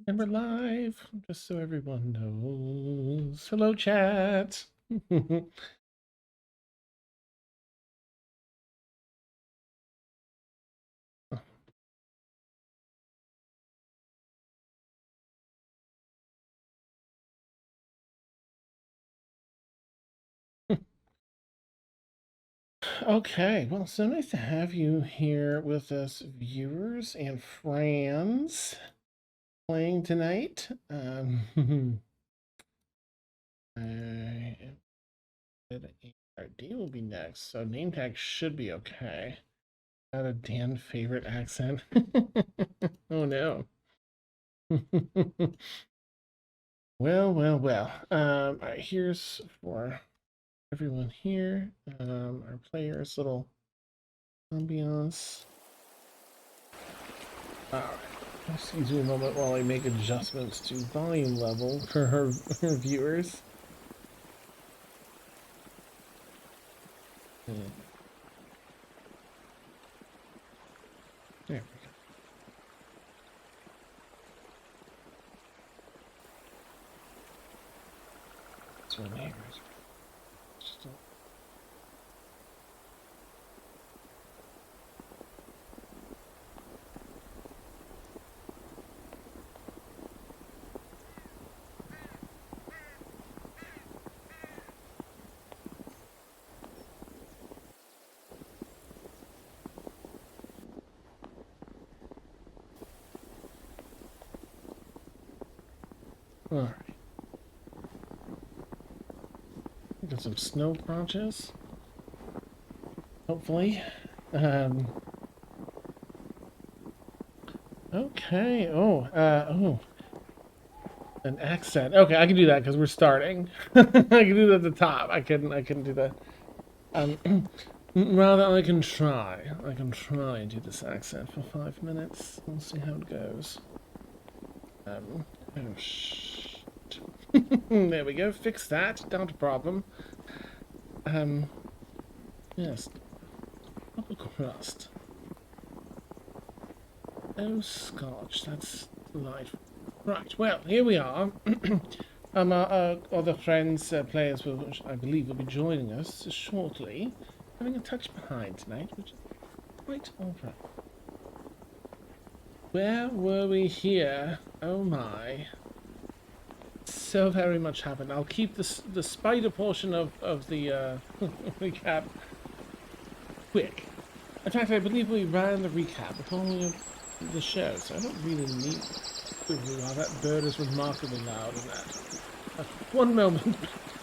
And we're live, just so everyone knows. Hello, chat. Okay, well, so nice to have you here with us, viewers and friends, playing tonight. I RD will be next, so name tag should be okay. Not a Dan favorite accent. Oh no. Well. All right, here's for everyone here. Our players' little ambiance. All right. Excuse me a moment while I make adjustments to volume level for her viewers. There we go. This one here is just all right. Got some snow crunches. Hopefully. Um. Okay. Oh. An accent. Okay, I can do that because we're starting. I can do that at the top. I couldn't do that. Rather, I can try. I can try and do this accent for 5 minutes. We'll see how it goes. Oh, shit. There we go. Fix that. Not a problem. Yes. Upper crust. Oh, scotch. That's delightful. Right. Well, here we are. Our other friends, players, I believe, will be joining us shortly. Having a touch behind tonight, which is quite alright. Where were we here? Oh my. So very much happened. I'll keep the spider portion of the recap quick. In fact, I believe we ran the recap before the show, so I don't really need to. Wow, that bird is remarkably loud in that. One moment,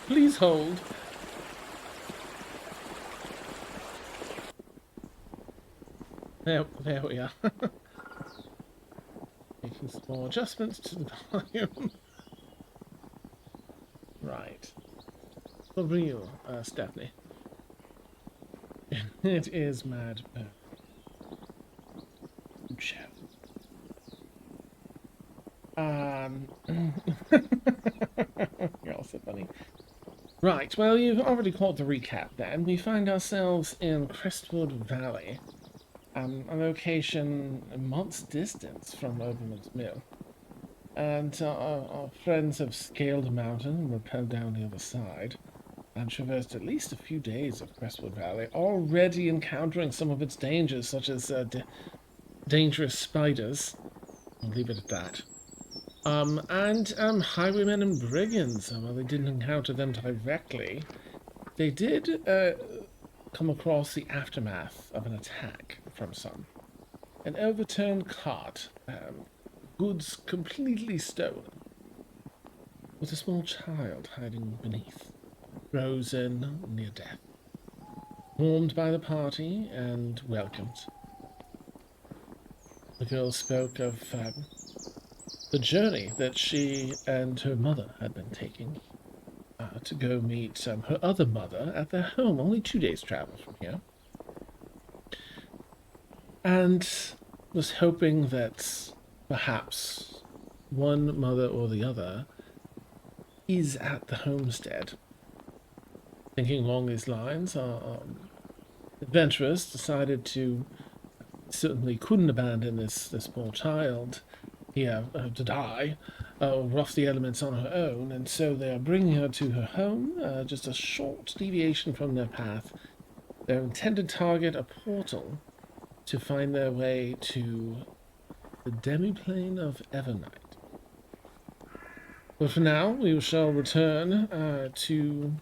please hold. There we are. Making small adjustments to the volume. Right. For real, Stephanie. It is mad. You're all so funny. Right, well, you've already caught the recap then. We find ourselves in Crestwood Valley, a location a month's distance from Overman's Mill. And our friends have scaled a mountain and rappelled down the other side, and traversed at least a few days of Crestwood Valley, already encountering some of its dangers, such as dangerous spiders. I'll leave it at that. And highwaymen and brigands. Well, they didn't encounter them directly. They did come across the aftermath of an attack from some. An overturned cart, goods completely stolen, with a small child hiding beneath, frozen near death. Warmed by the party and welcomed. The girl spoke of the journey that she and her mother had been taking to go meet her other mother at their home, only 2 days' travel from here. And was hoping that perhaps one mother or the other is at the homestead. Thinking along these lines, our adventurers decided to certainly couldn't abandon this poor child here to die, rough the elements on her own, and so they are bringing her to her home, just a short deviation from their path. Their intended target, a portal, to find their way to the demiplane of Evernight. But for now, we shall return to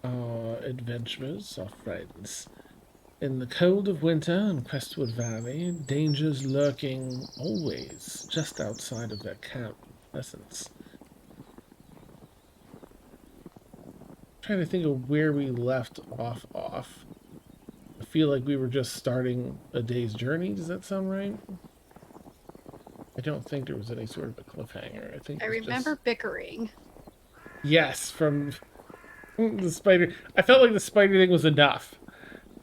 our adventurers, our friends. In the cold of winter in Crestwood Valley, dangers lurking always just outside of their camp presence. Trying to think of where we left off. I feel like we were just starting a day's journey. Does that sound right? I don't think there was any sort of a cliffhanger. I think I remember bickering. Yes, from the spider. I felt like the spider thing was enough.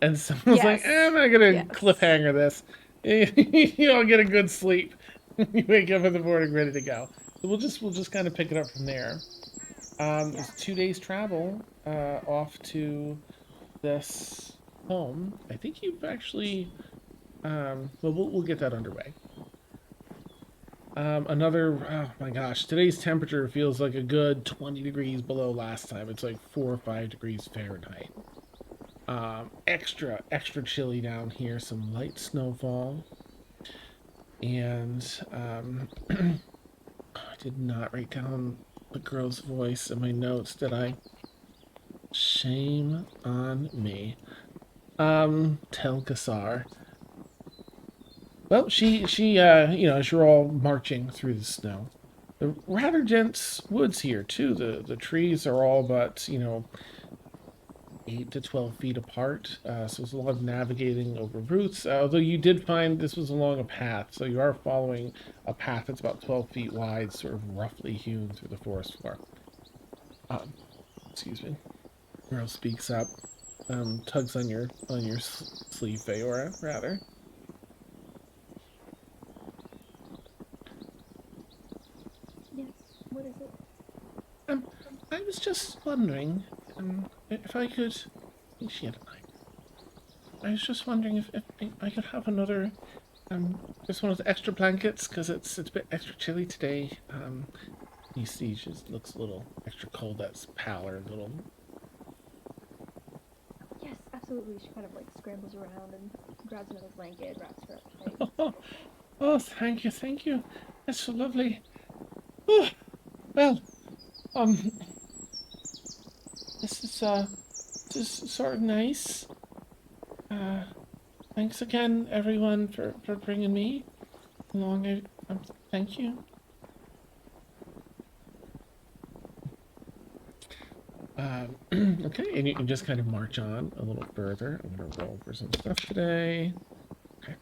And someone's like, I'm not gonna cliffhanger this. You all get a good sleep. You wake up in the morning ready to go. So we'll just kind of pick it up from there. It's 2 days travel off to this home. I think you've actually well we'll get that underway. Oh my gosh, today's temperature feels like a good 20 degrees below last time. It's like 4 or 5 degrees Fahrenheit. Extra chilly down here. Some light snowfall. And I did not write down the girl's voice in my notes, did I? Shame on me. Telkassar. Well, she you know, as you're all marching through the snow. The rather dense woods here too. The trees are all but, you know, 8 to 12 feet apart, so it's a lot of navigating over roots, although you did find this was along a path, so you are following a path that's about 12 feet wide, sort of roughly hewn through the forest floor. Excuse me. Girl speaks up, tugs on your sleeve, Feora, rather. Yes, what is it? I was just wondering, if I could... I think she had a knife. I was just wondering if I could have another, just one of the extra blankets, because it's a bit extra chilly today. You see, she just looks a little extra cold. That's pallor, a little. Yes, absolutely. She kind of like scrambles around and grabs another blanket, wraps her up tight. Oh, thank you. That's so lovely. Oh, well, this is sort of nice. Thanks again, everyone, for bringing me along. Thank you. Okay, and you can just kind of march on a little further. I'm going to roll for some stuff today. Okay.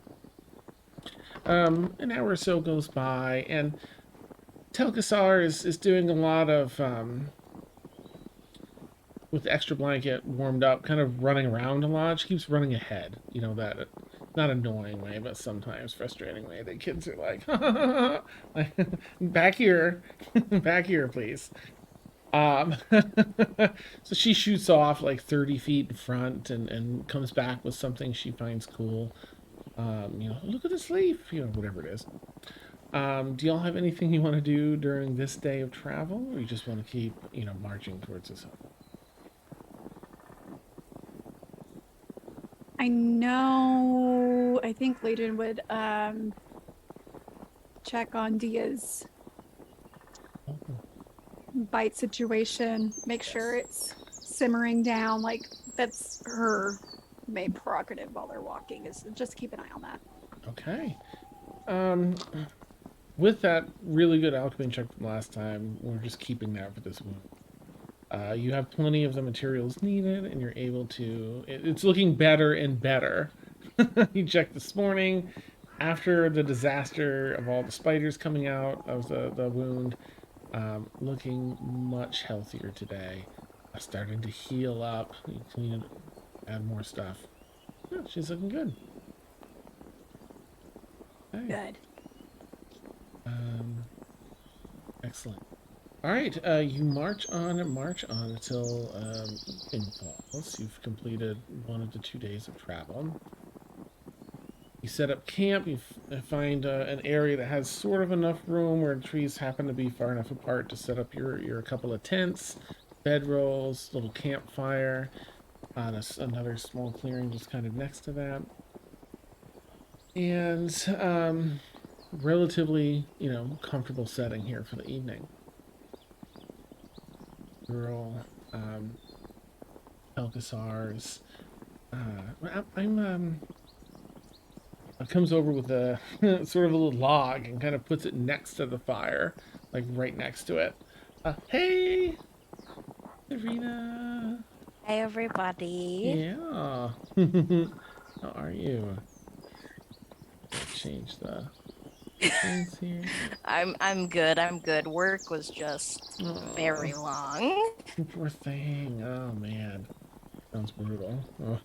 An hour or so goes by, and Telkassar is doing a lot of, with the extra blanket warmed up, kind of running around a lot. She keeps running ahead. You know, that, not annoying way, but sometimes frustrating way. The kids are like, back here, back here, please. So she shoots off like 30 feet in front and comes back with something she finds cool. You know, look at this leaf, you know, whatever it is. Do y'all have anything you want to do during this day of travel, or you just want to keep, you know, marching towards this home? I think Laedrin would check on Dia's bite situation, make sure it's simmering down. Like, that's her main prerogative while they're walking, is just keep an eye on that. Okay. With that really good alchemy check from last time, we're just keeping that for this wound. You have plenty of the materials needed, and you're able to... It's looking better and better. You checked this morning. After the disaster of all the spiders coming out of the wound, looking much healthier today. Starting to heal up. You clean it, add more stuff. Yeah, she's looking good. Okay. Good. Excellent. All right, you march on until evening falls. You've completed 1 of the 2 days of travel. You set up camp. You find an area that has sort of enough room where the trees happen to be far enough apart to set up your couple of tents, bedrolls, little campfire on another small clearing just kind of next to that. And relatively, comfortable setting here for the evening. Girl, Pelkasar's. Comes over with a sort of a little log and kind of puts it next to the fire, like right next to it. Hey, Serena. Hey everybody. Yeah. How are you? Change the things here. I'm good. I'm good. Work was just very long. Poor thing. Oh man, sounds brutal. Oh.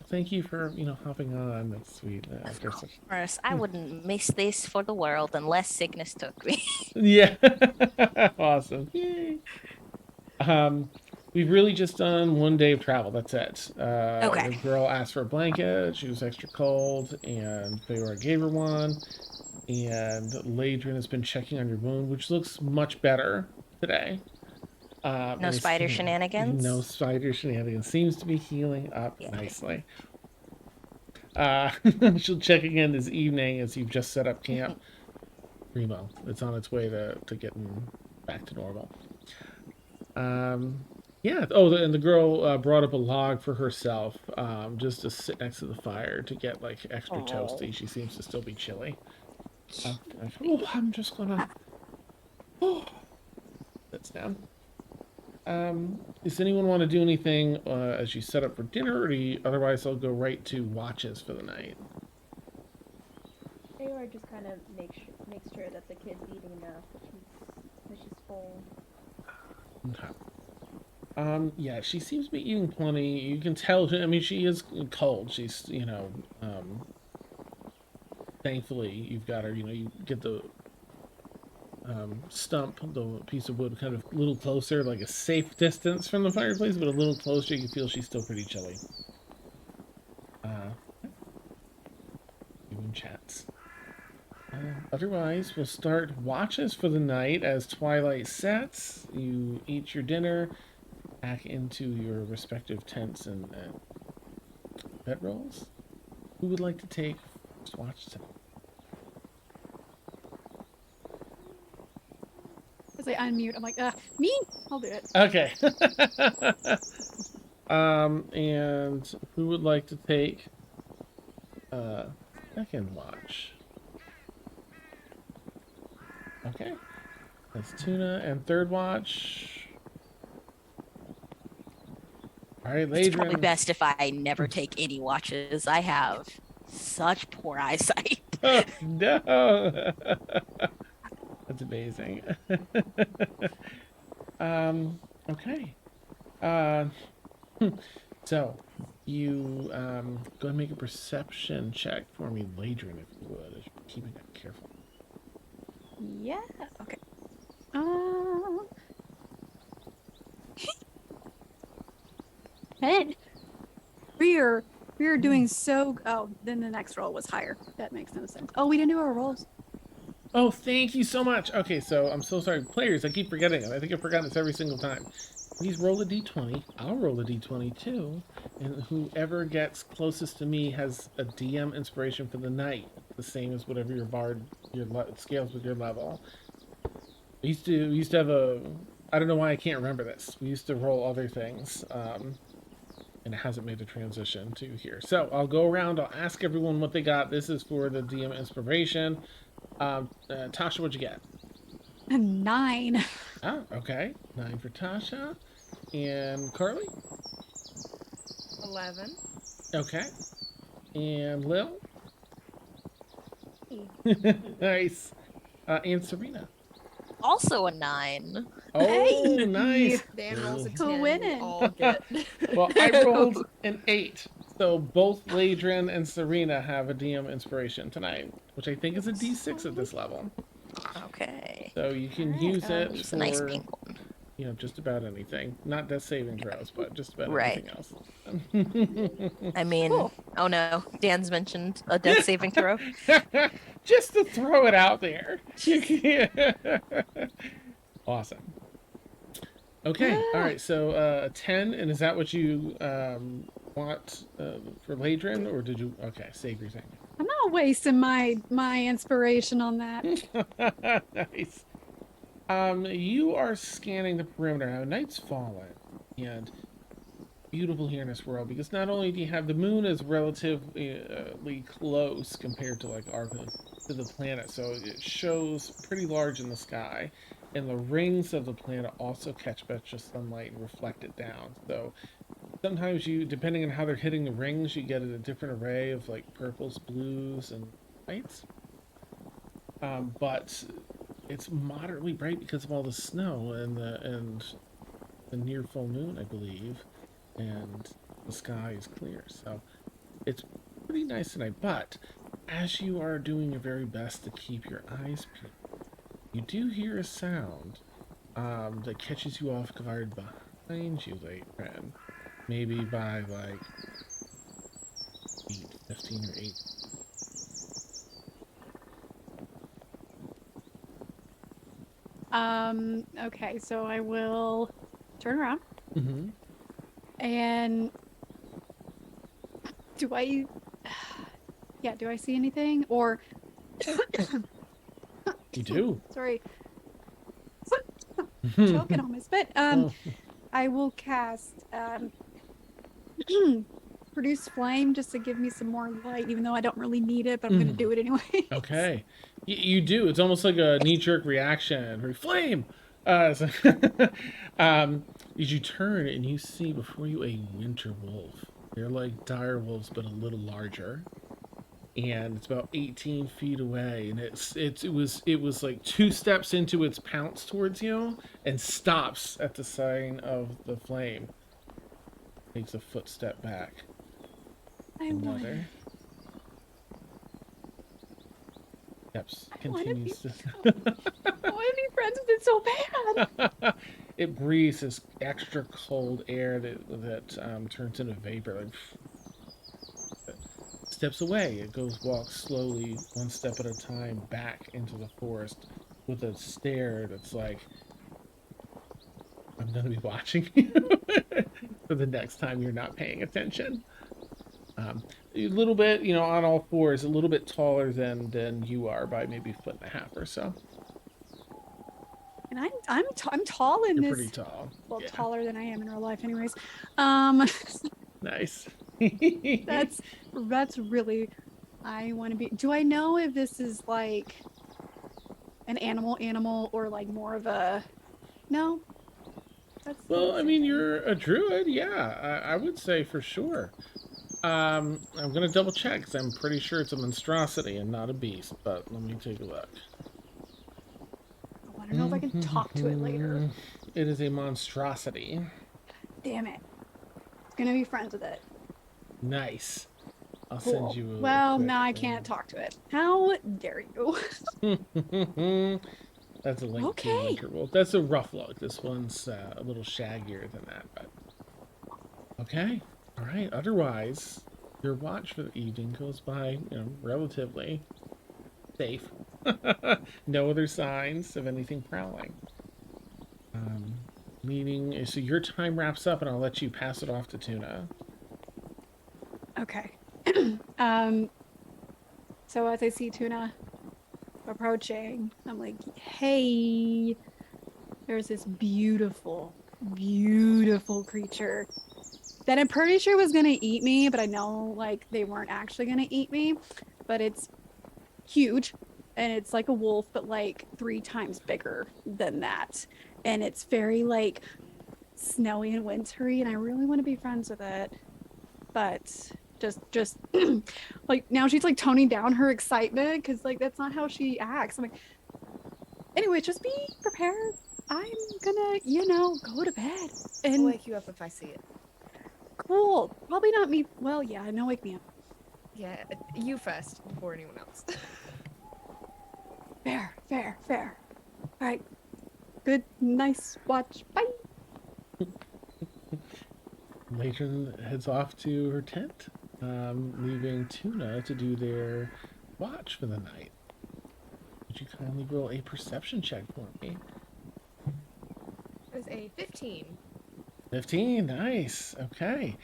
Thank you for hopping on. That's sweet. Of course, I wouldn't miss this for the world unless sickness took me. Yeah. Awesome. Yay. We've really just done 1 day of travel. That's it. Okay. The girl asked for a blanket. She was extra cold, and Faete gave her one. And Laedrin has been checking on your wound, which looks much better today. No spider shenanigans? No spider shenanigans. Seems to be healing up nicely. She'll check again this evening as you've just set up camp. Primo. It's on its way to getting back to normal. Yeah. Oh, and the girl brought up a log for herself, just to sit next to the fire to get like extra toasty. She seems to still be chilly. I'm just gonna. That's down. Does anyone want to do anything as you set up for dinner, or otherwise I'll go right to watches for the night? Aor just kind of makes sure that the kid's eating enough, that she's full. Okay. Yeah, she seems to be eating plenty. You can tell. I mean, she is cold. She's, thankfully you've got her. You get the stump, the piece of wood, kind of a little closer, like a safe distance from the fireplace, but a little closer. You can feel she's still pretty chilly. Even chats. Otherwise, we'll start watches for the night as twilight sets. You eat your dinner, back into your respective tents and bedrolls. Who would like to take first watch tonight? As I unmute, I'm like, me? I'll do it. Okay. And who would like to take second watch? Okay. That's Tuna. And third watch. All right, Laedrin. It's probably best if I never take any watches. I have such poor eyesight. Oh, no. That's amazing. Okay. So you go ahead and make a perception check for me, Laedrin, if you would. Keeping it careful. Yeah. Okay. Head. We are doing so. Oh, then the next roll was higher. That makes no sense. Oh, we didn't do our rolls. Oh, thank you so much. Okay, so I'm so sorry. Players, I keep forgetting it. I think I've forgotten this every single time. Please roll a d20. I'll roll a d20 too. And whoever gets closest to me has a DM inspiration for the night. The same as whatever your bard, scales with your level. We used to have I don't know why I can't remember this. We used to roll other things. And it hasn't made a transition to here. So I'll go around. I'll ask everyone what they got. This is for the DM inspiration. Tasha, what'd you get? A 9. Oh, okay. 9 for Tasha. And Carly? 11. Okay. And Lil? Hey. Nice. And Serena? Also a 9. Oh, Hey! nice. Dan rolls a Who 10. winning? We all get. Well, I rolled an 8. So both Laedrin and Serena have a DM inspiration tonight, which I think is a D6 at this level. Okay. So you can Alright, use it Use for a nice pink one. just about anything. Not death saving throws, but just about Right. anything else. I mean, Cool. oh no, Dan's mentioned a death saving throw. Just to throw it out there. Awesome. Okay, all right. So 10, and is that what you want for Laedrin, or did you? Okay, save your thing. I'm not wasting my inspiration on that. Nice. You are scanning the perimeter now. Night's fallen, and beautiful here in this world because not only do you have the moon is relatively close compared to like our to the planet, so it shows pretty large in the sky, and the rings of the planet also catch much of sunlight and reflect it down. So sometimes you, depending on how they're hitting the rings, you get a different array of like purples, blues, and whites. But it's moderately bright because of all the snow and the near full moon, I believe, and the sky is clear. So it's pretty nice tonight. But as you are doing your very best to keep your eyes peeled, you do hear a sound that catches you off guard behind you, Laedrin. Maybe by like 15 or 8. Okay, so I will turn around Mm-hmm. and do I yeah, do I see anything? Or You do. sorry. Choking on my spit. Oh, I will cast produce flame just to give me some more light, even though I don't really need it, but I'm gonna do it anyway. okay. You do. It's almost like a knee-jerk reaction. Flame! So as you turn and you see before you a winter wolf. They're like dire wolves, but a little larger. And it's about 18 feet away. And it was like 2 steps into its pounce towards you and stops at the sign of the flame. Takes a footstep back. Another. Steps continues to. I want to be friends with it so bad. It breathes this extra cold air that turns into vapor. Like, steps away. It walks slowly, one step at a time, back into the forest with a stare that's like, I'm gonna be watching you for the next time you're not paying attention. A little bit, on all fours, a little bit taller than you are by maybe a foot and a half or so. And I'm tall in You're this. pretty tall. Well, Yeah. taller than I am in real life, anyways. Nice. That's really. I want to be. Do I know if this is like an animal, or like more of a? No. Well, I mean, you're a druid, yeah. I would say for sure. I'm gonna double check because I'm pretty sure it's a monstrosity and not a beast. But let me take a look. I want to know if I can talk to it later. It is a monstrosity. Damn it! It's gonna be friends with it. Nice. I'll Cool. send you a Well, quick now I thing. can't talk to it. How dare you? That's a link Okay. to Winter Wolf. That's a rough look. This one's a little shaggier than that, but okay. All right. Otherwise, your watch for the evening goes by, relatively safe. No other signs of anything prowling. Meaning, so your time wraps up, and I'll let you pass it off to Tuna. Okay. So as I see Tuna approaching, I'm like, hey, there's this beautiful, beautiful creature that I'm pretty sure was gonna eat me, but I know like they weren't actually gonna eat me, but it's huge and it's like a wolf, but like 3 times bigger than that. And it's very like snowy and wintry, and I really want to be friends with it. But just like now she's like toning down her excitement because like that's not how she acts. I'm like, anyway, just be prepared. I'm gonna, go to bed. I'll And wake you up if I see it. cool. Probably not me. Well, yeah, no, wake me up. Yeah, you first before anyone else. Fair. All right. Good, nice watch. Bye. Laedrin heads off to her tent, leaving Tuna to do their watch for the night. Would you kindly roll a perception check for me? It was a 15. 15, nice. Okay.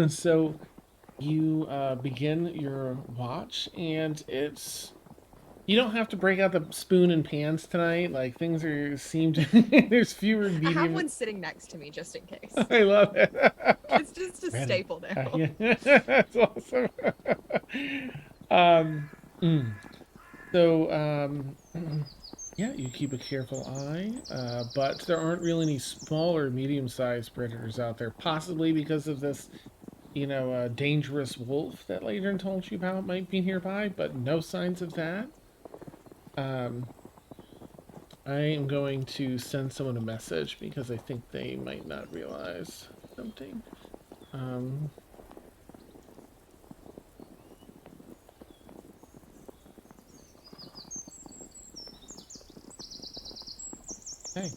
So you begin your watch, and it's you don't have to break out the spoon and pans tonight. Like things seem to there's fewer I have medium. one sitting next to me just in case. I love it. It's just a Ready. staple now. Yeah, that's awesome. um, mm. So yeah, you keep a careful eye, but there aren't really any smaller, medium-sized predators out there. Possibly because of this, dangerous wolf that Laedrin told you about might be nearby, but no signs of that. I am going to send someone a message because I think they might not realize something. Okay.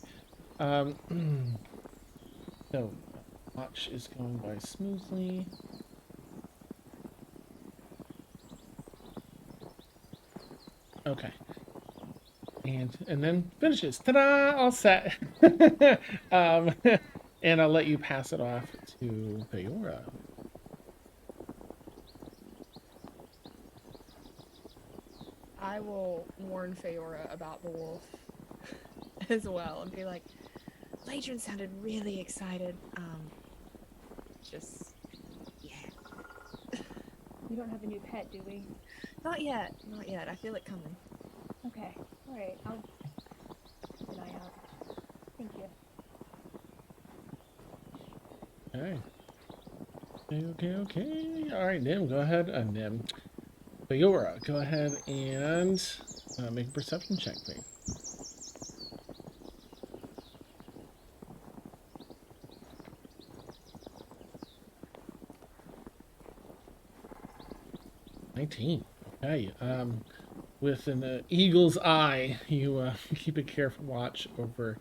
So, watch is going by smoothly. Okay. And then finishes. Ta-da! All set. And I'll let you pass it off to Faora. I will warn Faora about the wolf as well and be like, Laedrin sounded really excited. Just, yeah. We don't have a new pet, do we? Not yet. Not yet. I feel it coming. Okay. All right. I'll keep an eye out. Thank you. Okay. Okay. All right, Nim, go ahead. Nim. Faora, go ahead and make a perception check, please. Okay. With an eagle's eye, you keep a careful watch over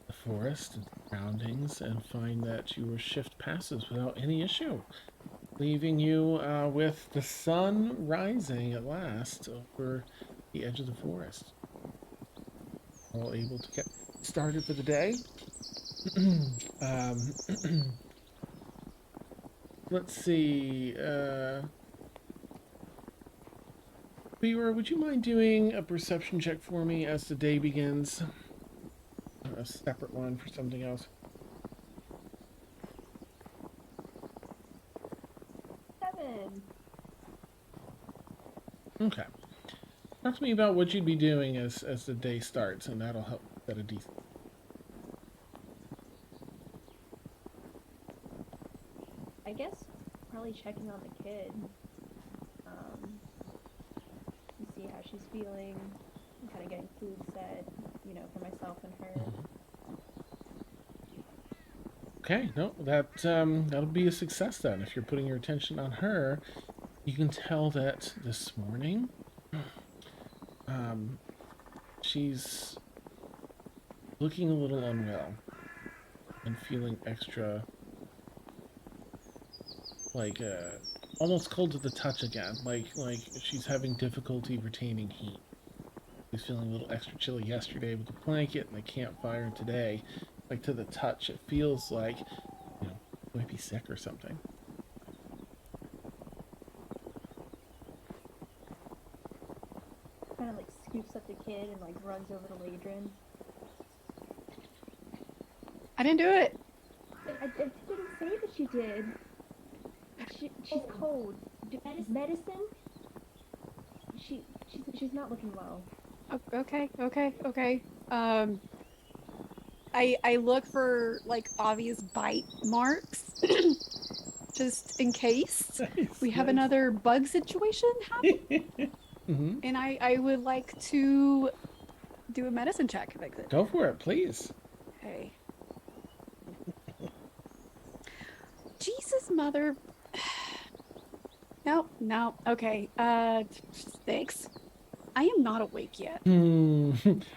the forest and surroundings and find that your shift passes without any issue, leaving you with the sun rising at last over the edge of the forest. All able to get started for the day. Let's see. Faora, would you mind doing a perception check for me as the day begins? A separate one for something else. 7. Okay. Talk to me about what you'd be doing as the day starts, and that'll help set a decent. I guess probably checking on the kid. To see how she's feeling. And kind of getting food set, for myself and her. Okay, no, that'll be a success then. If you're putting your attention on her, you can tell that this morning, she's looking a little unwell and feeling extra, almost cold to the touch again. Like she's having difficulty retaining heat. She's feeling a little extra chilly yesterday with the blanket and the campfire today. Like to the touch, it feels like, she might be sick or something. Kind of scoops up the kid and runs over to Laedrin. I didn't do it. I didn't say that she did. She's cold. Medicine? She's not looking well. Okay. I look for obvious bite marks, just in case we have another bug situation happen. Mm-hmm. And I would like to do a medicine check if I could. Go for it, please. Okay. Jesus, mother. No. Okay. Thanks. I am not awake yet.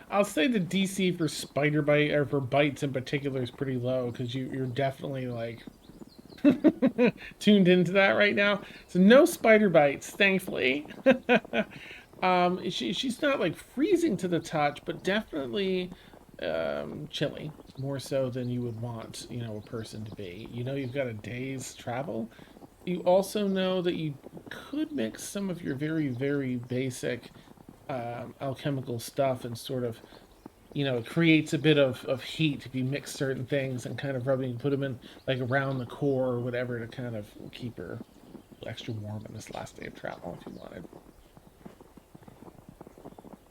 I'll say the DC for spider bite or for bites in particular is pretty low because you're definitely tuned into that right now. So no spider bites, thankfully. She's not like freezing to the touch, but definitely chilly, more so than you would want, a person to be. You've got a day's travel. You also know that you could mix some of your very, very basic alchemical stuff and sort of, it creates a bit of heat if you mix certain things and kind of put them in like around the core or whatever to kind of keep her extra warm on this last day of travel if you wanted.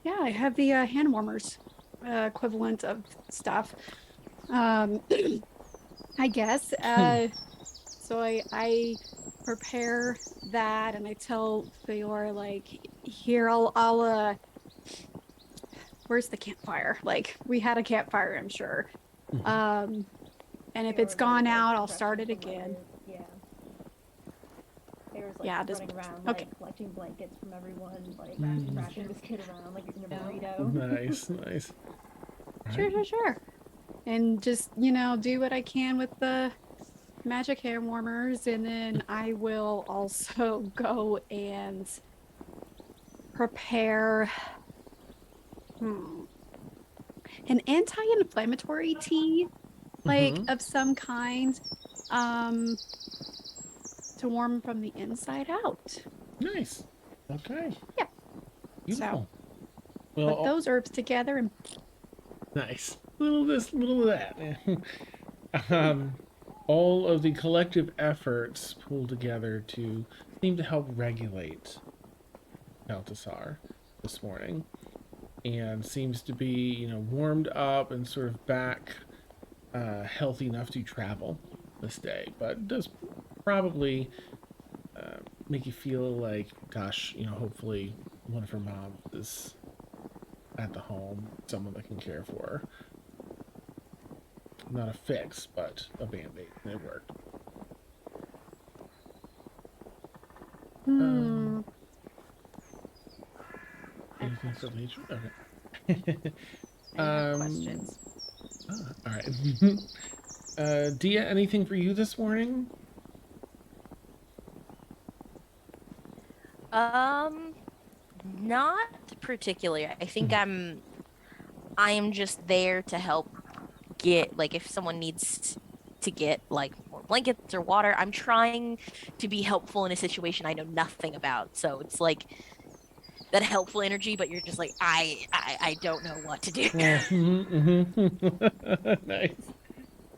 Yeah, I have the hand warmers equivalent of stuff. I guess. So I prepare that and I tell Feora, like, here, I'll where's the campfire? Like, we had a campfire, I'm sure. And if it's gone out, I'll start it again. Yeah. There's like Yeah, just running around, okay. like collecting blankets from everyone, like wrapping this kid around like you're in a burrito. Nice. Sure. And just, do what I can with the magic hand warmers, and then I will also go and prepare an anti-inflammatory tea, like of some kind, to warm from the inside out. Nice. Okay. Yeah. Beautiful. So, put those herbs together and nice. Little of this, little of that. All of the collective efforts pulled together to seem to help regulate Baltasar this morning, and seems to be, warmed up and sort of back, healthy enough to travel this day, but does probably make you feel like, gosh, hopefully one of her moms is at the home, someone that can care for her. Not a fix, but a band-aid. It worked. Anything for Laedrin? Okay. Any questions? All right. Dia, anything for you this morning? Not particularly. I think I am just there to help get, like, if someone needs to get like more blankets or water, I'm trying to be helpful in a situation I know nothing about. So it's like that helpful energy, but you're just like, I don't know what to do. Nice.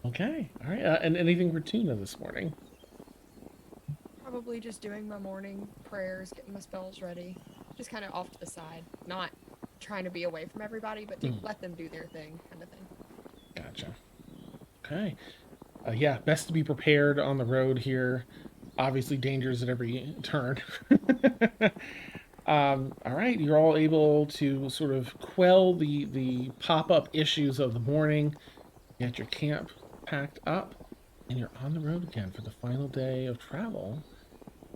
Okay. All right. And anything for Tuna this morning? Probably just doing my morning prayers, getting my spells ready. Just kind of off to the side. Not trying to be away from everybody, but to let them do their thing, kind of thing. Gotcha. Okay. Yeah, best to be prepared on the road here. Obviously, dangers at every turn. All right, you're all able to sort of quell the pop-up issues of the morning. You got your camp packed up, and you're on the road again for the final day of travel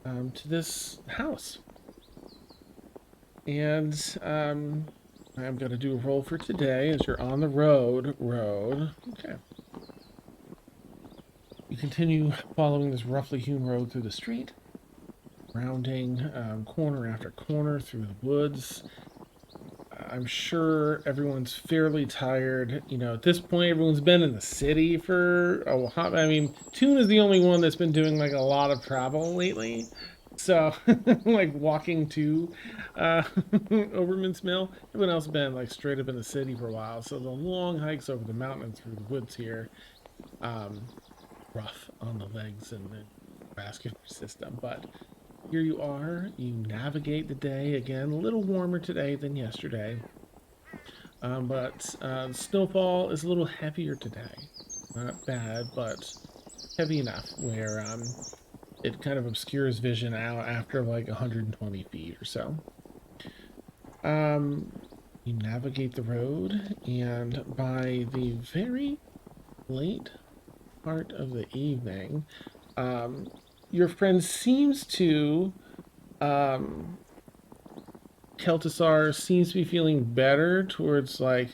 to this house. And I'm going to do a roll for today as you're on the road. Okay. You continue following this roughly hewn road through the street, rounding corner after corner through the woods. I'm sure everyone's fairly tired. At this point, everyone's been in the city for a while. I mean, Toon is the only one that's been doing like a lot of travel lately. So, like walking to Overman's Mill. Everyone else has been like straight up in the city for a while. So the long hikes over the mountain through the woods here, rough on the legs and the vascular system. But here you are. You navigate the day again. A little warmer today than yesterday. But snowfall is a little heavier today. Not bad, but heavy enough where it kind of obscures vision out after like 120 feet or so. You navigate the road, and by the very late part of the evening, your friend seems to, Keltasar seems to be feeling better towards like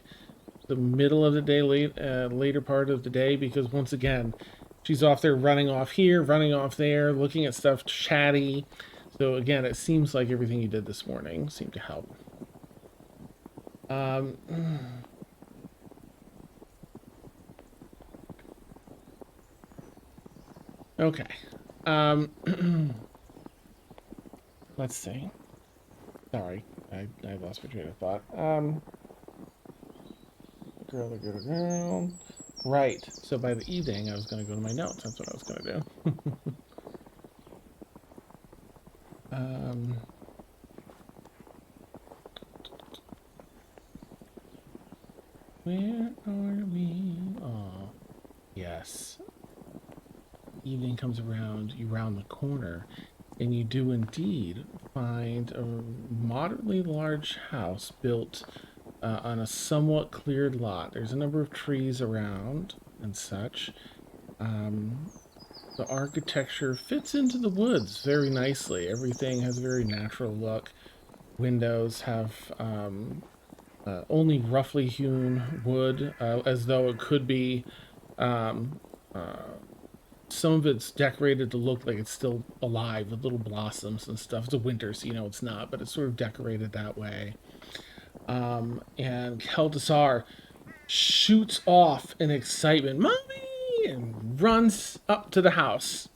the middle of the day, later part of the day, because once again, She's off there running off here, running off there, looking at stuff, chatty. So again, it seems like everything you did this morning seemed to help. Okay. Let's see. Sorry, I lost my train of thought. Girl. Right. So by the evening, I was going to go to my notes. That's what I was going to do. Where are we? Oh, yes. Evening comes around, you round the corner, and you do indeed find a moderately large house built on a somewhat cleared lot. There's a number of trees around and such. The architecture fits into the woods very nicely. Everything has a very natural look. Windows have only roughly hewn wood, as though it could be some of it's decorated to look like it's still alive with little blossoms and stuff. It's a winter, so you know it's not, but it's sort of decorated that way. And Keldasar shoots off in excitement, "Mommy!" and runs up to the house.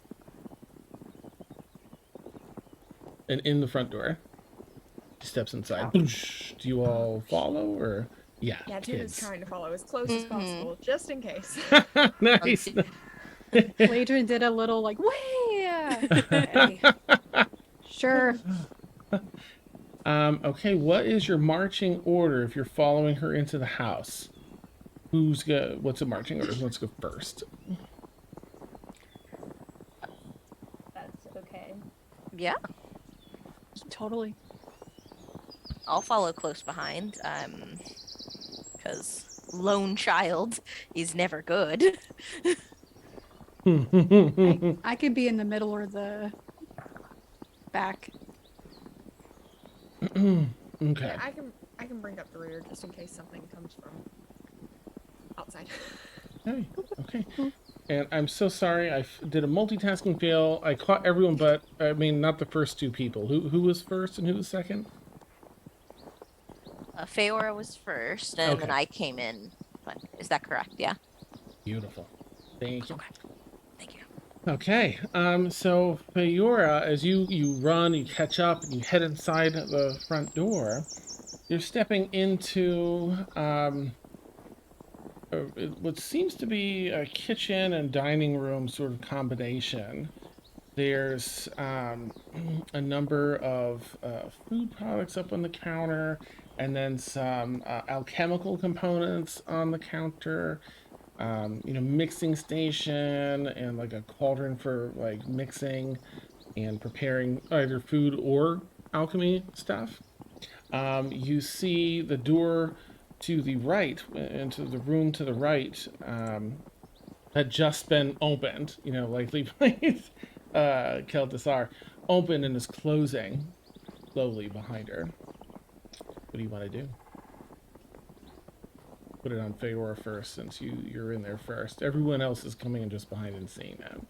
And in the front door. He steps inside. Do you all follow, or? Yeah, Yeah, Tuna's kids. trying to follow as close as possible, just in case. Nice. Laedrin did a little like, whee! Okay. Sure. Okay, what is your marching order if you're following her into the house? What's the marching order? Let's go first. That's okay. Yeah, Totally. I'll follow close behind. Because lone child is never good. I could be in the middle or the back. Okay. Yeah, I can bring up the rear just in case something comes from outside. Okay. And I'm so sorry, I did a multitasking fail. I caught everyone, but I mean, not the first two people. Who was first and who was second? Feora was first, and then Okay. I came in. But is that correct? Yeah. Beautiful. Thank you. Okay. Thank you. Okay. So Feora, as you run, you catch up, and you head inside the front door, you're stepping into what seems to be a kitchen and dining room sort of combination. There's a number of food products up on the counter, and then some alchemical components on the counter. Mixing station and like a cauldron for like mixing and preparing either food or alchemy stuff. You see the door to the right, into the room to the right, had just been opened, likely by Keldasar, open and is closing slowly behind her. What do you want to do? Put it on Feora first, since you're in there first. Everyone else is coming in just behind and seeing that.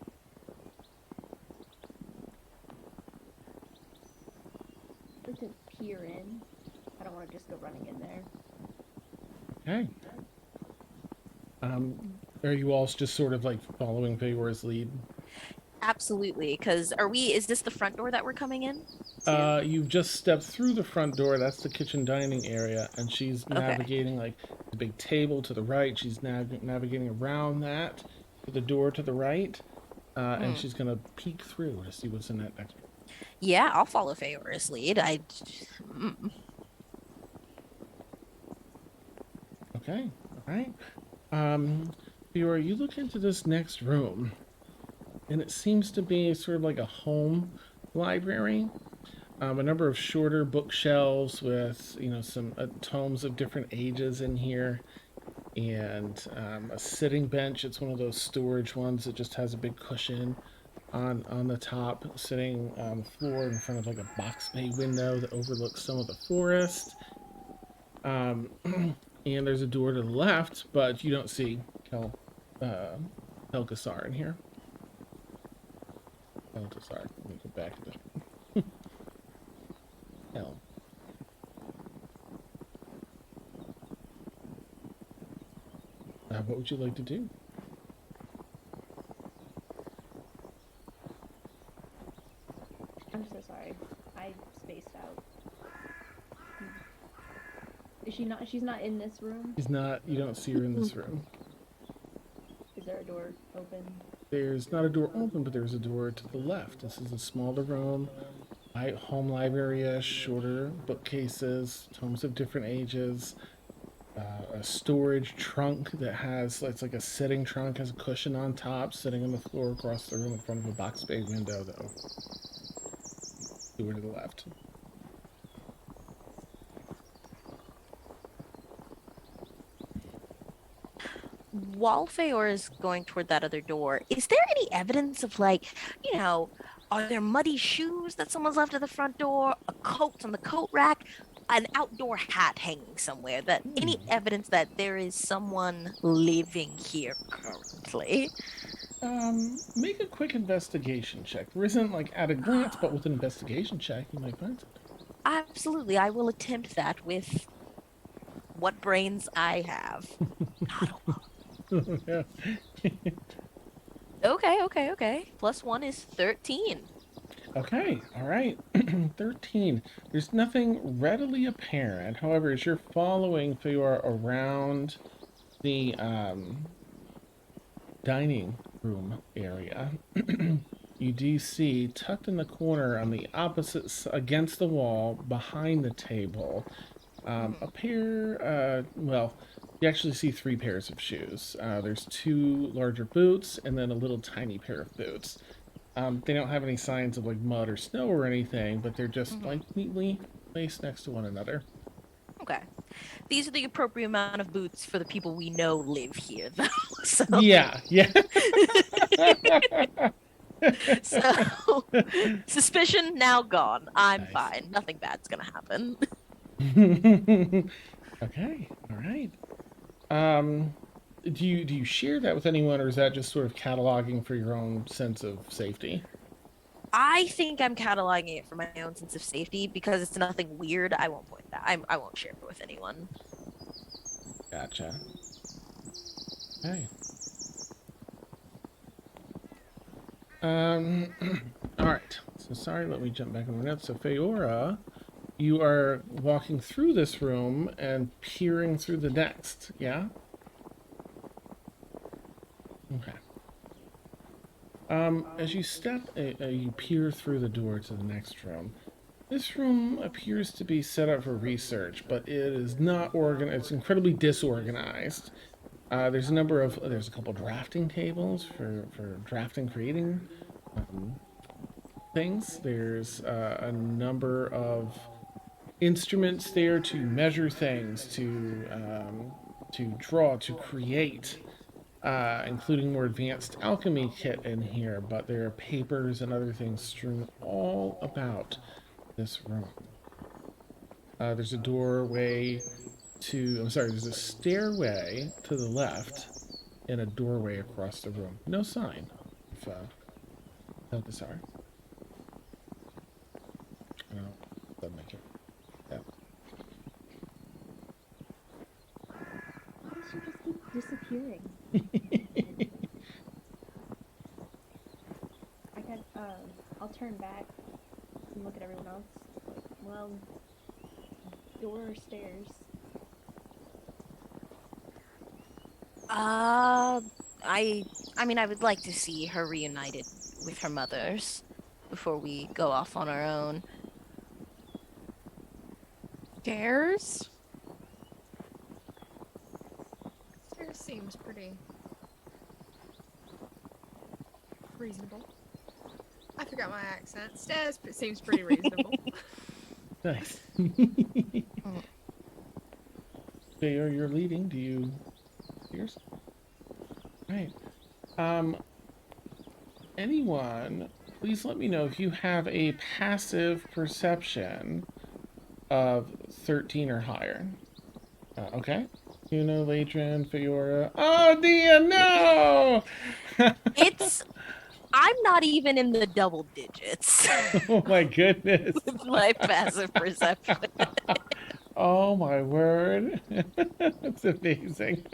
I'd like to peer in. I don't want to just go running in there. Okay. Are you all just sort of like following Feora's lead? Absolutely. Because is this the front door that we're coming in? You've just stepped through the front door. That's the kitchen dining area, and she's navigating like the big table to the right. She's navigating around that to the door to the right, and she's gonna peek through to see what's in that next room. Yeah, I'll follow Feora's lead. Okay, all right. Feora, you look into this next room, and it seems to be sort of like a home library. A number of shorter bookshelves with, some tomes of different ages in here, and a sitting bench. It's one of those storage ones that just has a big cushion on the top, sitting on the floor in front of like a box bay window that overlooks some of the forest. And there's a door to the left, but you don't see Helgasar in here. Oh, sorry. Let me go back to the hell. What would you like to do? I'm so sorry. I spaced out. Is she not? She's not in this room. She's not. You don't see her in this room. Is there a door open? There's not a door open, but there's a door to the left. This is a smaller room. Home library-ish, shorter bookcases, tomes of different ages. A storage trunk that has, it's like a sitting trunk, has a cushion on top, sitting on the floor across the room in front of a box bay window, though. Door to the left. While Feora is going toward that other door, is there any evidence of, like, you know, are there muddy shoes that someone's left at the front door, a coat on the coat rack, an outdoor hat hanging somewhere, that any evidence that there is someone living here currently? Make a quick investigation check. There isn't, like, at a glance, but with an investigation check, you might find something. Absolutely, I will attempt that with what brains I have. Not a lot. Yeah. Okay. +1 is 13. Okay, all right. 13. There's nothing readily apparent. However, as you're following Feora around the dining room area, you do see, tucked in the corner on the opposite, against the wall, behind the table, a pair, well, you actually see 3 pairs of shoes. There's 2 larger boots and then a little tiny pair of boots. They don't have any signs of, like, mud or snow or anything, but they're just, like, neatly placed next to one another. Okay. These are the appropriate amount of boots for the people we know live here, though. So, Yeah. so suspicion now gone. I'm Nice. fine. Nothing bad's gonna happen. Okay, all right. Do you share that with anyone, or is that just sort of cataloging for your own sense of safety? I think I'm cataloging it for my own sense of safety because it's nothing weird. I won't point that. I won't share it with anyone. Gotcha. Okay. All right. So sorry, let me jump back on my notes. So Feora, you are walking through this room and peering through the next, yeah? Okay. As you you peer through the door to the next room. This room appears to be set up for research, but it is not organized. It's incredibly disorganized. There's a couple drafting tables for drafting, creating things. There's a number of instruments there to measure things, to draw, to create. Including more advanced alchemy kit in here, but there are papers and other things strewn all about this room. There's a there's a stairway to the left and a doorway across the room. No sign of what this are. I don't know. Doesn't make it. Yeah. Why does she just keep disappearing? I'll turn back and look at everyone else. Like, well, door or stairs? I mean, I would like to see her reunited with her mothers before we go off on our own. Stairs? Stairs seems pretty reasonable. I forgot my accent. Stairs seems pretty reasonable. Nice. You're leading. Do you? Yours? Right. Anyone, please let me know if you have a passive perception of 13 or higher. Okay. You know, Laedrin, Feora. Oh dear, no! It's I'm not even in the double digits Oh my goodness. with my passive perception. Oh my word. That's amazing.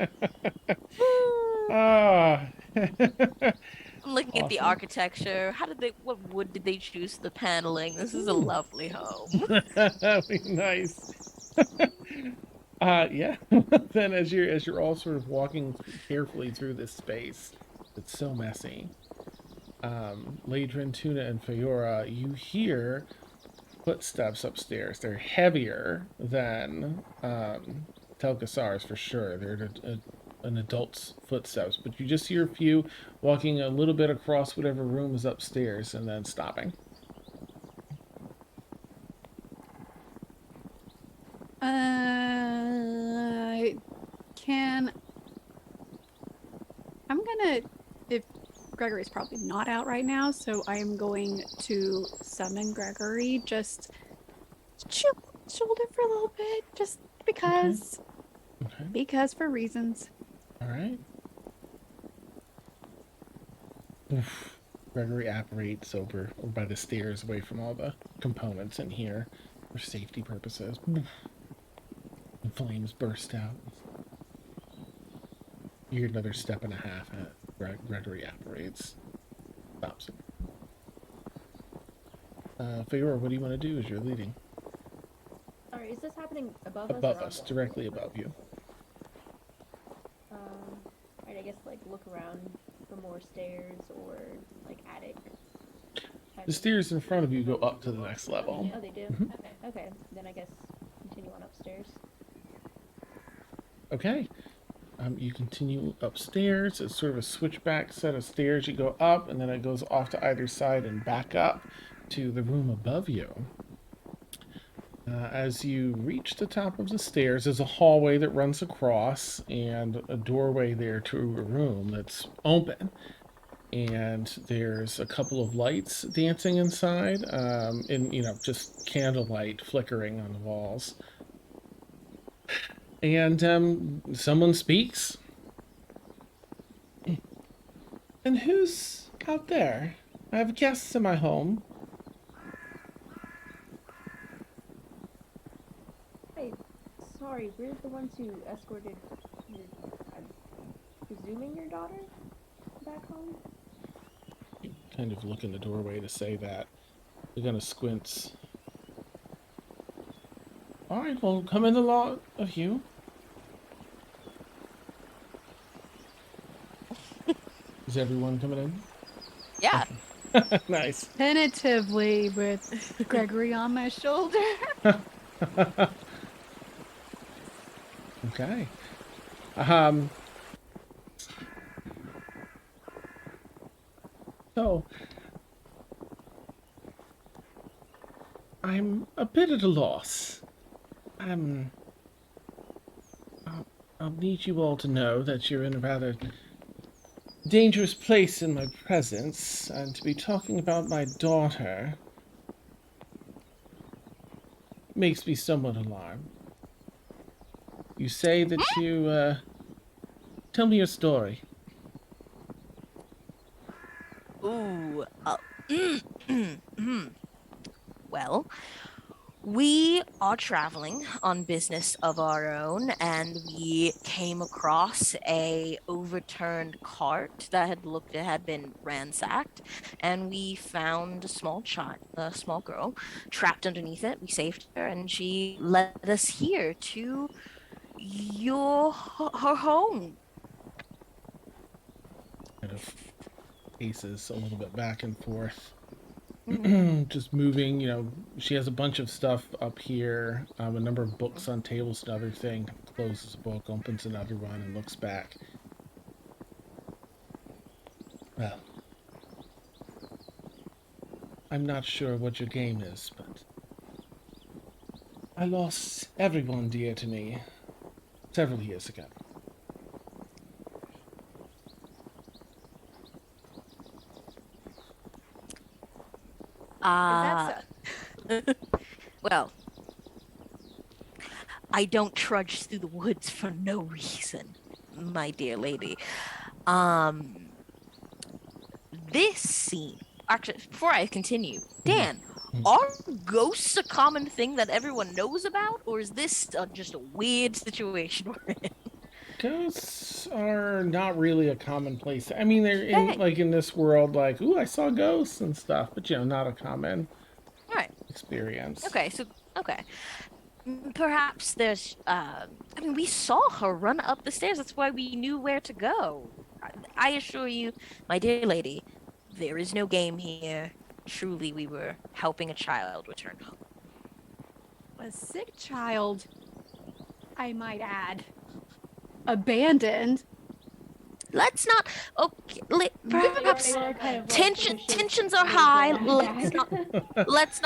Ah. I'm looking at the Awesome. architecture. What wood did they choose for the paneling? This is a lovely home. Nice. Yeah. Then as you're all sort of walking carefully through this space, it's so messy. Laedrin, Tuna, and Feora, you hear footsteps upstairs. They're heavier than Telgasar's for sure. They're an adult's footsteps, but you just hear a few walking a little bit across whatever room is upstairs and then stopping. Can I'm gonna if Gregory's probably not out right now, so I am going to summon Gregory just shoulder for a little bit, just because. Okay. Because for reasons. All right. Oof. Gregory apparates over by the stairs away from all the components in here for safety purposes. Oof. The flames burst out. You hear another step and a half at Gregory apparates. Stops it. Feora, what do you want to do as you're leading? Alright, is this happening above us? Above or on us, the- directly above you. Alright, I guess like look around for more stairs or like attic. The stairs in front of you go up to the next level. Oh, they do? Mhm. Okay, then I guess continue on upstairs. Okay. You continue upstairs. It's sort of a switchback set of stairs. You go up, and then it goes off to either side and back up to the room above you. As you reach the top of the stairs, there's a hallway that runs across, and a doorway there to a room that's open. And there's a couple of lights dancing inside, just candlelight flickering on the walls. And someone speaks. And who's out there? I have guests in my home. Hey, sorry, we're the ones who escorted I'm presuming your daughter back home? Kind of look in the doorway to say that. He kind of squints. All right, well, come in, the lot of you. Is everyone coming in? Yeah. Nice. Tentatively with Gregory on my shoulder. Okay. So, I'm a bit at a loss. I'll need you all to know that you're in a rather dangerous place in my presence, and to be talking about my daughter makes me somewhat alarmed. You say that you, tell me your story. Ooh. Well, we are traveling on business of our own, and we came across a overturned cart that had been ransacked, and we found a small girl, trapped underneath it. We saved her, and she led us here to her home. Kind of paces a little bit back and forth. Mhm. Just moving, she has a bunch of stuff up here, a number of books on tables and other thing. Closes a book, opens another one, and looks back. Well, I'm not sure what your game is, but I lost everyone dear to me several years ago. Well, I don't trudge through the woods for no reason, my dear lady. this scene, actually, before I continue, Dan, are ghosts a common thing that everyone knows about, or is this just a weird situation we're in? Ghosts are not really a commonplace. I mean, they're Okay. in this world, like, ooh, I saw ghosts and stuff, but not a common All right. experience. Okay. So, okay. Perhaps there's. I mean, we saw her run up the stairs. That's why we knew where to go. I assure you, my dear lady, there is no game here. Truly, we were helping a child return home. A sick child, I might add. Abandoned. Let's not. Okay, perhaps Feora kind of, like, tensions are pushes high. Laedrin back. Let's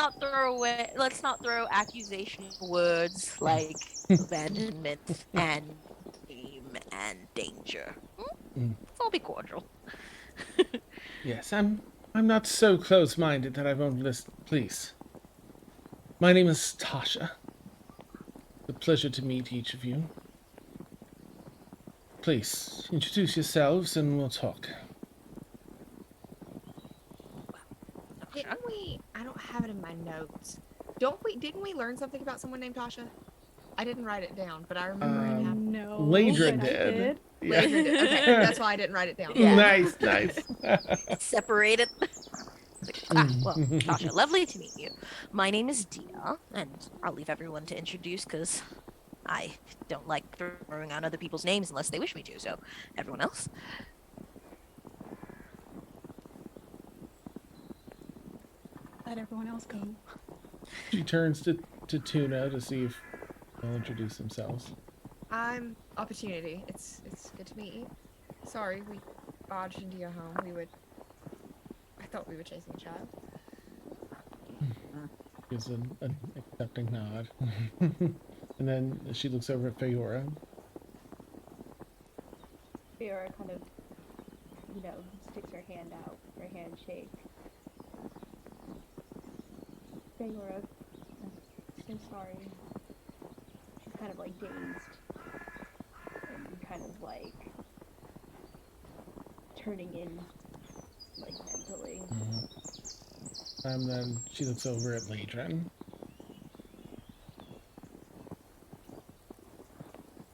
not throw accusation words like abandonment and shame and danger. Let's all be cordial. Yes, I'm not so close-minded that I won't listen. Please. My name is Tasha. It's a pleasure to meet each of you. Please, introduce yourselves and we'll talk. Didn't we? I don't have it in my notes. Didn't we learn something about someone named Tasha? I didn't write it down, but I remember it happened. No. Laedrin but I did. Laedrin did. Okay, that's why I didn't write it down. Yeah. Nice, nice. Separated. Well, Tasha, lovely to meet you. My name is Dia, and I'll leave everyone to introduce because I don't like throwing out other people's names unless they wish me to. So, everyone else. Let everyone else go. She turns to Tuna to see if they'll introduce themselves. I'm Opportunity. It's good to meet you. Sorry, we barged into your home. I thought we were chasing a child. Gives an accepting nod. And then she looks over at Feora. Feora kind of, sticks her hand out, her handshake. Feora, I'm so sorry. She's kind of like dazed and kind of like turning in like mentally. And then she looks over at Laedrin.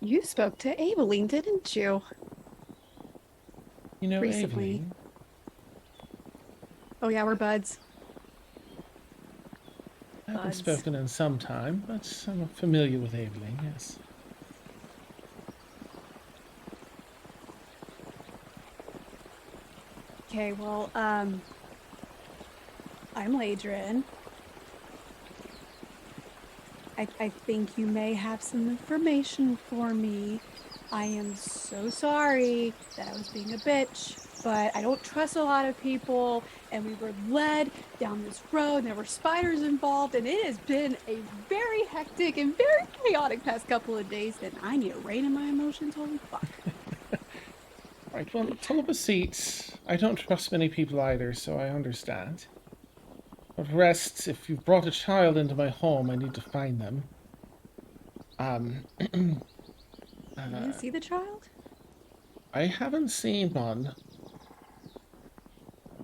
You spoke to Aveline, didn't you? You know, Recently. Aveline. Oh yeah, we're buds. I haven't Buds. spoken in some time, but I'm familiar with Aveline, yes. Okay, well, I'm Laedrin. I think you may have some information for me. I am so sorry that I was being a bitch, but I don't trust a lot of people, and we were led down this road, and there were spiders involved, and it has been a very hectic and very chaotic past couple of days, and I need a rein in my emotions. Holy fuck. Right, well, pull up a seat. I don't trust many people either, so I understand. But rest, if you've brought a child into my home, I need to find them. You didn't see the child? I haven't seen one.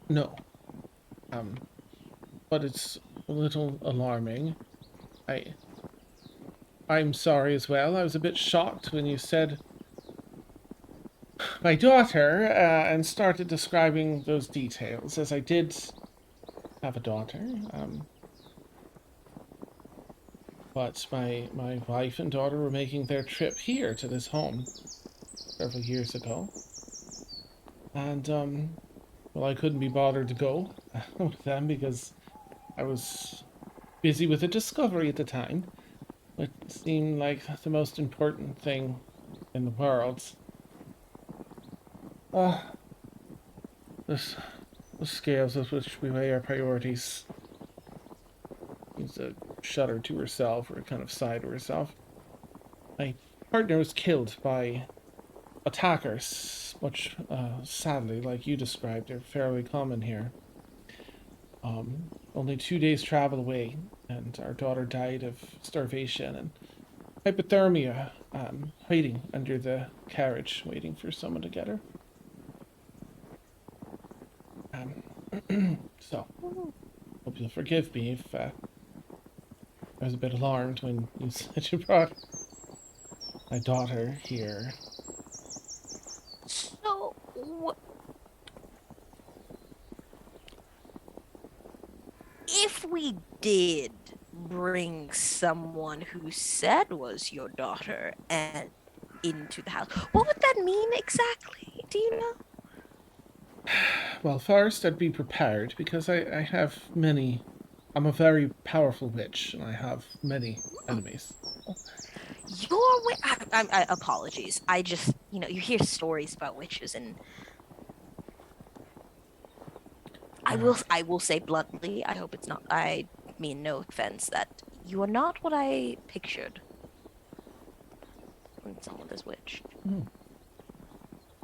No. But it's a little alarming. I'm sorry as well. I was a bit shocked when you said my daughter, and started describing those details, as I did have a daughter. But my wife and daughter were making their trip here to this home several years ago. And, well, I couldn't be bothered to go with them because I was busy with a discovery at the time. It seemed like the most important thing in the world. The scales with which we weigh our priorities. Seems to shudder to herself, or kind of sigh to herself. My partner was killed by attackers, which, sadly, like you described, are fairly common here. Only 2 days travel away, and our daughter died of starvation and hypothermia, waiting under the carriage, waiting for someone to get her. So, hope you'll forgive me if I was a bit alarmed when you said you brought my daughter here. So, if we did bring someone who said was your daughter and into the house, what would that mean exactly? Do you know? Well, first, I'd be prepared because I have many. I'm a very powerful witch, and I have many enemies. Apologies. I just, you hear stories about witches, and I will say bluntly, I hope it's not, I mean no offense, that you are not what I pictured when someone is witch.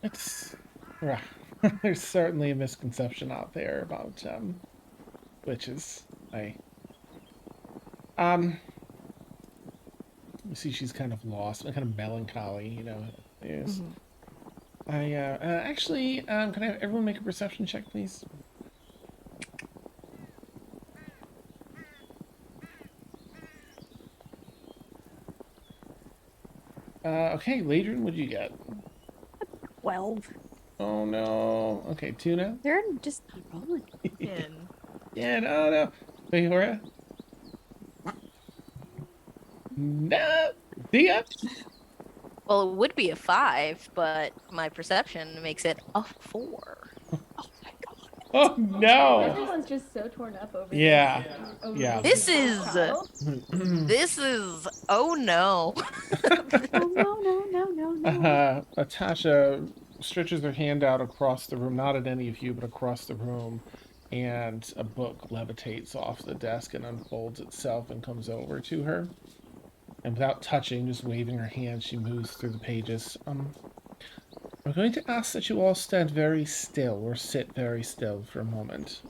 It's right. There's certainly a misconception out there about witches. Um you see she's kind of lost, kind of melancholy, There's Mhm. actually can I have everyone make a perception check, please? Okay, Laedrin, what did you get? 12. Oh no. Okay, Tuna. They're just not rolling. 10. Yeah, no. Victoria? No. Dia? Well, it would be a 5, but my perception makes it a 4. Oh my god. Oh no. Everyone's just so torn up over Yeah. this. Over Yeah. This is child. this is oh no. Oh no. Tasha stretches her hand out across the room, not at any of you, but across the room, and a book levitates off the desk and unfolds itself and comes over to her. And without touching, just waving her hand, she moves through the pages. I'm going to ask that you all stand very still, or sit very still for a moment.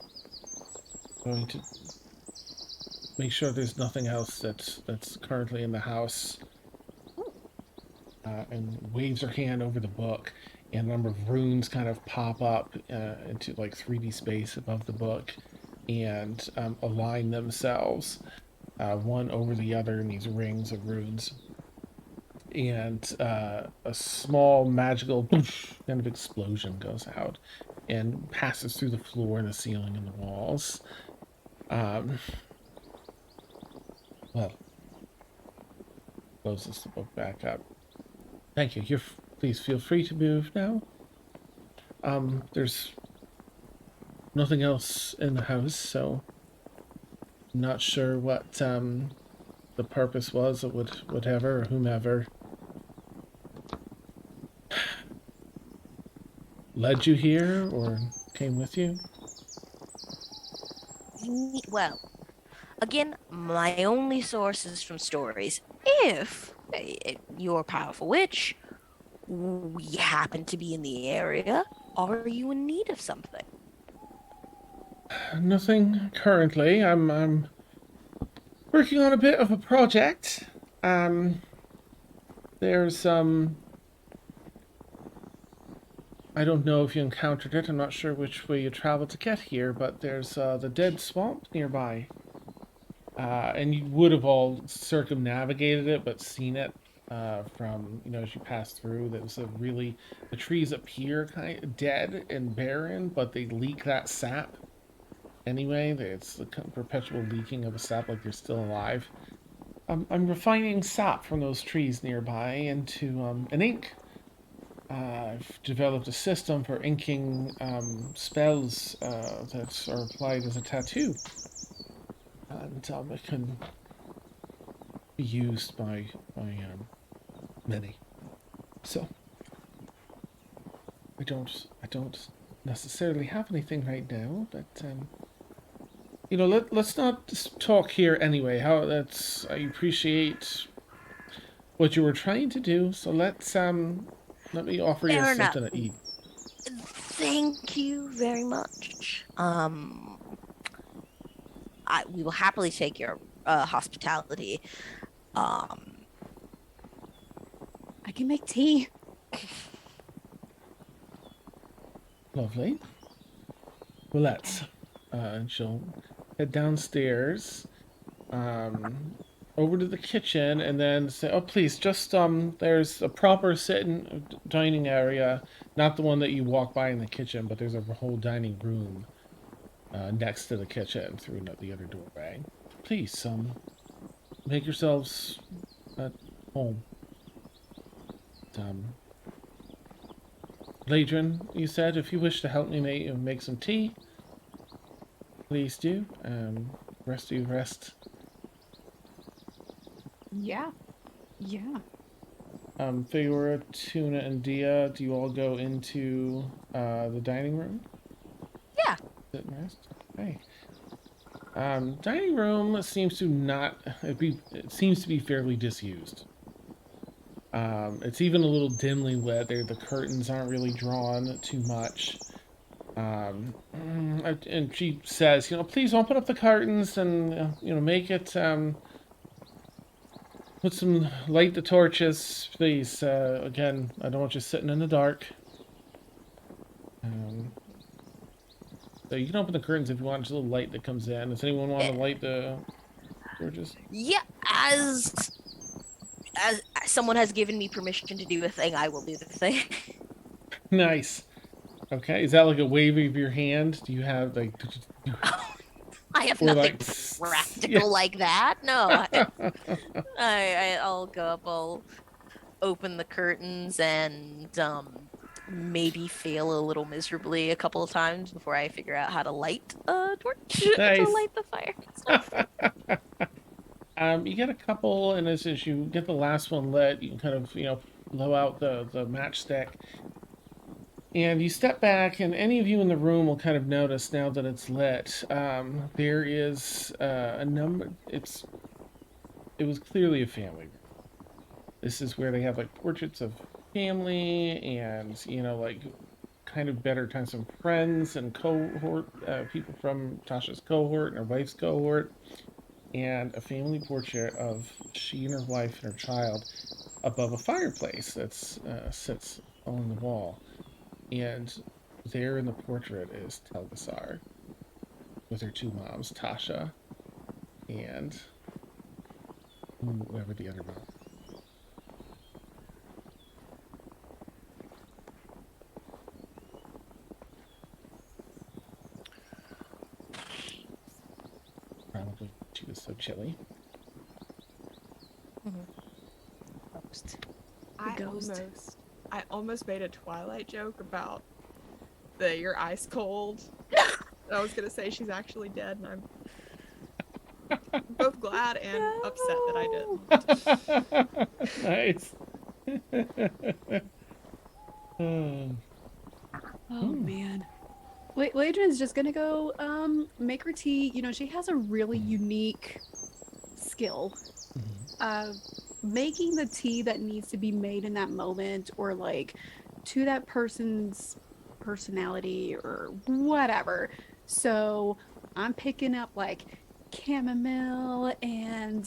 I'm going to make sure there's nothing else that's currently in the house. And waves her hand over the book, and a number of runes kind of pop up into like 3D space above the book and align themselves one over the other in these rings of runes. And a small magical kind of explosion goes out and passes through the floor and the ceiling and the walls. Well, closes the book back up. Thank you. Please feel free to move now. There's nothing else in the house, so I'm not sure what the purpose was of whatever or whomever led you here or came with you. Well, again, my only source is from stories. If you're a powerful witch, we happen to be in the area, are you in need of something? Nothing currently. I'm working on a bit of a project. There's I don't know if you encountered it. I'm not sure which way you traveled to get here, but there's the dead swamp nearby. And you would have all circumnavigated it, but seen it from, as you pass through. That was the trees appear kind of dead and barren, but they leak that sap anyway. It's the perpetual leaking of a sap, like they're still alive. I'm refining sap from those trees nearby into an ink. I've developed a system for inking spells that are applied as a tattoo. And it can be used by many. So I don't necessarily have anything right now, but let's not just talk here anyway. I appreciate what you were trying to do, so let me offer you Fair enough. something to eat. Thank you very much. We will happily take your hospitality. I can make tea. Lovely. Well, and she'll head downstairs, over to the kitchen, and then say, "Oh, please, just there's a proper sitting dining area, not the one that you walk by in the kitchen, but there's a whole dining room next to the kitchen through the other doorway. Please, make yourselves at home." Um, Laedrin, you said, if you wish to help me make some tea, please do. Rest of you rest. Yeah. Yeah. Figura, Tuna, and Dia, do you all go into the dining room? Yeah. Sit and rest? Okay. Dining room seems to not it seems to be fairly disused. It's even a little dimly lit. There, the curtains aren't really drawn too much. And she says, please open up the curtains and make it put some light the torches, please. Again, I don't want you sitting in the dark. So you can open the curtains if you want. Just a little light that comes in. Does anyone want to light the torches? Yeah, as someone has given me permission to do a thing, I will do the thing. Nice. Okay, is that like a wave of your hand? Do you have like? I have Or nothing like, practical yeah. like that. No, I'll go up. I'll open the curtains and maybe fail a little miserably a couple of times before I figure out how to light a torch Nice. to light the fire. You get a couple, and as you get the last one lit, you can kind of blow out the matchstick. And you step back, and any of you in the room will kind of notice now that it's lit. There is a number. It was clearly a family room. This is where they have like portraits of family, and like kind of better times, some friends and cohort people from Tasha's cohort and her wife's cohort, and a family portrait of she and her wife and her child above a fireplace that's sits on the wall. And there in the portrait is Telgasar with her two moms, Tasha and whoever the other mom. Probably she was so chilly. I almost made a Twilight joke about you're ice cold. I was gonna say she's actually dead, and I'm both glad and upset that I did. Nice. Oh man. Laedrin's just gonna go make her tea. She has a really unique skill of making the tea that needs to be made in that moment, or like to that person's personality or whatever. So I'm picking up like chamomile and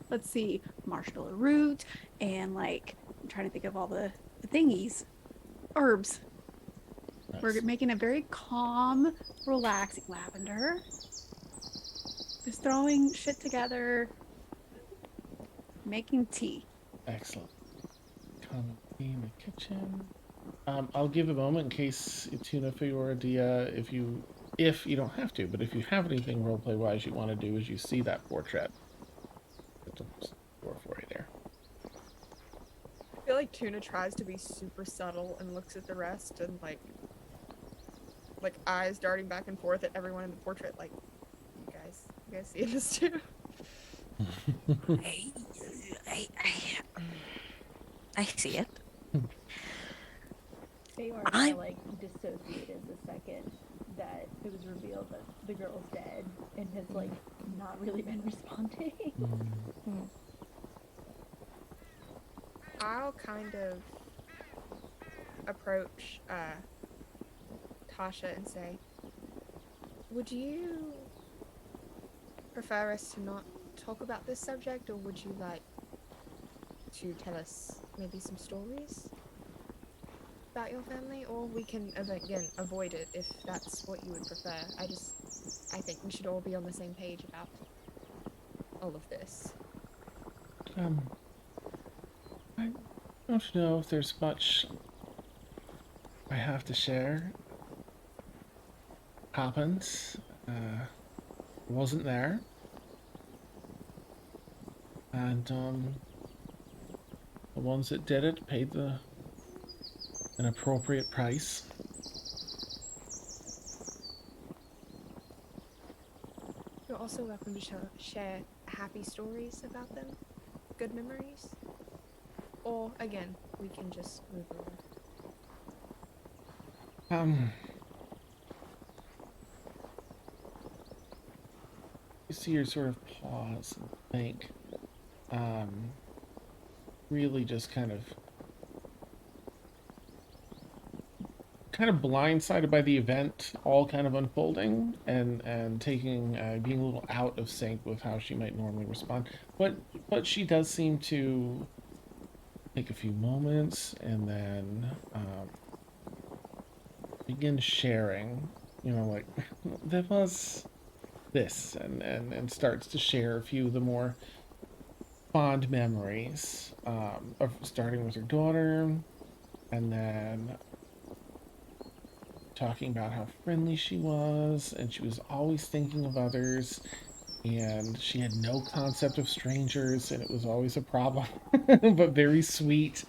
let's see, marshmallow root, and like I'm trying to think of all the thingies, herbs. Nice. We're making a very calm, relaxing lavender. Just throwing shit together, making tea. Excellent. Common tea in the kitchen. I'll give a moment in case Tuna, Fiora, Dia, if you don't have to, but if you have anything roleplay wise you want to do as you see that portrait, it's a door for you there. I feel like Tuna tries to be super subtle and looks at the rest and like eyes darting back and forth at everyone in the portrait, like, you guys see this too? I see it. Faete kind of like dissociated the second that it was revealed that the girl's dead and has like not really been responding. I'll kind of approach Tasha and say, would you prefer us to not talk about this subject, or would you like to tell us maybe some stories? about your family, or we can again avoid it if that's what you would prefer. I think we should all be on the same page about all of this. I don't know if there's much I have to share. Happens. Wasn't there. And, the ones that did it paid an appropriate price. You're also welcome to share happy stories about them, good memories. Or, again, we can just move on. You see her sort of pause and think. Really just kind of blindsided by the event all kind of unfolding and taking being a little out of sync with how she might normally respond. But she does seem to take a few moments and then begin sharing, you know, like there was this and starts to share a few of the more fond memories of starting with her daughter and then talking about how friendly she was and she was always thinking of others and she had no concept of strangers and it was always a problem but very sweet.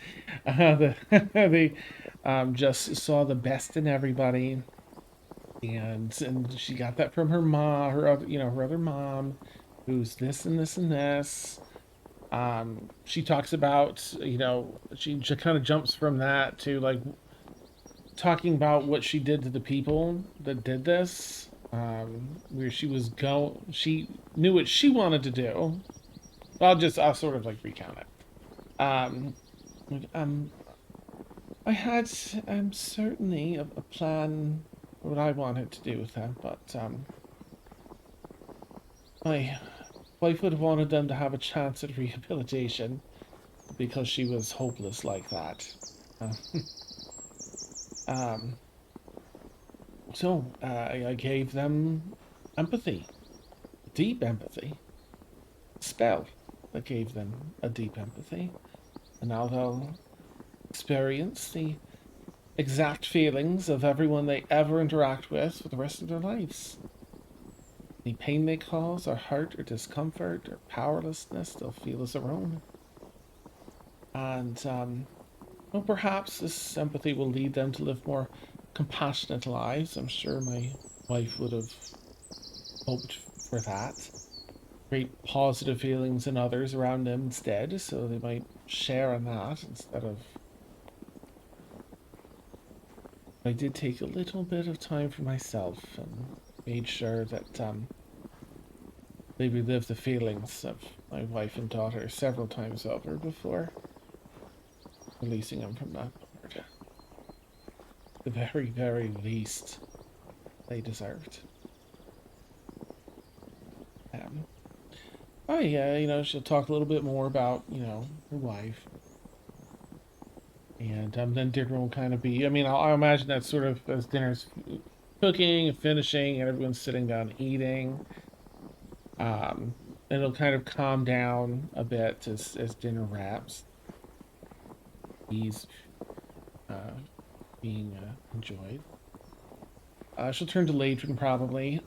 They just saw the best in everybody and she got that from her mom, her other, you know, her other mom who's this and this and this. She talks about, you know, she kind of jumps from that to like talking about what she did to the people that did this, where she knew what she wanted to do. I'll sort of like recount it. Like, I had certainly a plan for what I wanted to do with them, but my wife would have wanted them to have a chance at rehabilitation because she was hopeless like that. Uh, um, so I gave them empathy, deep empathy, a spell that gave them a deep empathy, and now they'll experience the exact feelings of everyone they ever interact with for the rest of their lives. Any pain they cause, or hurt, or discomfort, or powerlessness, they'll feel as their own. And, well, perhaps this empathy will lead them to live more compassionate lives. I'm sure my wife would have hoped for that. Great positive feelings in others around them instead, so they might share in that instead of... I did take a little bit of time for myself and made sure that they relive the feelings of my wife and daughter several times over before releasing them from that board. The very, very least they deserved. Oh yeah, you know, she'll talk a little bit more about, you know, her wife. And then dinner will kind of be, I mean, I imagine that sort of as dinner's cooking and finishing and everyone's sitting down eating. It'll kind of calm down a bit as dinner wraps. He's being enjoyed. She'll turn to Laedrin probably.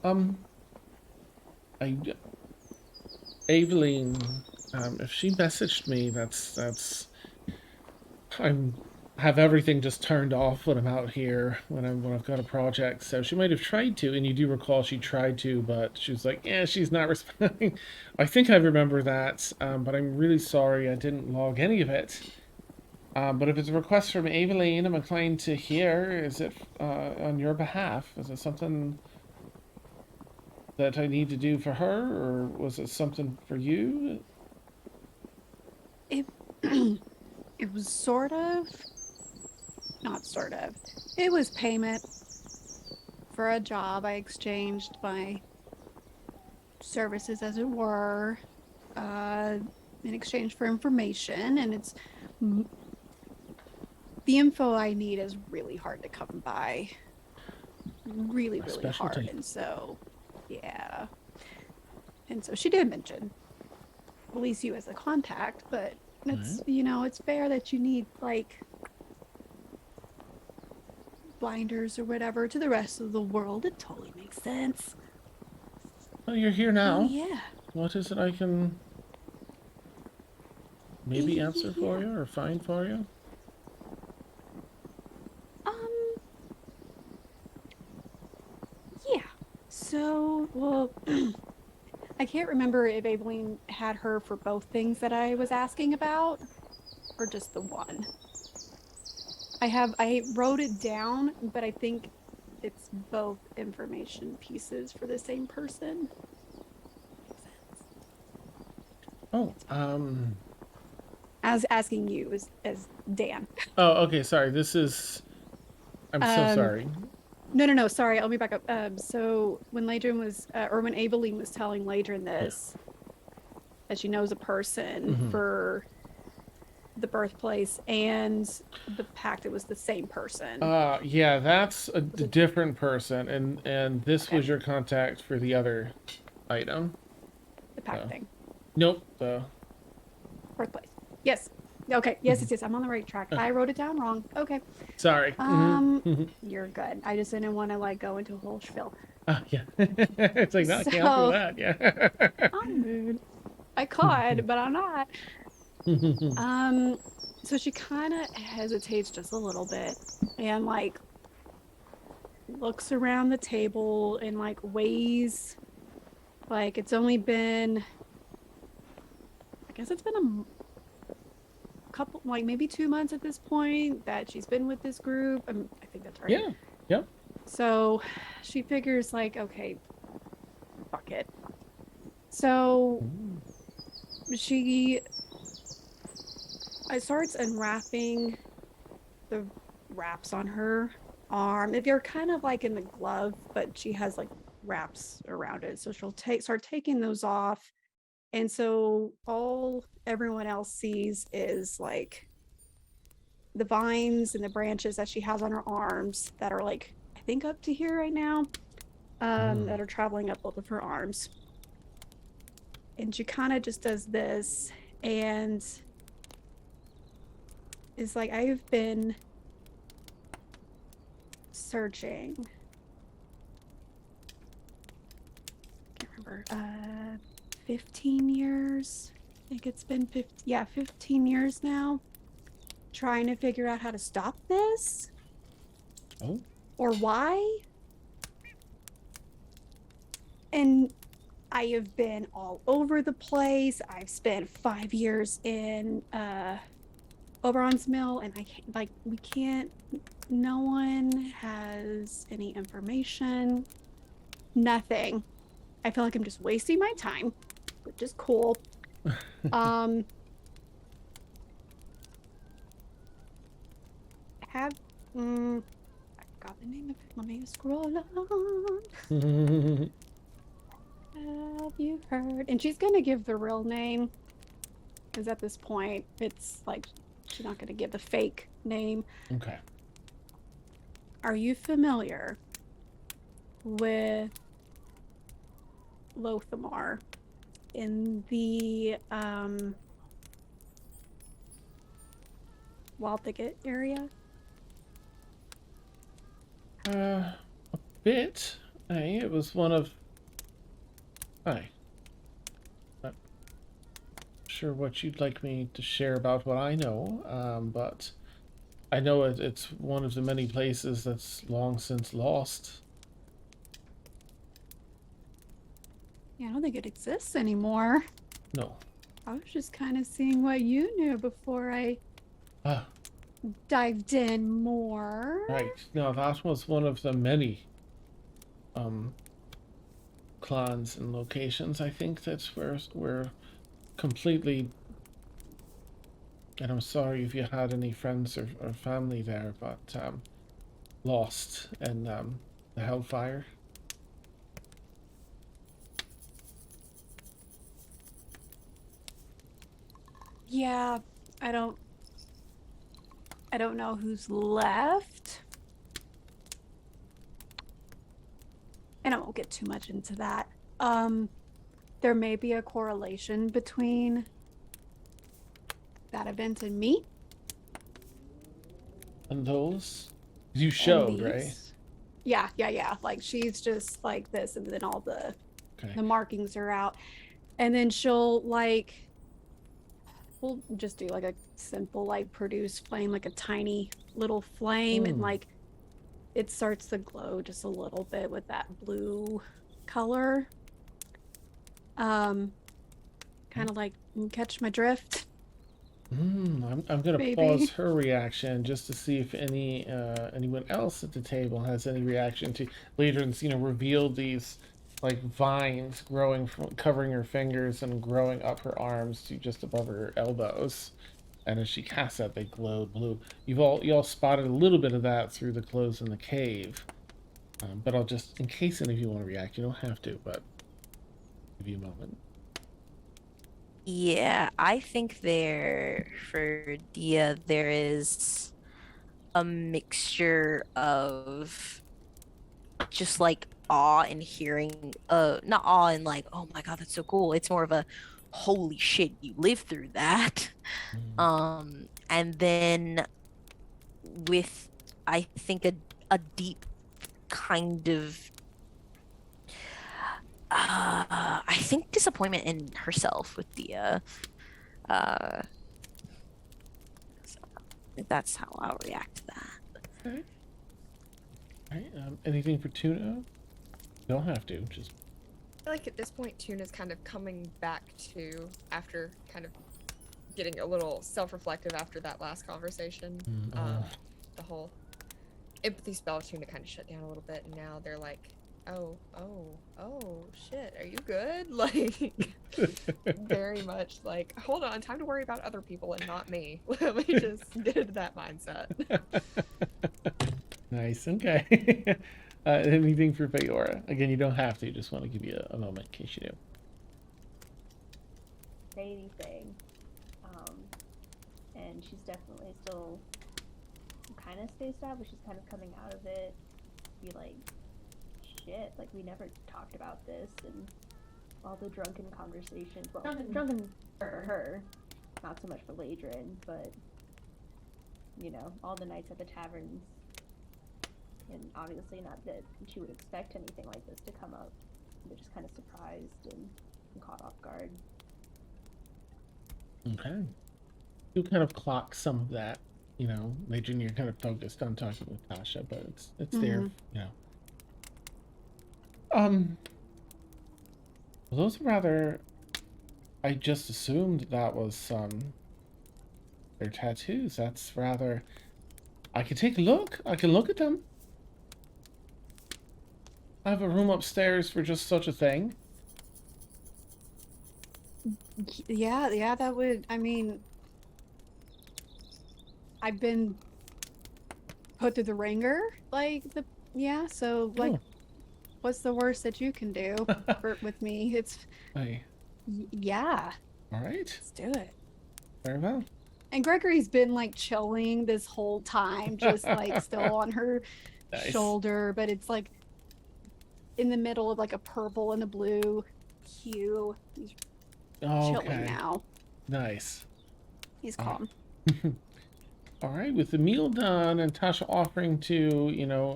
Aveline, if she messaged me, that's I'm have everything just turned off when I'm out here when I've got a project. So she might have tried to, and you do recall she tried to, but she was like, yeah, she's not responding. I think I remember that, but I'm really sorry I didn't log any of it. But if it's a request from Aveline, I'm inclined to hear. Is it on your behalf? Is it something that I need to do for her, or was it something for you? It it was sort of, not sort of. It was payment for a job. I exchanged my services, as it were, in exchange for information, and it's the info I need is really hard to come by. Really, My really specialty. hard. And so, yeah. And so she did mention, at least you as a contact, but it's, you know, it's fair that you need, like, blinders or whatever to the rest of the world. It totally makes sense. Well, you're here now. Oh, yeah. What is it I can maybe answer for Yeah. you or find for you? Yeah. So, well, I can't remember if Aileen had her for both things that I was asking about, or just the one. I wrote it down, but I think it's both information pieces for the same person. Makes sense. Oh, As asking you as Dan. Oh, okay, sorry. This is... I'm so sorry. No. Sorry, I'll be back up. So when Laedrin was, or when Aveline was telling Laedrin this, that she knows a person for the birthplace and the pact, it was the same person. Yeah, that's a different person, and this Okay. was your contact for the other item. The pact thing. Nope. Birthplace. Yes. Okay. Yes. I'm on the right track. I wrote it down wrong. Okay. Sorry. You're good. I just didn't want to like go into a whole spiel. Yeah. It's like, no, I can't do that. Yeah. I'm good. I could, but I'm not. So she kind of hesitates just a little bit and like looks around the table and like weighs, like it's only been, I guess it's been a couple, like maybe 2 months at this point that she's been with this group. I think that's right. Yeah. Yep. So she figures like, okay, fuck it. So she starts unwrapping the wraps on her arm. They're kind of like in the glove, but she has like wraps around it. So she'll start taking those off. And so all everyone else sees is like the vines and the branches that she has on her arms that are like, I think up to here right now, that are traveling up both of her arms. And she kind of just does this and is like, I've been searching. Can't remember. 15 years. I think it's been 15 years now. Trying to figure out how to stop this. Oh. Or why. And I have been all over the place. I've spent 5 years in Oberon's Mill, and we can't, no one has any information, nothing. I feel like I'm just wasting my time, which is cool. I forgot the name of it. Let me scroll on. Have you heard? And she's gonna give the real name, because at this point, it's like she's not gonna give the fake name. Okay. Are you familiar with Lothamar in the Wild Thicket area? A bit. Hey, it was one of... Hi. Not sure what you'd like me to share about what I know, but I know it's one of the many places that's long since lost. Yeah, I don't think it exists anymore. No. I was just kind of seeing what you knew before I dived in more. Right. No, that was one of the many clans and locations. I think that's where we're completely... And I'm sorry if you had any friends or family there, but lost in the Hellfire. Yeah, I I don't know who's left. And I won't get too much into that. There may be a correlation between that event and me. And those you showed, right? These. Yeah. Like she's just like this, and then all the Okay. markings are out. And then she'll like, we'll just do like a simple like produce flame, like a tiny little flame, and like it starts to glow just a little bit with that blue color. Kind of like, you catch my drift? I'm gonna Maybe. pause her reaction just to see if anyone else at the table has any reaction to Laedrin's, revealed these like vines growing from covering her fingers and growing up her arms to just above her elbows. And as she casts that, they glowed blue. You all spotted a little bit of that through the clothes in the cave. But I'll just, in case any of you want to react, you don't have to, but give you a moment. Yeah, I think for Dia, there is a mixture of just like awe and hearing, not awe and like, oh my God, that's so cool. It's more of a holy shit, you lived through that. And then with, I think a deep kind of I think disappointment in herself with Dia. So that's how I'll react to that. Okay. Alright, anything for Tuna? You don't have to, just... I feel like at this point, Tuna's kind of coming back to, after kind of getting a little self-reflective after that last conversation. The whole empathy spell of Tuna kind of shut down a little bit, and now they're like, oh, shit, are you good? Like, very much like, hold on, time to worry about other people and not me. Let me just get into that mindset. Nice, okay. Anything for Faora? Again, you don't have to, just want to give you a moment in case you do. Say anything. And she's definitely still kind of spaced out, but she's kind of coming out of it. Be like, shit, like we never talked about this, and all the drunken conversations. Well, drunken for her, not so much for Laedrin, but all the nights at the taverns, and obviously not that she would expect anything like this to come up. They're just kind of surprised and caught off guard. Okay. You kind of clock some of that, Laedrin, you're kind of focused on talking with Tasha, but it's there, Well, those are rather... I just assumed that was, their tattoos. That's rather... I can take a look. I can look at them. I have a room upstairs for just such a thing. Yeah, that would, I mean, I've been put through the ringer, so, like, what's the worst that you can do with me? It's, yeah. All right. Let's do it. Very well. And Gregory's been, like, chilling this whole time, just, like, still on her shoulder, but it's, like, in the middle of, like, a purple and a blue hue. He's chilling now. Nice. He's calm. All right, with the meal done and Tasha offering to,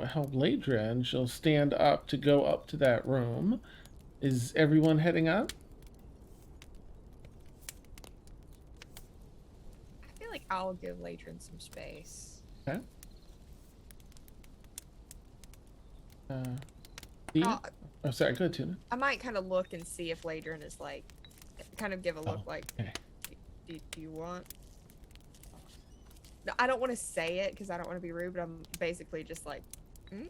help Laedrin, she'll stand up to go up to that room. Is everyone heading up? I feel like I'll give Laedrin some space. Okay. Oh, sorry, go ahead, Tuna. I might kind of look and see if Laedrin is like, kind of give a look like, okay. Do you want? No, I don't want to say it because I don't want to be rude, but I'm basically just like, Sorry,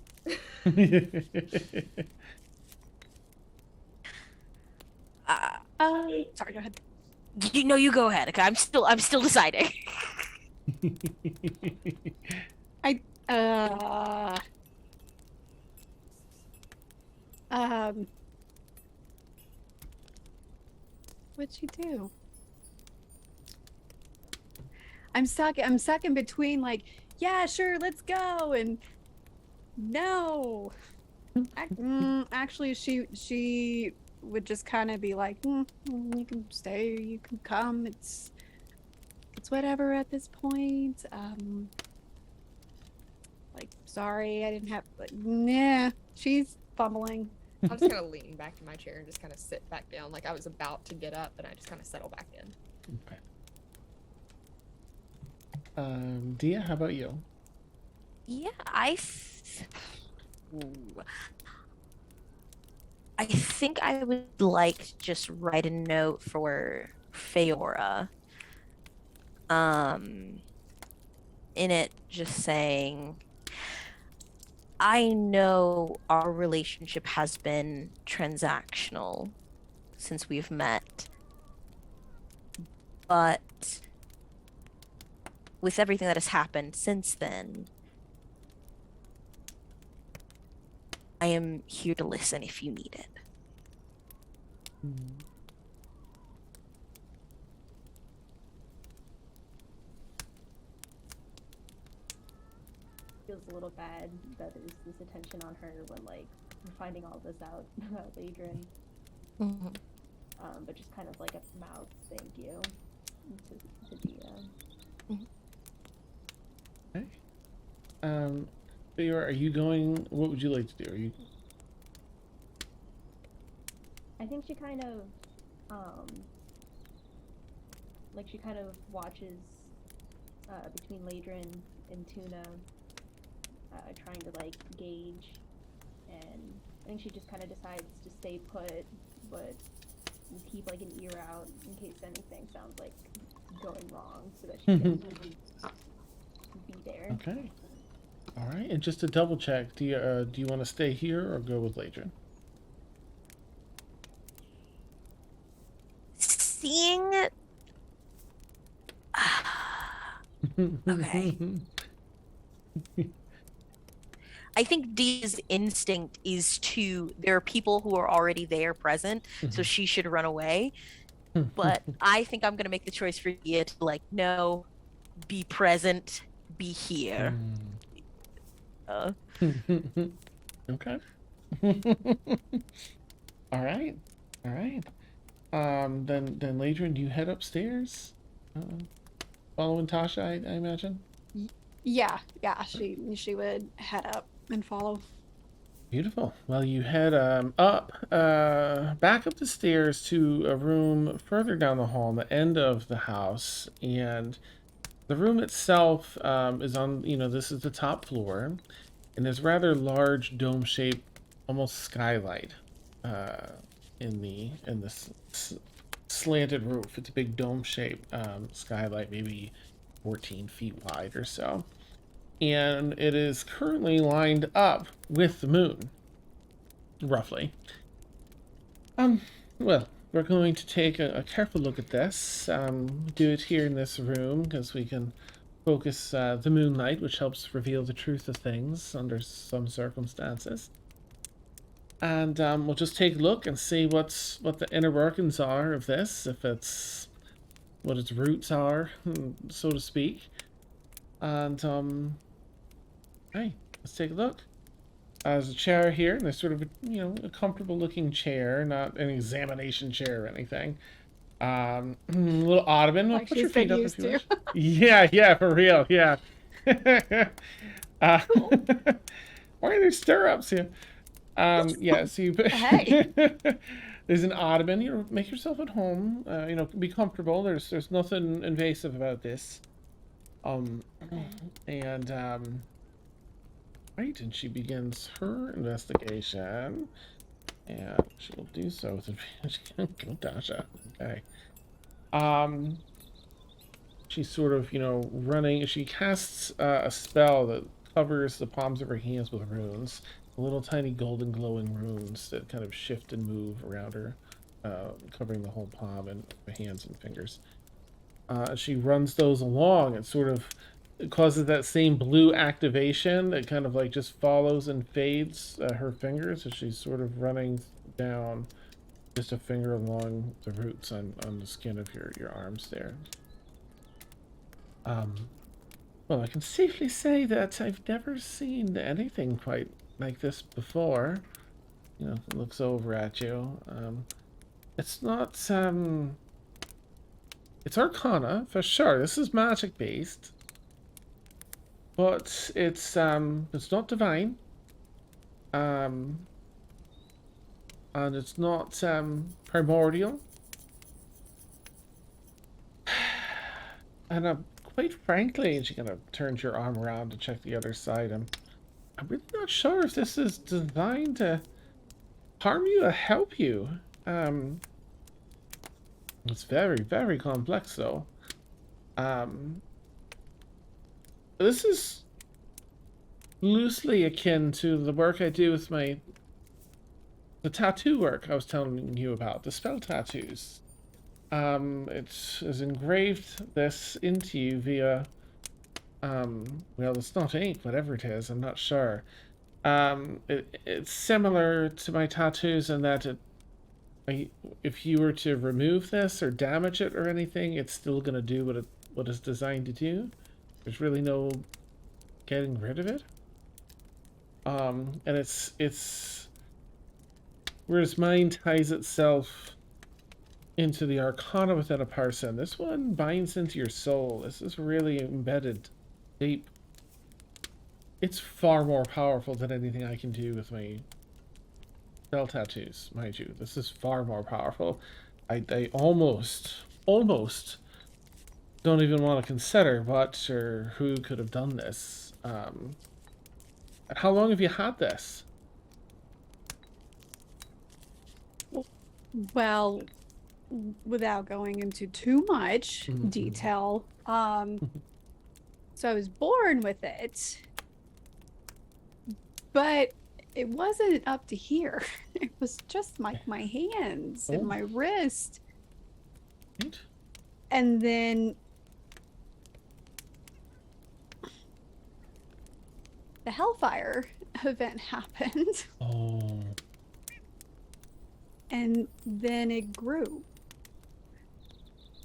go ahead. You go ahead. Okay, I'm still deciding. What'd you do? I'm stuck in between like, yeah, sure, let's go, and no. Actually, she would just kind of be like, you can stay, you can come. It's whatever at this point. Like, sorry, I didn't have. Like, nah, she's fumbling. I'm just kind of leaning back in my chair and just kind of sit back down. Like I was about to get up, and I just kind of settle back in. Okay. Dia, how about you? Yeah, I think I would like to just write a note for Feora. In it just saying, I know our relationship has been transactional since we've met, but with everything that has happened since then, I am here to listen if you need it. Feels a little bad that there's this attention on her when like we're finding all this out about Laedrin. But just kind of like a mouth thank you to Dia. Okay. Feora, are you going? What would you like to do? Are you? I think she kind of like she kind of watches between Laedrin and Tuna, trying to like gauge, and I think she just kind of decides to stay put, but keep like an ear out in case anything sounds like going wrong, so that she can be there. Okay. All right. And just to double check, do you want to stay here or go with Laedrin? Seeing okay. I think Dee's instinct is to, there are people who are already there present, so she should run away. But I think I'm going to make the choice for Dea to like, no, be present, be here. Okay. All right. All right. Then Laedrin, do you head upstairs? Following Tasha, I imagine? Yeah, she would head up and follow. Beautiful. Well, you head up, back up the stairs to a room further down the hall, on the end of the house, and the room itself is on, this is the top floor, and there's rather large dome-shaped, almost skylight in this slanted roof. It's a big dome-shaped skylight, maybe 14 feet wide or so. And it is currently lined up with the moon, roughly. Well, we're going to take a careful look at this. Do it here in this room, because we can focus the moonlight, which helps reveal the truth of things under some circumstances. And we'll just take a look and see what the inner workings are of this, if it's what its roots are, so to speak. And hey, let's take a look. There's a chair here, and there's sort of a comfortable looking chair, not an examination chair or anything. A little ottoman. Like Put your she's been feet up used if you to. wish. Yeah, for real, yeah. Why are there stirrups here? Yeah, so you Hey. there's an ottoman. Make yourself at home. Be comfortable. There's nothing invasive about this. Right, and she begins her investigation, and she will do so with advantage. Go, Tasha. Okay. She's sort of, running. She casts a spell that covers the palms of her hands with runes, little tiny golden glowing runes that kind of shift and move around her, covering the whole palm and her hands and fingers. She runs those along and sort of causes that same blue activation that kind of like just follows and fades her fingers as she's sort of running down just a finger along the roots on the skin of your arms there. Well, I can safely say that I've never seen anything quite like this before. You know, it looks over at you. It's not, it's Arcana, for sure. This is magic based. But it's not divine. And it's not, primordial. And quite frankly, and she kind of turns your arm around to check the other side, I'm really not sure if this is designed to harm you or help you. It's very, very complex, though. This is loosely akin to the work I do with the tattoo work I was telling you about, the spell tattoos. It has engraved this into you via, well, it's not ink, whatever it is, I'm not sure. It's similar to my tattoos in that if you were to remove this or damage it or anything, it's still going to do what it's designed to do. There's really no getting rid of it. And it's whereas mine ties itself into the arcana within a person, this one binds into your soul. This is really embedded deep. It's far more powerful than anything I can do with my spell tattoos, mind you. This is far more powerful. I almost don't even want to consider what or who could have done this. How long have you had this? Well, without going into too much Mhm. detail, so I was born with it, but it wasn't up to here. It was just my hands and Oh. my wrist, Right. and then the Hellfire event happened, Oh. and then it grew.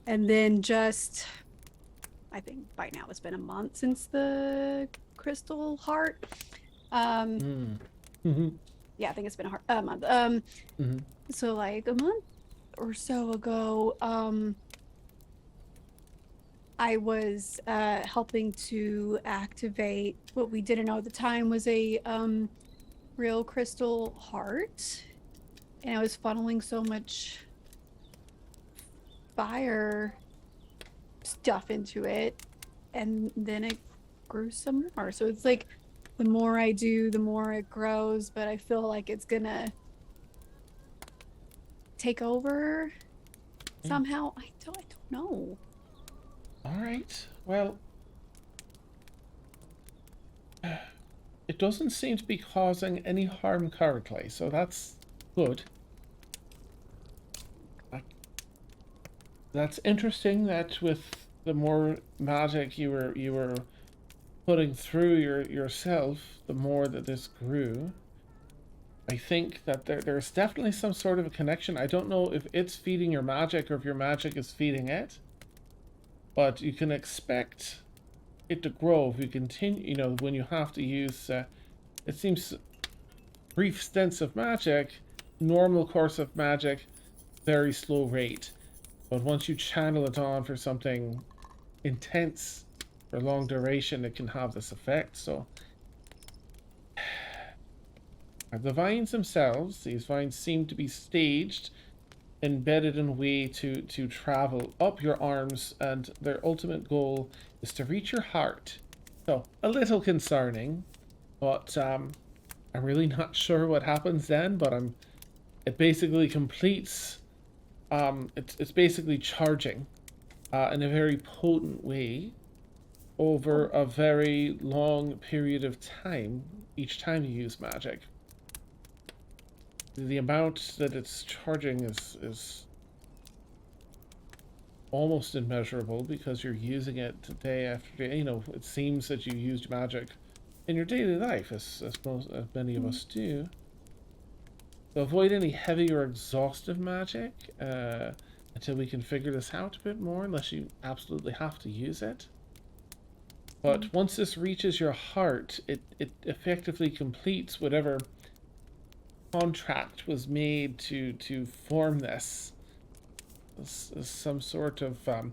And then just, I think by now it's been a month since the crystal heart. Yeah, I think it's been a month. So like a month or so ago, I was helping to activate what we didn't know at the time was a real crystal heart, and I was funneling so much fire stuff into it, and then it grew some more. So it's like the more I do, the more it grows, but I feel like it's gonna take over somehow. I don't know. All right. Well, it doesn't seem to be causing any harm currently, so that's good. That's interesting that with the more magic you were putting through yourself, the more that this grew. I think that there's definitely some sort of a connection. I don't know if it's feeding your magic or if your magic is feeding it. But you can expect it to grow if you continue, you know, when you have to use, it seems, brief stints of magic, normal course of magic, very slow rate. But once you channel it on for something intense for long duration, it can have this effect. So the vines themselves, these vines seem to be staged, embedded in a way to travel up your arms, and their ultimate goal is to reach your heart. So a little concerning, but I'm really not sure what happens then. But it basically completes. It's basically charging, in a very potent way, over a very long period of time. Each time you use magic. The amount that it's charging is almost immeasurable because you're using it day after day. You know, it seems that you used magic in your daily life, as many of us do. So avoid any heavy or exhaustive magic until we can figure this out a bit more, unless you absolutely have to use it. But once this reaches your heart, it effectively completes whatever contract was made to form this. Some sort of I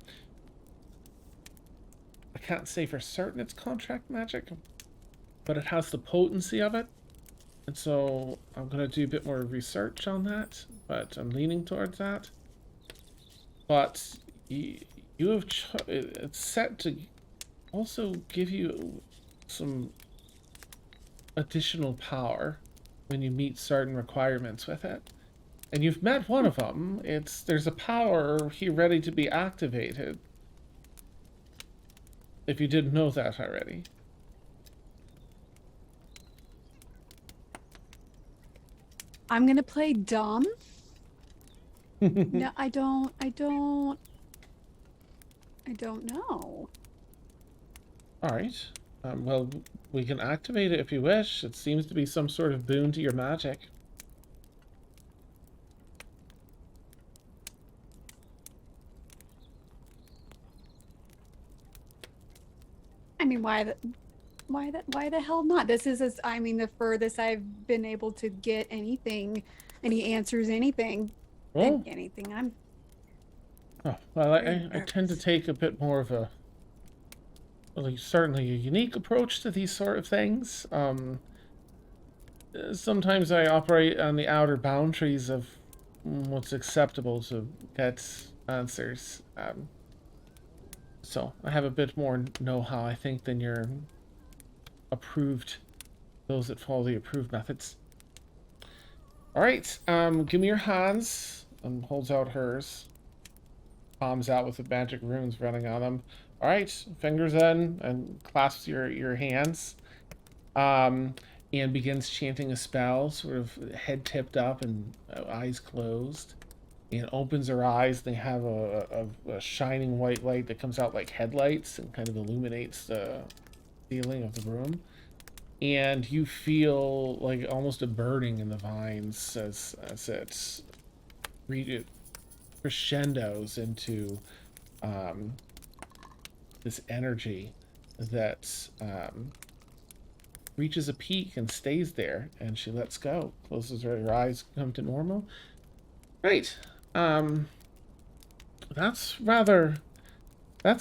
can't say for certain it's contract magic, but it has the potency of it. And so I'm going to do a bit more research on that, but I'm leaning towards that. But you have it's set to also give you some additional power when you meet certain requirements with it. And you've met one of them. There's a power here ready to be activated. If you didn't know that already. I'm gonna play dumb. No, I don't know. Alright. Well, we can activate it if you wish. It seems to be some sort of boon to your magic. I mean, why the hell not? This is the furthest I've been able to get anything, any answers, anything. Oh. Anything. I'm Oh, well, very I tend to nervous. take a bit more of a, well, certainly a unique approach to these sort of things. Sometimes I operate on the outer boundaries of what's acceptable to get answers. So I have a bit more know-how, I think, than your those that follow the approved methods. All right, give me your hands. And holds out hers. Palms out with the magic runes running on them. All right, fingers in and clasps your hands. And begins chanting a spell, sort of head tipped up and eyes closed. And opens her eyes. They have a shining white light that comes out like headlights and kind of illuminates the ceiling of the room. And you feel like almost a burning in the vines as it crescendos into this energy that reaches a peak and stays there, and she lets go. Closes her eyes, come to normal. Right. That's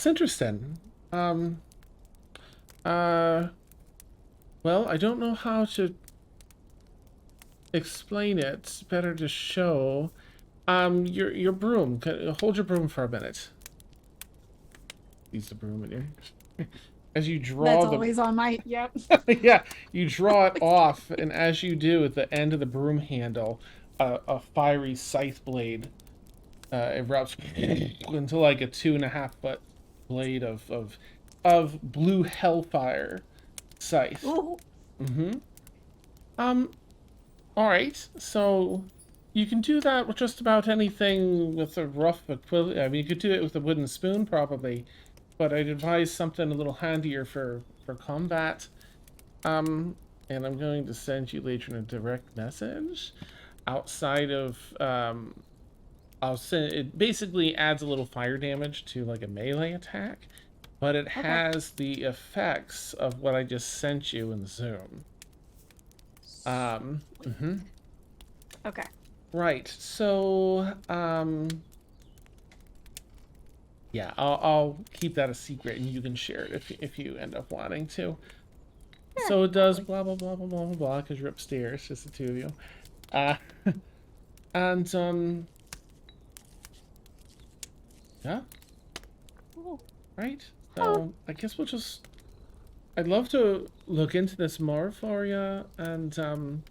interesting. Well, I don't know how to explain it. It's better to show. Your broom. Hold your broom for a minute. Use the broom in here. As you draw That's the always on my. Yep. yeah, you draw it off, and as you do, at the end of the broom handle, a fiery scythe blade erupts into like a 2.5-foot blade of blue hellfire scythe. Ooh. All right, so you can do that with just about anything with a rough equivalent. I mean, you could do it with a wooden spoon probably, but I'd advise something a little handier for combat. And I'm going to send you later a direct message. Outside of I'll send it. Basically adds a little fire damage to like a melee attack, but it has the effects of what I just sent you in Zoom. Okay. Right. So yeah, I'll keep that a secret, and you can share it if you end up wanting to. Yeah, So it does blah blah blah blah blah blah blah because you're upstairs, just the two of you. And yeah. Cool. Right. So I guess we'll just. I'd love to look into this more for you and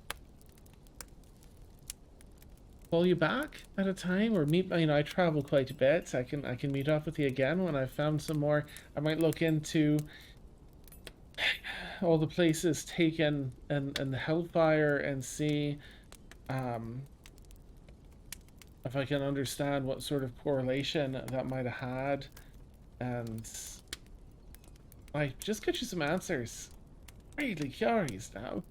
call you back at a time or meet. You know, I travel quite a bit. So I can meet up with you again when I've found some more. I might look into all the places taken and the hellfire and see if I can understand what sort of correlation that might have had, and I just get you some answers. Really curious now.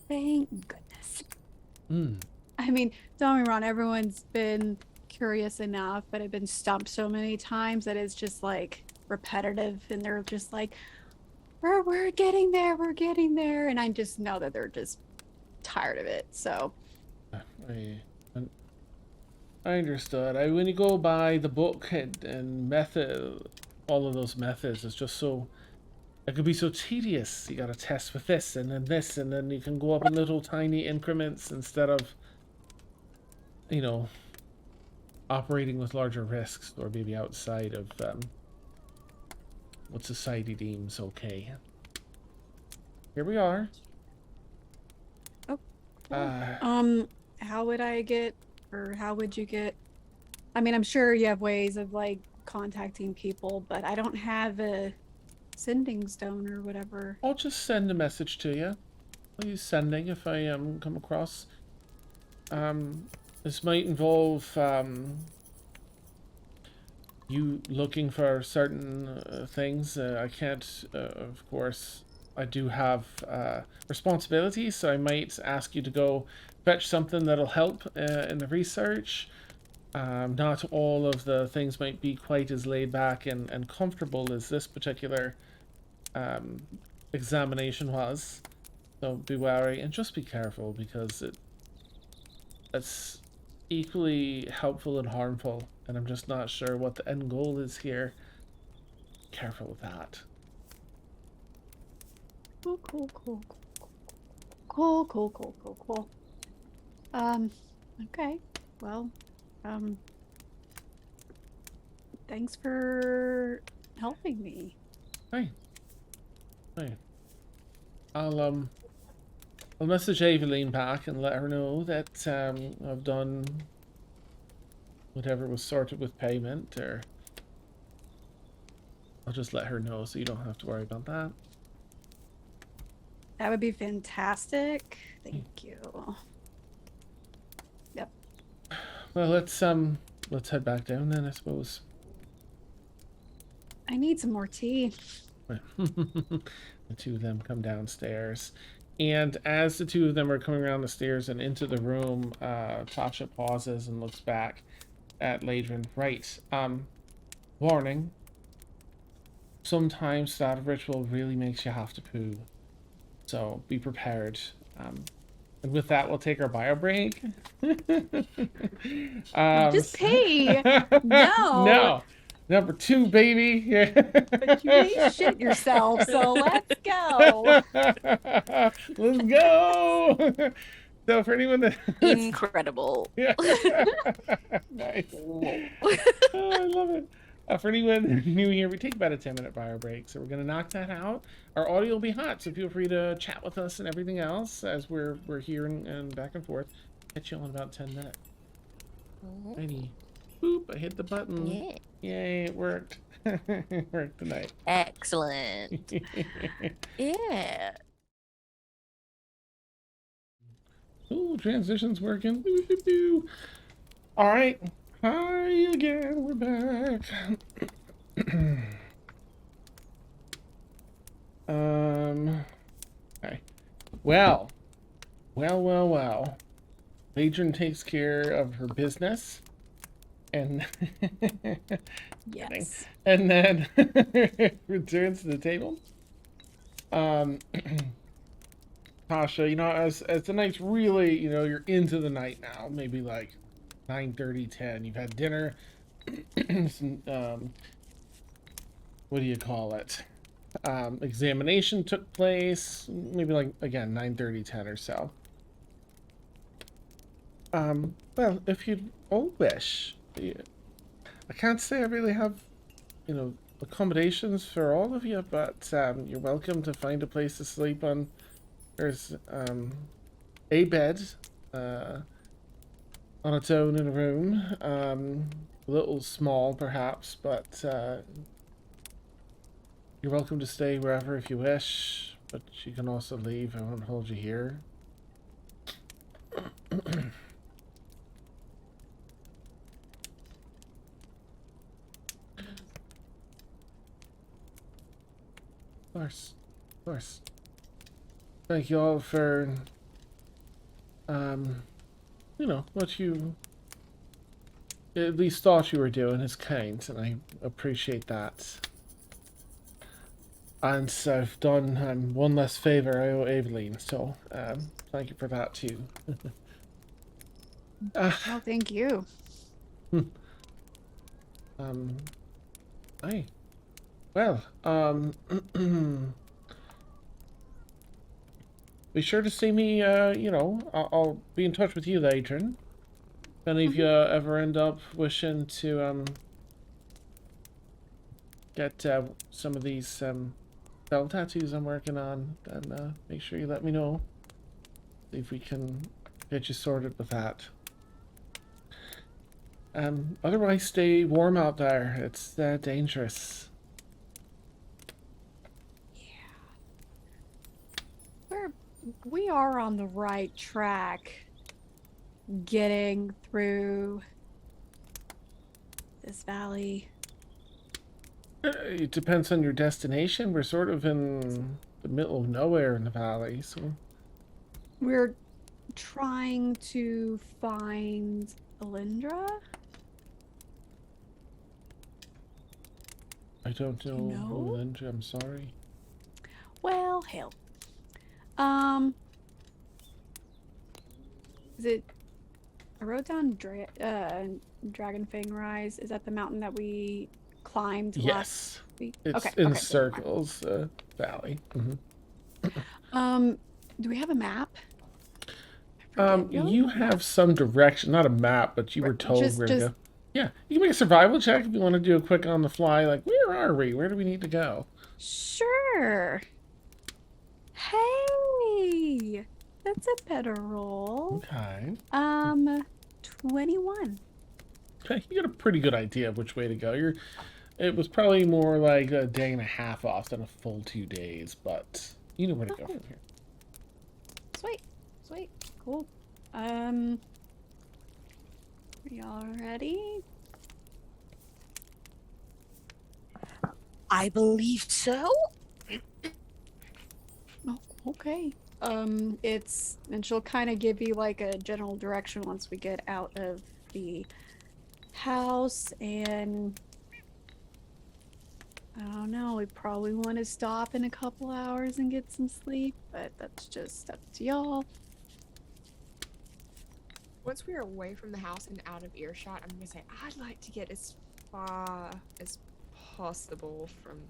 Thank goodness. Hmm. I mean, don't get me wrong, everyone's been curious enough, but I've been stumped so many times that it's just like, repetitive, and they're just like, we're getting there, we're getting there, and I just know that they're just tired of it. So I understood. When you go by the book and method, all of those methods, it's just so, it could be so tedious. You gotta test with this, and then you can go up in little tiny increments instead of, you know, operating with larger risks, or maybe outside of what society deems okay. Here we are. Oh. Uh, how would I get, or how would you get? I mean, I'm sure you have ways of like contacting people, but I don't have a sending stone or whatever. I'll just send a message to you. I'll use sending if I come across. This might involve you looking for certain things. I can't, of course. I do have responsibilities, so I might ask you to go fetch something that'll help in the research. Not all of the things might be quite as laid back and comfortable as this particular examination was. So be wary and just be careful, because it's equally helpful and harmful, and I'm just not sure what the end goal is here. Careful with that. Cool. Okay. Well, thanks for helping me. Hey. I'll message Eveline back and let her know that I've done whatever was sorted with payment, or I'll just let her know so you don't have to worry about that. That would be fantastic. Thank you. Yep. Well, let's head back down then, I suppose. I need some more tea. The two of them come downstairs, and as the two of them are coming around the stairs and into the room, Tasha pauses and looks back at Laedrin. Right. Warning. Sometimes that ritual really makes you have to poo. So be prepared. And with that, we'll take our bio break. Just pee. No. No. Number 2, baby. Yeah. But you may shit yourself, so let's go. Let's go. So for anyone that Incredible. yeah. Nice. Oh, I love it. For anyone new here, we take about a 10-minute bio break, so we're going to knock that out. Our audio will be hot, so feel free to chat with us and everything else as we're here and back and forth. Catch you all in about 10 minutes. Alrighty. Boop, I hit the button. Yeah. Yay, it worked. It worked tonight. Excellent. Yeah. Ooh, transition's working. Alright. Hi again, we're back. Okay. Well. Laedrin takes care of her business. And Yes. and then returns to the table. Tasha, you know, as the night's really, you know, you're into the night now, maybe like 9:30, 10. You've had dinner. Some, what do you call it? Examination took place, maybe like, again, 9:30, 10 or so. Well, if you all wish, I can't say I really have, you know, accommodations for all of you, but you're welcome to find a place to sleep on. There's a bed on its own in a room, a little small perhaps, but you're welcome to stay wherever if you wish, but you can also leave. I won't hold you here. Of course. Thank you all for, you know, what you at least thought you were doing is kind, and I appreciate that. And I've done one less favor I owe Aveline, so thank you for that too. Oh, thank you. Aye. Well, be sure to see me, I'll be in touch with you, Laedrin. If any of you ever end up wishing to, get, some of these, spell tattoos I'm working on, then, make sure you let me know. See if we can get you sorted with that. Otherwise stay warm out there. It's, dangerous. We are on the right track getting through this valley. It depends on your destination. We're sort of in the middle of nowhere in the valley, so... We're trying to find Alindra? I don't know, know? Linda, I'm sorry. Well, hell. Is it... I wrote down Dragonfang Rise. Is that the mountain that we climbed Yes. last week? It's okay, in okay, circles, valley. Do we have a map? I forget. You have some direction, not a map, but you were told where to go. Yeah, you can make a survival check if you want to do a quick on the fly, like, where are we? Where do we need to go? Sure. Hey, that's a better roll. Okay. 21. Okay, you got a pretty good idea of which way to go. It was probably more like a day and a half off than a full 2 days, but you know where to go from here. Sweet, cool. Are y'all ready? I believe so. Oh, okay. And she'll kind of give you like a general direction once we get out of the house, and I don't know, we probably want to stop in a couple hours and get some sleep, but that's just up to y'all. Once we're away from the house and out of earshot, I'm gonna say I'd like to get as far as possible from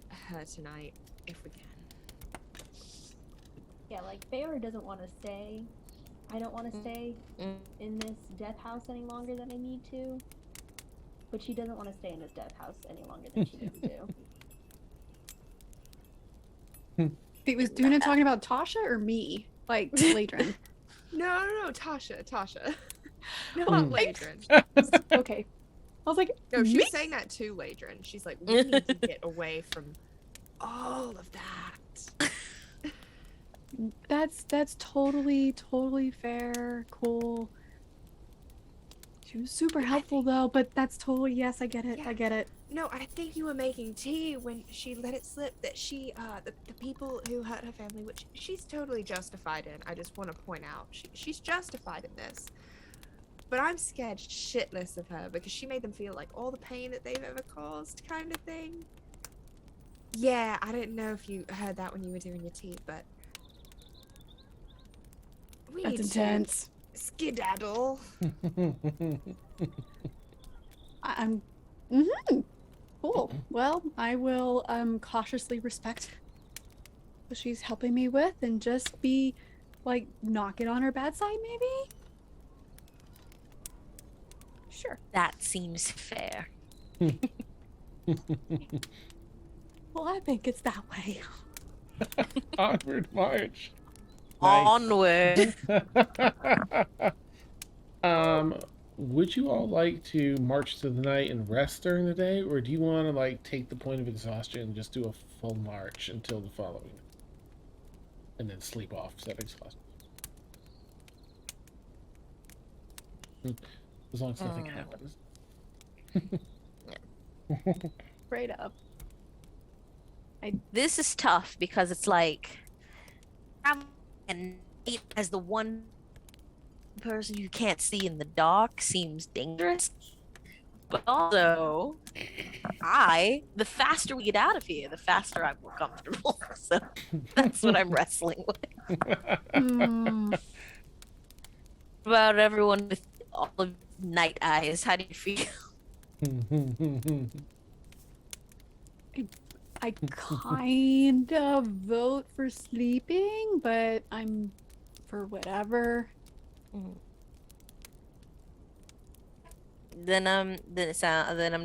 her tonight, if we can. Yeah, like Faora doesn't want to stay. I don't want to stay in this death house any longer than I need to. But she doesn't want to stay in this death house any longer than she needs to. He was doing it talking about Tasha or me? Like, Laedrin. No, Tasha. Not Laedrin. Okay. I was like, No, me? she's saying that to Laedrin. She's like, we need to get away from all of that. That's totally fair, cool. She was super helpful though, but that's totally, yes, I get it. Yeah. I get it. No, I think you were making tea when she let it slip that she, the people who hurt her family, which she's totally justified in. I just want to point out, she's justified in this. But I'm scared shitless of her because she made them feel like all the pain that they've ever caused, kind of thing. Yeah, I didn't know if you heard that when you were doing your tea, but we That's need intense. to skedaddle. I'm cool. Well, I will cautiously respect what she's helping me with and just be like knock it on her bad side maybe? Sure. That seems fair. Well, I think it's that way. Onward march. Onward. Would you all like to march to the night and rest during the day, or do you want to like take the point of exhaustion and just do a full march until the following, and then sleep off said exhaustion? As long as nothing happens. Straight up. This is tough because it's like, and as the one person you can't see in the dark seems dangerous. But also, the faster we get out of here, the faster I'm more comfortable. So that's what I'm wrestling with. Hmm. About everyone with all of night eyes, how do you feel? I kind of vote for sleeping, but I'm for whatever. Then I'm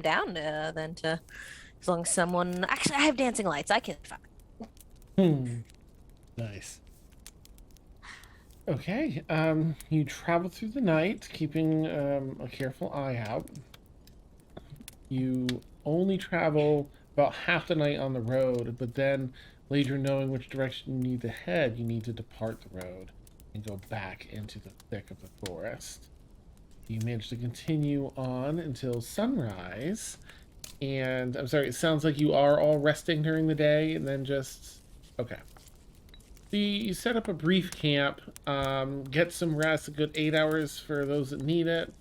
down to as long as someone actually I have dancing lights. I can Nice. Okay, you travel through the night, keeping a careful eye out. You only travel about half the night on the road, but then later, knowing which direction you need to head, you need to depart the road and go back into the thick of the forest. You manage to continue on until sunrise, and I'm sorry, it sounds like you are all resting during the day, and then just okay. You set up a brief camp, get some rest, a good 8 hours for those that need it.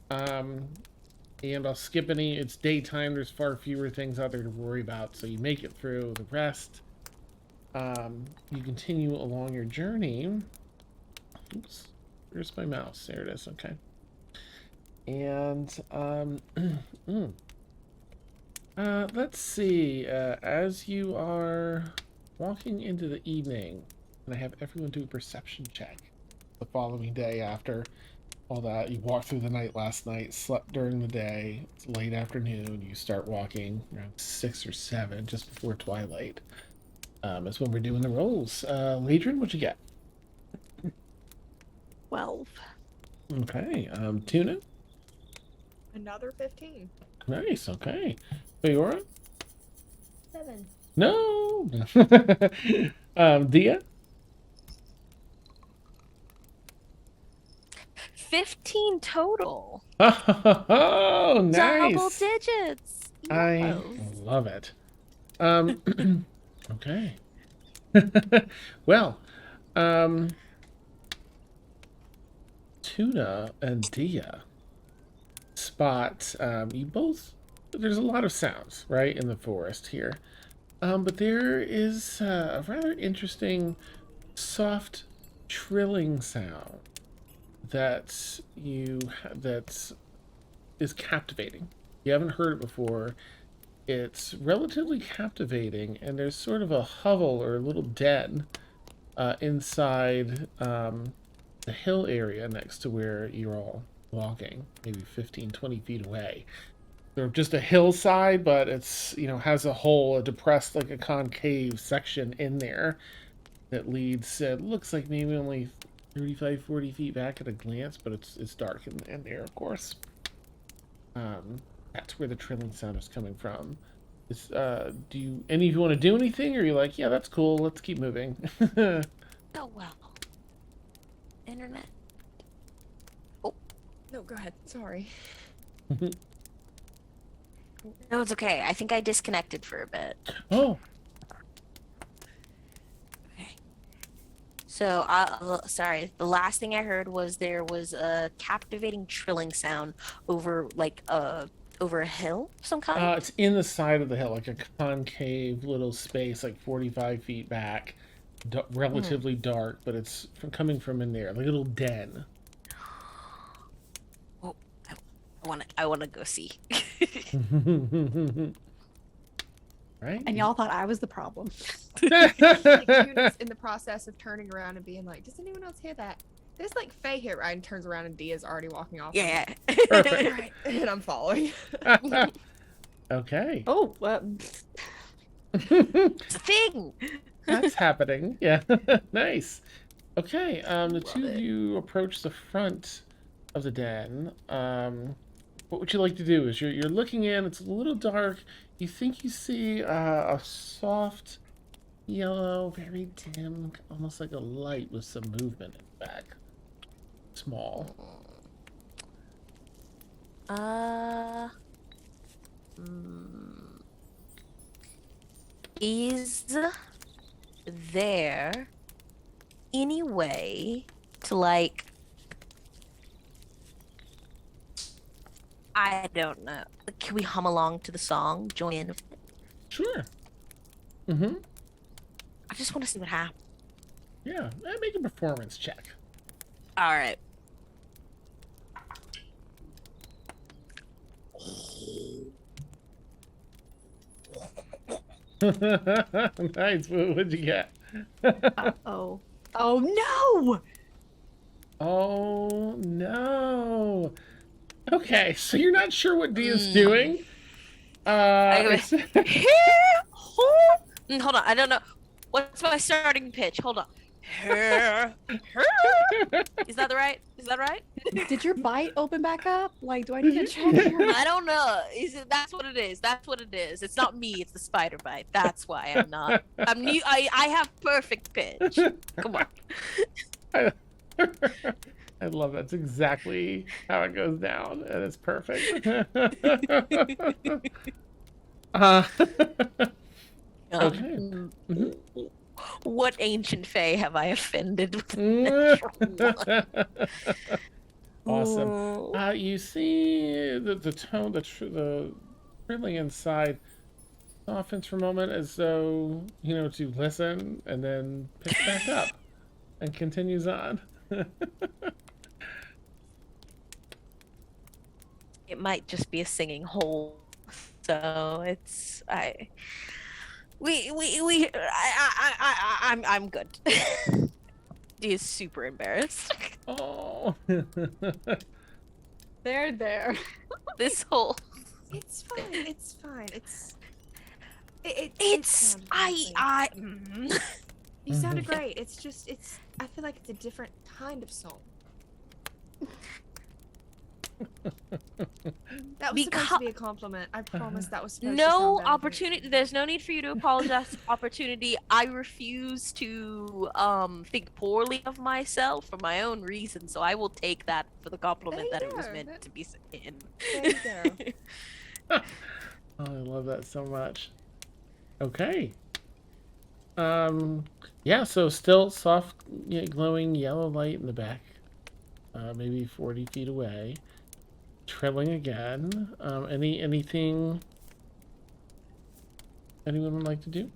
And I'll skip any. It's daytime. There's far fewer things out there to worry about, so you make it through the rest. You continue along your journey. Oops, where's my mouse? There it is. Okay. And let's see. As you are walking into the evening, and I have everyone do a perception check the following day after all that. You walked through the night last night, slept during the day, it's late afternoon, you start walking around 6 or 7, just before twilight. That's when we're doing the rolls. Laedrin, what'd you get? 12. Okay. Tuna? Another 15. Nice, okay. Fiora? 7. No! Dia? 15 total. Oh, nice! Double digits. I Yes. love it. Okay. Well, Tuna and Dia spot, you both, there's a lot of sounds, right, in the forest here. But there is a rather interesting soft trilling sound that is captivating. You haven't heard it before. It's relatively captivating, and there's sort of a hovel or a little den inside the hill area next to where you're all walking, maybe 15, 20 feet away. They're just a hillside, but it's, has a hole, a depressed, like a concave section in there that leads, it looks like maybe only 35, 40 feet back at a glance, but it's dark in there, of course. That's where the trilling sound is coming from. Do any of you want to do anything, or are you like, yeah, that's cool, let's keep moving? Oh well. Internet. No, go ahead. Sorry. No, it's okay. I think I disconnected for a bit. Oh, Okay. So, sorry. The last thing I heard was there was a captivating trilling sound over over a hill of some kind. it's in the side of the hill, like a concave little space, like 45 feet back, relatively dark, but it's coming from in there, like a little den. Oh, I want to go see. Right? And y'all thought I was the problem. Like, Tuna's in the process of turning around and being like, does anyone else hear that? There's like Faye here, right? And turns around and Dia's already walking off. Yeah. Perfect. Right. And I'm following. Okay. Oh, It's a thing. That's happening. Yeah. Nice. Okay. The Love two of it. you approach the front of the den. What would you like to do? Is you're looking in. It's a little dark. You think you see a soft yellow, very dim, almost like a light with some movement in the back. Small. Is there any way to I don't know. Can we hum along to the song? Join in. Sure. Mm-hmm. I just want to see what happens. Yeah. Make a performance check. All right. Nice. What'd you get? Oh. Oh no! Oh no. Okay, so you're not sure what D is doing? It's... Hold on, I don't know. What's my starting pitch? Hold on. Is that right? Is that right? Did your bite open back up? Like, do I need to check your... I don't know. Is it? That's what it is. That's what it is. It's not me. It's the spider bite. That's why I'm not. I'm new. I have perfect pitch. Come on. I love that's exactly how it goes down, and it's perfect. Okay. Mhm. What ancient fae have I offended with Awesome. You see the tone, the trilling inside softens for a moment as though, to listen, and then picks back up and continues on. It might just be a singing hole, so it's I'm good. He is super embarrassed. Oh. There. This whole It's fine. It's fine. it's You sounded great. It's just I feel like it's a different kind of song. That was supposed to be a compliment. I promise that was supposed to sound no better. opportunity. There's no need for you to apologize. Opportunity. I refuse to think poorly of myself for my own reasons, so I will take that for the compliment There that you it was go. meant to be in. There you go. Oh, I love that so much. Okay. Yeah, so still soft, glowing yellow light in the back. Maybe 40 feet away. Trilling again. Anything anyone would like to do?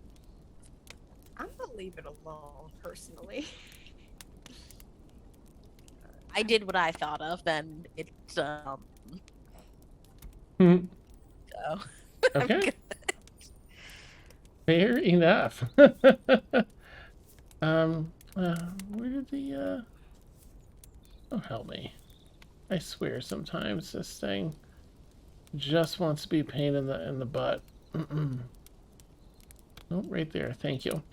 I'm gonna leave it alone, personally. I did what I thought of. Then it's so. Okay. Fair enough. Where did the oh, help me. I swear sometimes this thing just wants to be a pain in the butt. Oh, right there. Thank you.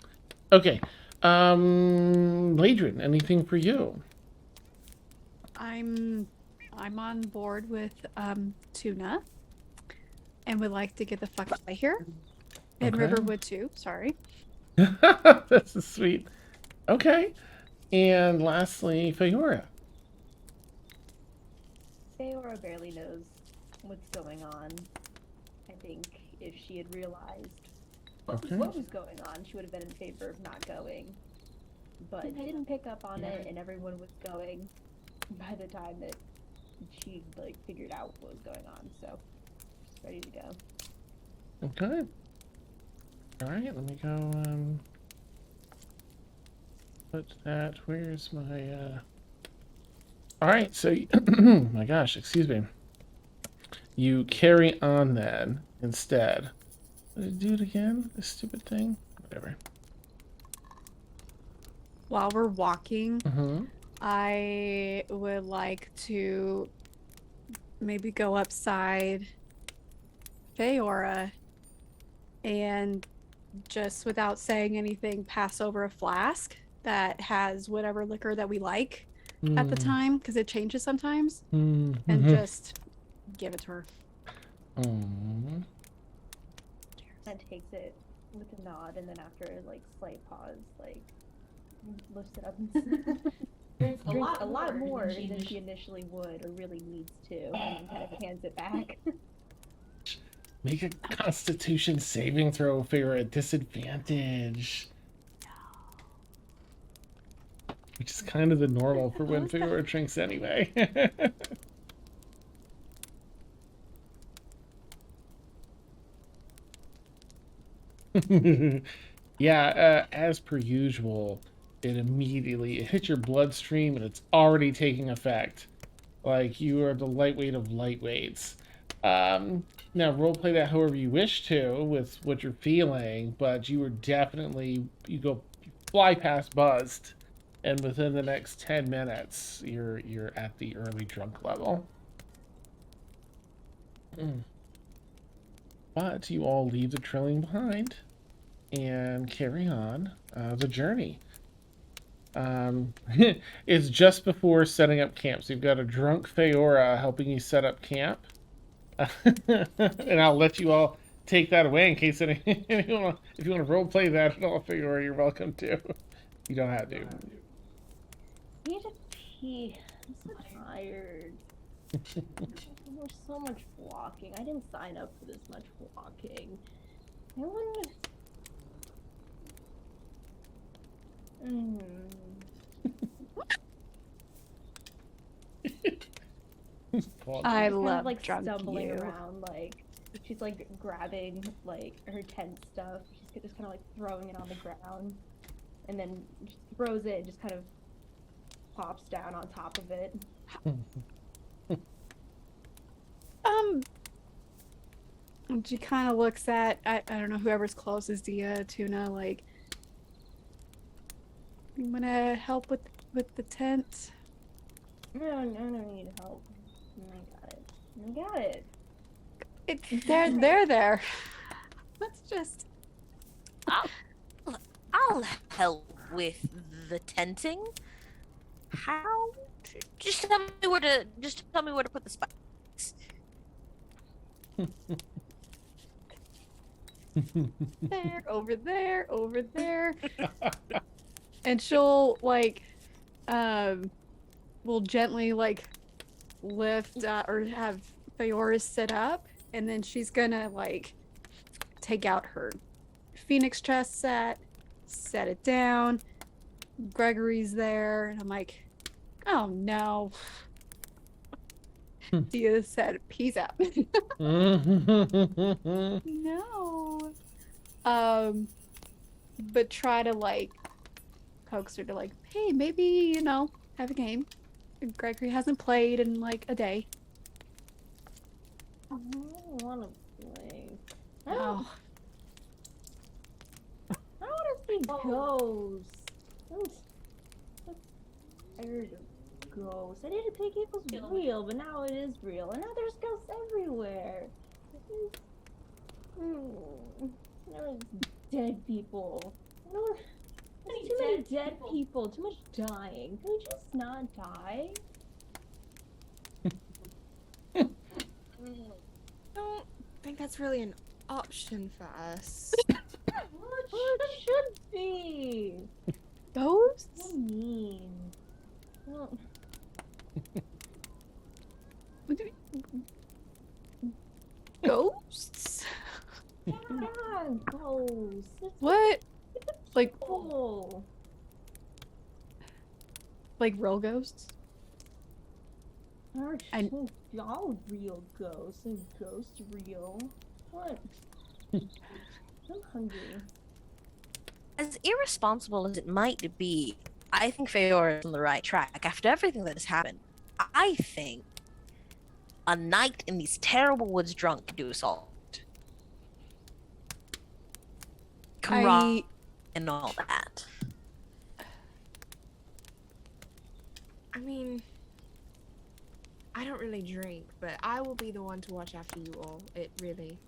Okay. Laedrin, anything for you? I'm on board with Tuna, and would like to get the fuck out of here. And Okay. Riverwood too. Sorry. This is sweet. Okay. And lastly, Faora. Faora barely knows what's going on. I think if she had realized Okay. what was going on, she would have been in favor of not going. But she didn't pick up on it, and everyone was going by the time that she figured out what was going on. So she's ready to go. Okay. All right, let me go, put that, where's my, all right, so, my gosh, excuse me. You carry on then, instead. Did it do it again? This stupid thing? Whatever. While we're walking, Mm-hmm. I would like to maybe go upside Faora and just without saying anything pass over a flask that has whatever liquor that we like at the time, because it changes sometimes, and just give it to her. Mm-hmm. And takes it with a nod, and then after slight pause, lifts it up and drinks a lot more than she initially would or really needs to, and then kind of hands it back. Make a Constitution saving throw if you're at disadvantage. Which is kind of the normal for when Faora drinks anyway. Yeah, as per usual, it hits your bloodstream and it's already taking effect. Like you are the lightweight of lightweights. Now roleplay that however you wish to with what you're feeling, but you are definitely you fly past buzzed, and within the next 10 minutes, you're at the early drunk level. But you all leave the trilling behind and carry on the journey. It's just before setting up camp, so you've got a drunk Feora helping you set up camp. And I'll let you all take that away in case anyone, if you want to roleplay that at all, Feora, you're welcome to. You don't have to. I need to pee. I'm so tired. There's so much walking. I didn't sign up for this much walking. I wonder. I She's love kind of like drunk stumbling you. around, like she's like grabbing like her tent stuff. She's just kind of like throwing it on the ground, and then just throws it and just kind of pops down on top of it. She kind of looks at I don't know whoever's closest to you, Tuna. Like, you wanna help with the tent? No, I don't need help. I got it. They're there. Let's just. I'll help with the tenting. How? Just tell me where to put the spikes. There, over there, over there. And she'll like will gently like lift or have Feora sit up, and then she's gonna like take out her Phoenix chest set it down. Gregory's there, and I'm like, oh no. Dia said, peace out. No. But try to like coax her to like, hey, maybe, have a game. Gregory hasn't played in like a day. I don't want to play. I Oh. don't want to see ghosts. I'm tired of ghosts. I didn't think it was real, but now it is real, and now there's ghosts everywhere. There's dead people. Too many dead people. Too much dying. Can we just not die? I don't think that's really an option for us. Well, it should be. Ghosts? So mean. Well, Ghosts? yeah, ghosts. It's What? Like cool. like real ghosts? Aren't I- y'all real ghosts? Is ghost real? What? I'm hungry. As irresponsible as it might be, I think Feora is on the right track. After everything that has happened, I think a night in these terrible woods drunk could do us all. Camaraderie and all that. I mean, I don't really drink, but I will be the one to watch after you all. It really.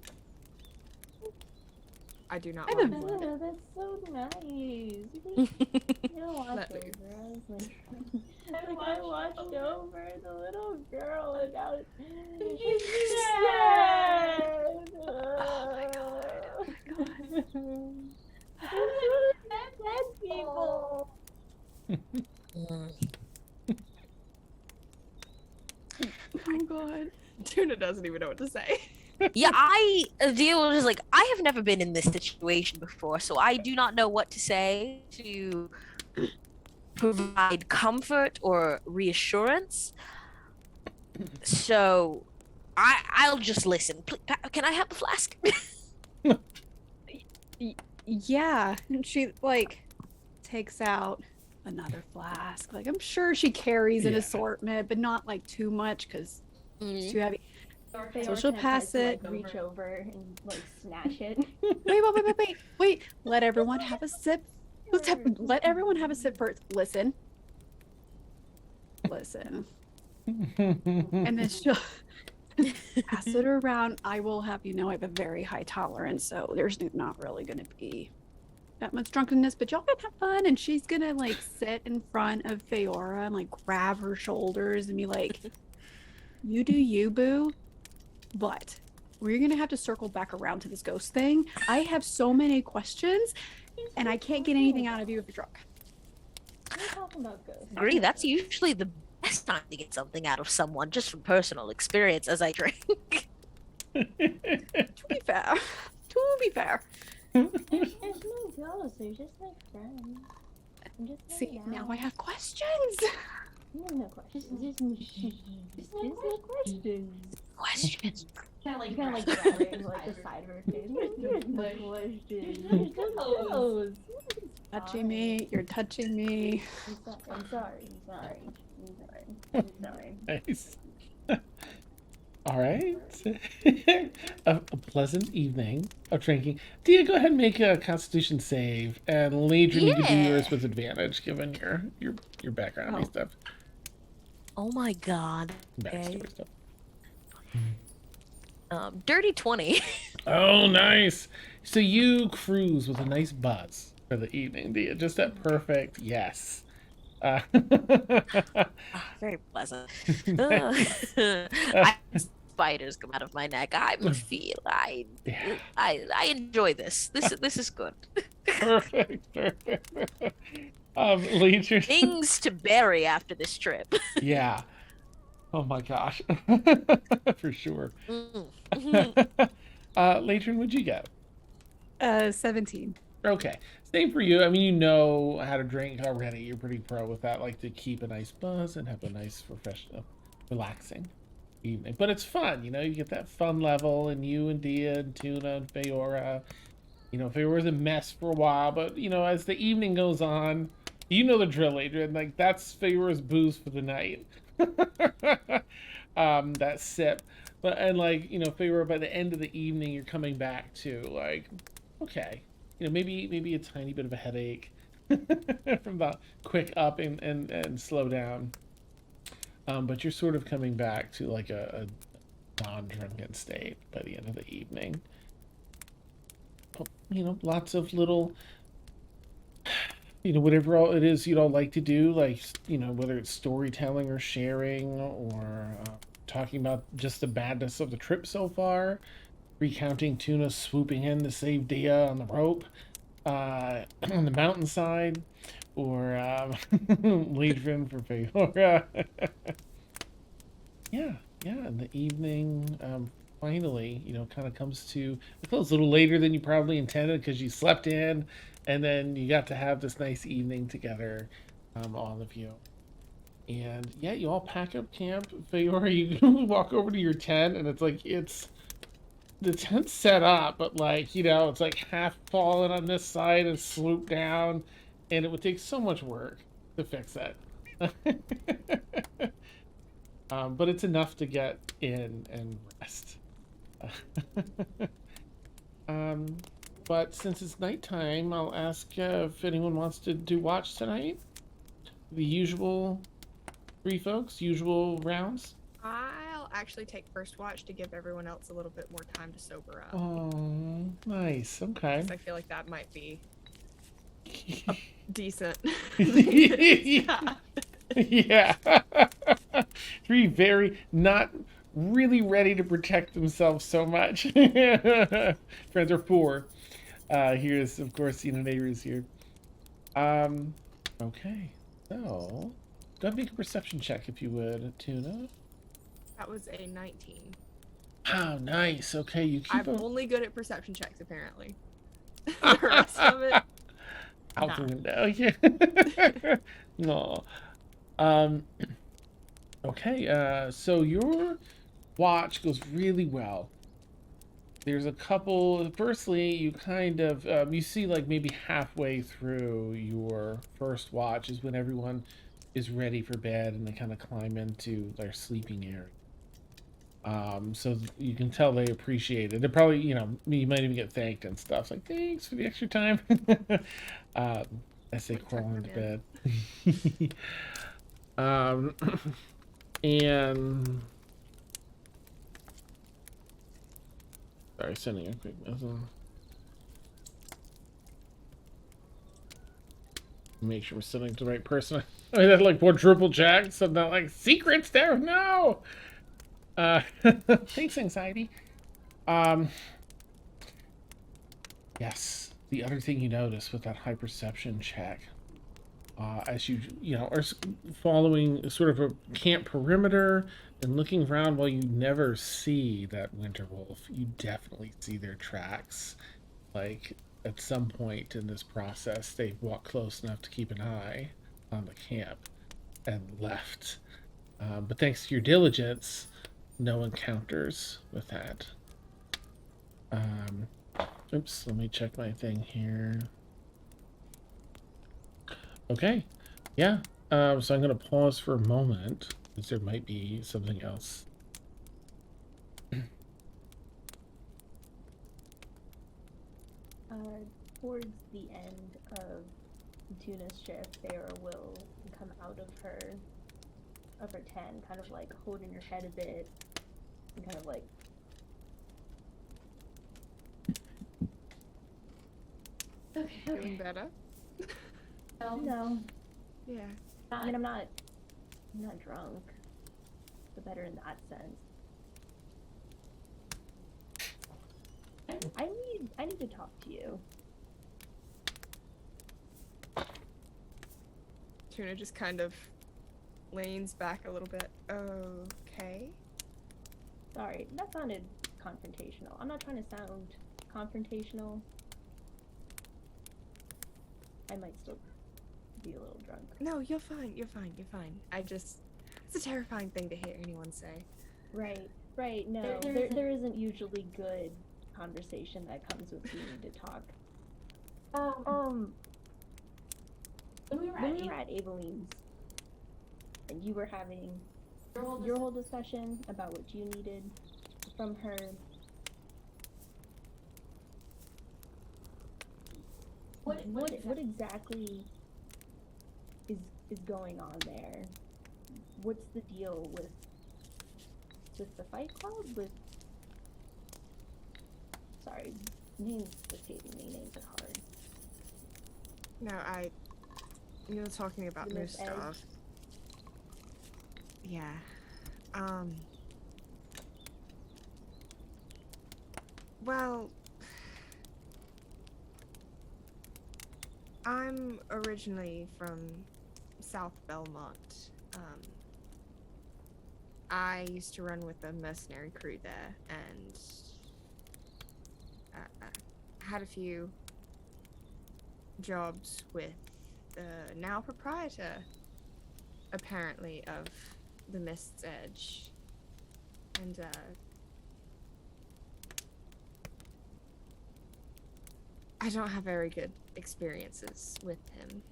I do not I want don't- to. Oh, that's so nice. You know, watch Let me. over us. Like I watched over the little girl and now she's dead. Oh my god. Dead people. Oh god. Tuna doesn't even know what to say. Yeah, I deal with like I have never been in this situation before, so I do not know what to say to provide comfort or reassurance. So I'll just listen. Can I have a flask? Yeah. And she, like, takes out another flask. Like, I'm sure she carries an Yeah. assortment, but not, like, too much because it's too heavy. Feora So she'll kinda pass tries to, it. like, reach over and, like, snatch it. Wait. Let everyone have a sip. Let everyone have a sip first. Listen. And then she'll pass it around. I will have you know I have a very high tolerance, so there's not really going to be that much drunkenness, but y'all can have fun. And she's going to like sit in front of Feora and like grab her shoulders and be like, you do you, boo. But we're going to have to circle back around to this ghost thing. I have so many questions and I can't get anything out of you if you're drunk. We're talking about ghosts. Agree. That's usually the best time to get something out of someone, just from personal experience as I drink. To be fair. There's no ghosts. They're just like friends. I'm just See, hanging now out. I have questions. No questions. Just no questions. Questions. Kind of like grabbing like the side of her face. There's no questions. There's no ghosts. Touching me. You're touching me. I'm sorry. Nice. All right. a pleasant evening of drinking. Dia, go ahead and make a Constitution save, and Laedrin, you can do Yeah. yours with advantage given your background and Oh. stuff. Oh my god. Okay. Backstory stuff. Dirty 20. Oh, nice. So you cruise with a nice buzz for the evening, Dia. Just that perfect yes. Very pleasant. Spiders come out of my neck. I feel Yeah. I enjoy this. This is good. Perfect. Laedrin. Things to bury after this trip. Yeah. Oh my gosh. For sure. Laedrin, what'd you get? 17. Okay. Same for you. I mean, you know how to drink already. You're pretty pro with that. Like to keep a nice buzz and have a nice, professional, relaxing evening. But it's fun, you know. You get that fun level, and you and Dia and Tuna and Feora. You know, Feora's a mess for a while, but you know, as the evening goes on, you know the drill, Adrian. Like that's Feora's booze for the night. That sip. But and like, you know, Feora, by the end of the evening, you're coming back to like, okay. You know, maybe a tiny bit of a headache from the quick up and slow down. But you're sort of coming back to like a non-drunken state by the end of the evening. But, you know, lots of little, you know, whatever all it is you'd all like to do, like, you know, whether it's storytelling or sharing or talking about just the badness of the trip so far. Recounting Tuna swooping in to save Dia on the rope on the mountainside, or Laedrin for Feora. yeah, and the evening finally, you know, kind of comes to a close a little later than you probably intended because you slept in, and then you got to have this nice evening together, all of you. And yeah, you all pack up camp. Feora, you walk over to your tent, and it's like the tent's set up, but like, you know, it's like half fallen on this side and swooped down, and it would take so much work to fix it. But it's enough to get in and rest. But since it's nighttime, I'll ask if anyone wants to do watch tonight. The usual three folks, usual rounds. I'll actually take first watch to give everyone else a little bit more time to sober up. Oh, nice. Okay. 'Cause I feel like that might be decent. Yeah. Three very not really ready to protect themselves so much. Friends are four. Here's of course Neighbors here. Okay. So go ahead and make a perception check if you would, Tuna. That was a 19. Oh, nice. Okay, you keep I'm only good at perception checks apparently. The rest of it, out the window. Yeah. No. Okay, so your watch goes really well. there's a couple. Firstly, you kind of you see like maybe halfway through your first watch is when everyone is ready for bed and they kind of climb into their sleeping area. So you can tell they appreciate it. They're probably, you know, you might even get thanked and stuff. Like, thanks for the extra time. As they Like, crawl tuck into them bed. um, and sorry, sending a quick message. Make sure we're sending to the right person. I mean, that's like quadruple check, so not like secrets there. No. Thanks, anxiety. Yes. The other thing you notice with that high perception check, as you know, are following sort of a camp perimeter and looking around while you never see that winter wolf, you definitely see their tracks. Like at some point in this process, they walked close enough to keep an eye on the camp and left. But thanks to your diligence, no encounters with that. Oops, let me check my thing here. Okay, yeah. So I'm gonna pause for a moment because there might be something else. Towards the end of Tuna's shift, Farah will come out of her tent, kind of like holding her head a bit, and kind of like Feeling better? no. Yeah. I mean, I'm not drunk, but better in that sense. I need to talk to you. Tuna just kind of leans back a little bit. Okay. Sorry, that sounded confrontational. I'm not trying to sound confrontational. I might still be a little drunk. No, you're fine. You're fine. You're fine. It's a terrifying thing to hear anyone say. Right. No, there isn't usually good conversation that comes with needing to talk. When we were at Evelyn's, and you were having your whole discussion about what you needed from her. What exactly is going on there? What's the deal with the Fight Club? Sorry, names escaping me. Names are hard. No, you're talking about Miss Moose. Yeah. Well, I'm originally from South Belmont. I used to run with a mercenary crew there, and had a few jobs with the now proprietor, apparently, of the Mist's Edge. And, I don't have very good experiences with him.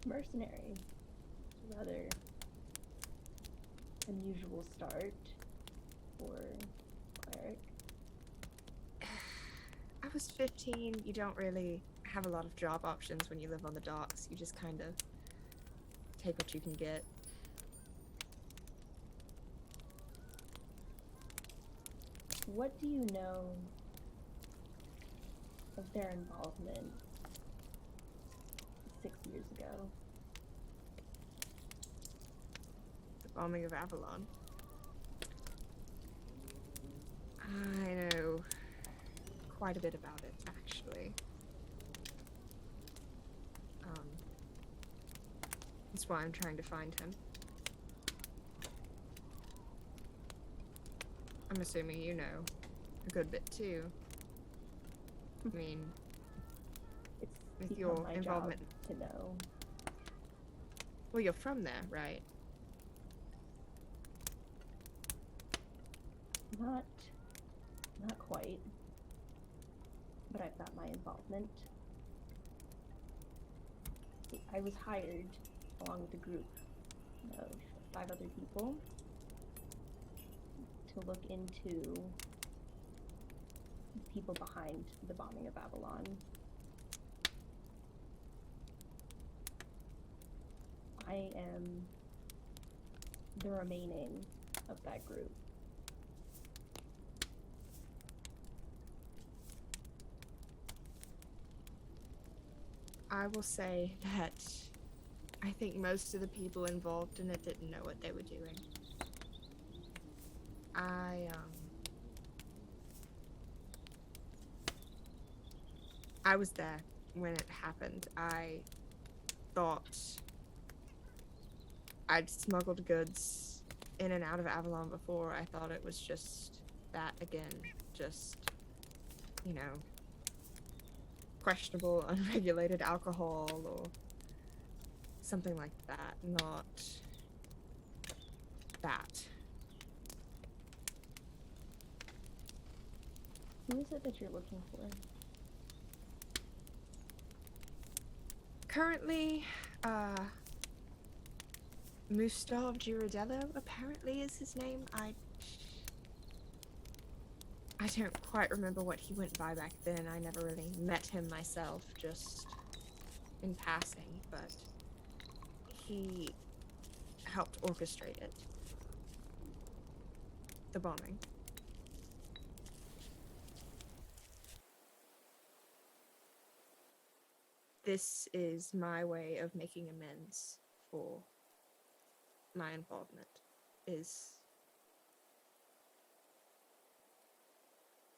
Mercenary. Rather unusual start for cleric. I was 15. You don't really have a lot of job options when you live on the docks. You just kind of take what you can get. What do you know of their involvement 6 years ago? The bombing of Avalon. I know quite a bit about it, actually. That's why I'm trying to find him. I'm assuming you know a good bit too. I mean, It's with become your my involvement. job to know. Well, you're from there, right? Not quite. But I've got my involvement. I was hired along with a group of 5 other people to look into the people behind the bombing of Babylon. I am the remaining of that group. I will say that I think most of the people involved in it didn't know what they were doing. I was there when it happened. I thought I'd smuggled goods in and out of Avalon before. I thought it was just that again. Just, you know, questionable, unregulated alcohol or something like that. Not that. Who is it that you're looking for? Currently, Mustav Girardello, apparently is his name. I don't quite remember what he went by back then. I never really met him myself, just in passing, but he helped orchestrate it. The bombing. This is my way of making amends for my involvement, is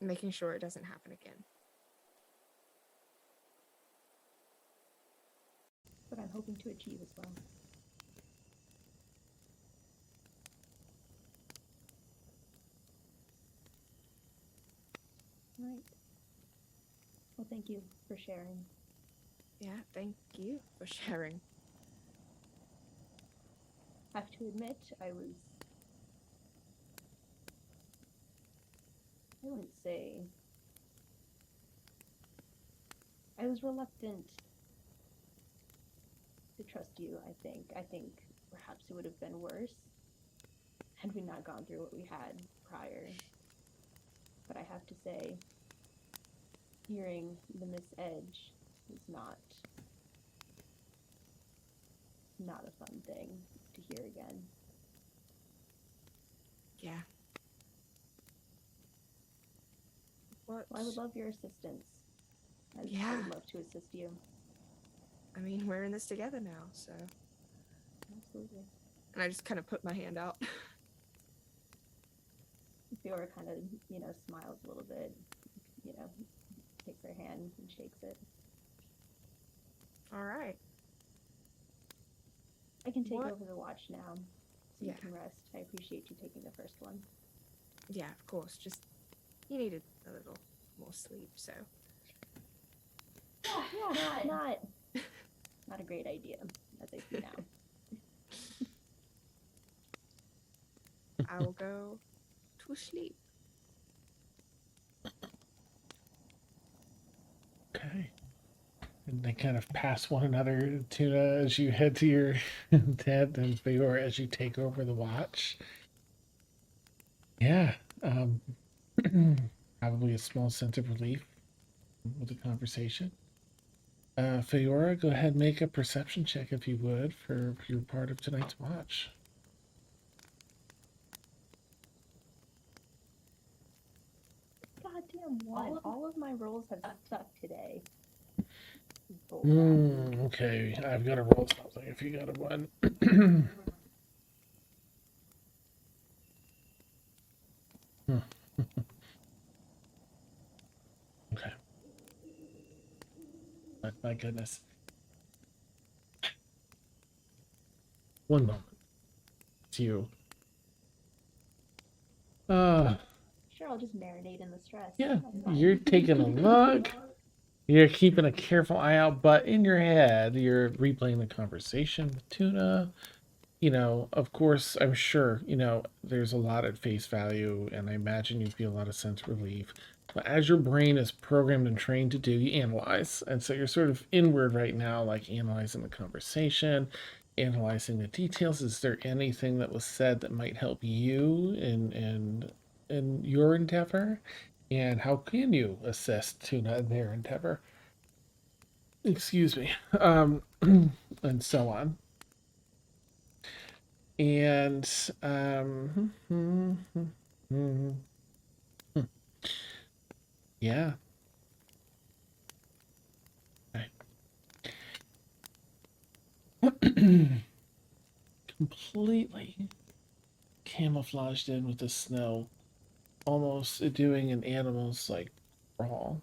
making sure it doesn't happen again. What I'm hoping to achieve as well. Right. Well, thank you for sharing. Yeah, thank you for sharing. I have to admit, I wouldn't say, I was reluctant to trust you, I think. I think perhaps it would have been worse had we not gone through what we had prior. But I have to say, hearing the Miss Edge is not a fun thing to hear again. Yeah. What? Well, I would love your assistance. I Yeah. would love to assist you. I mean, we're in this together now, so. Absolutely. And I just kind of put my hand out. Fiora kind of, smiles a little bit, takes her hand and shakes it. All right. I can take What? over the watch now, so Yeah. you can rest. I appreciate you taking the first one. Yeah, of course. Just, you needed a little more sleep, so. Yeah, not a great idea, as I see now. I will go to sleep. Okay. And they kind of pass one another, Tuna, as you head to your tent, and Feyor as you take over the watch. Yeah. Probably a small sense of relief with the conversation. Feora, go ahead and make a perception check if you would for your part of tonight's watch. Goddamn one. All of my rolls have stuck today. Okay, I've got to roll something if you got a one. Okay. My goodness. One moment. It's you. Sure, I'll just marinate in the stress. Yeah, That's fine. you're taking a look. You're keeping a careful eye out, but in your head, you're replaying the conversation with Tuna. you know, of course, I'm sure, you know, there's a lot at face value, and I imagine you feel a lot of sense of relief. But as your brain is programmed and trained to do, you analyze. And so you're sort of inward right now, like analyzing the conversation, analyzing the details. Is there anything that was said that might help you in your endeavor? And how can you assist Tuna in their endeavor? Excuse me. And so on. And yeah. Completely camouflaged in with the snow, almost doing an animal's like crawl.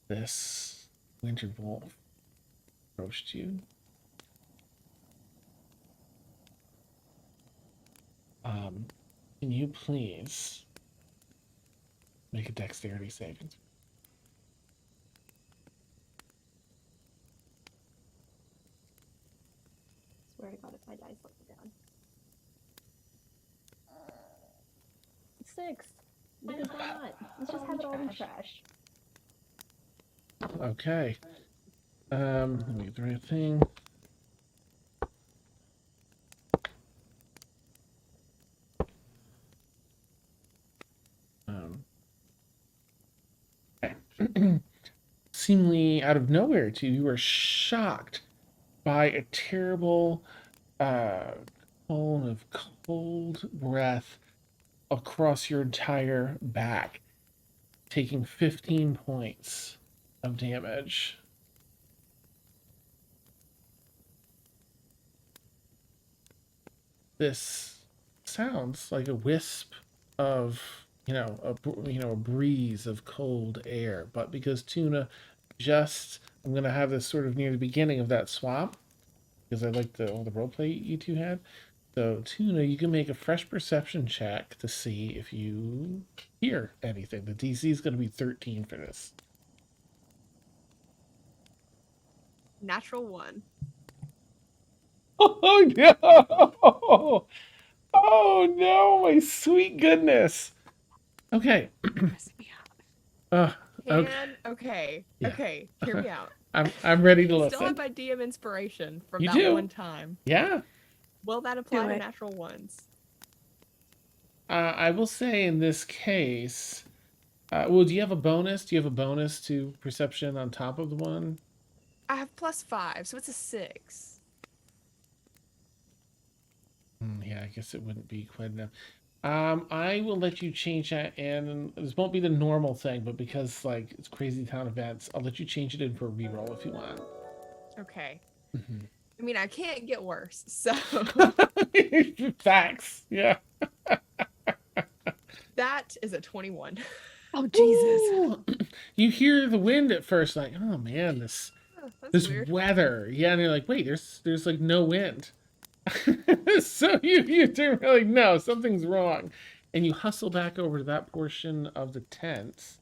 This winter wolf approached you. Can you please make a dexterity saving? Swear to God, if my dice let me down. 6. Because why not? Let's just have it all in trash. Okay. Let me get the right thing. Okay. Seemingly out of nowhere, too, you were shocked by a terrible cone of cold breath across your entire back, taking 15 points of damage. This sounds like a wisp of, a breeze of cold air, but because Tuna I'm gonna have this sort of near the beginning of that swap, because I like all the roleplay you two had. So Tuna, you can make a fresh perception check to see if you hear anything. The DC is gonna be 13 for this. Natural 1. Oh no! Oh no, my sweet goodness. Okay. Okay. Yeah. Okay. Hear me out. I'm ready to listen. Still have my DM inspiration from You that do? one time. Yeah. Will that apply Do to it. natural ones? I will say in this case, well, do you have a bonus? Do you have a bonus to perception on top of the one? I have +5, so it's a 6. Yeah, I guess it wouldn't be quite enough. I will let you change that, and this won't be the normal thing, but because like it's crazy town events, I'll let you change it in for a reroll if you want. Okay. I mean, I can't get worse, so Facts. Yeah. that is a 21. Oh Jesus! Ooh. You hear the wind at first, like, oh man, That's this weird. weather. Yeah, and you're like, wait, there's like no wind. So you do like, no, something's wrong, and you hustle back over to that portion of the tent,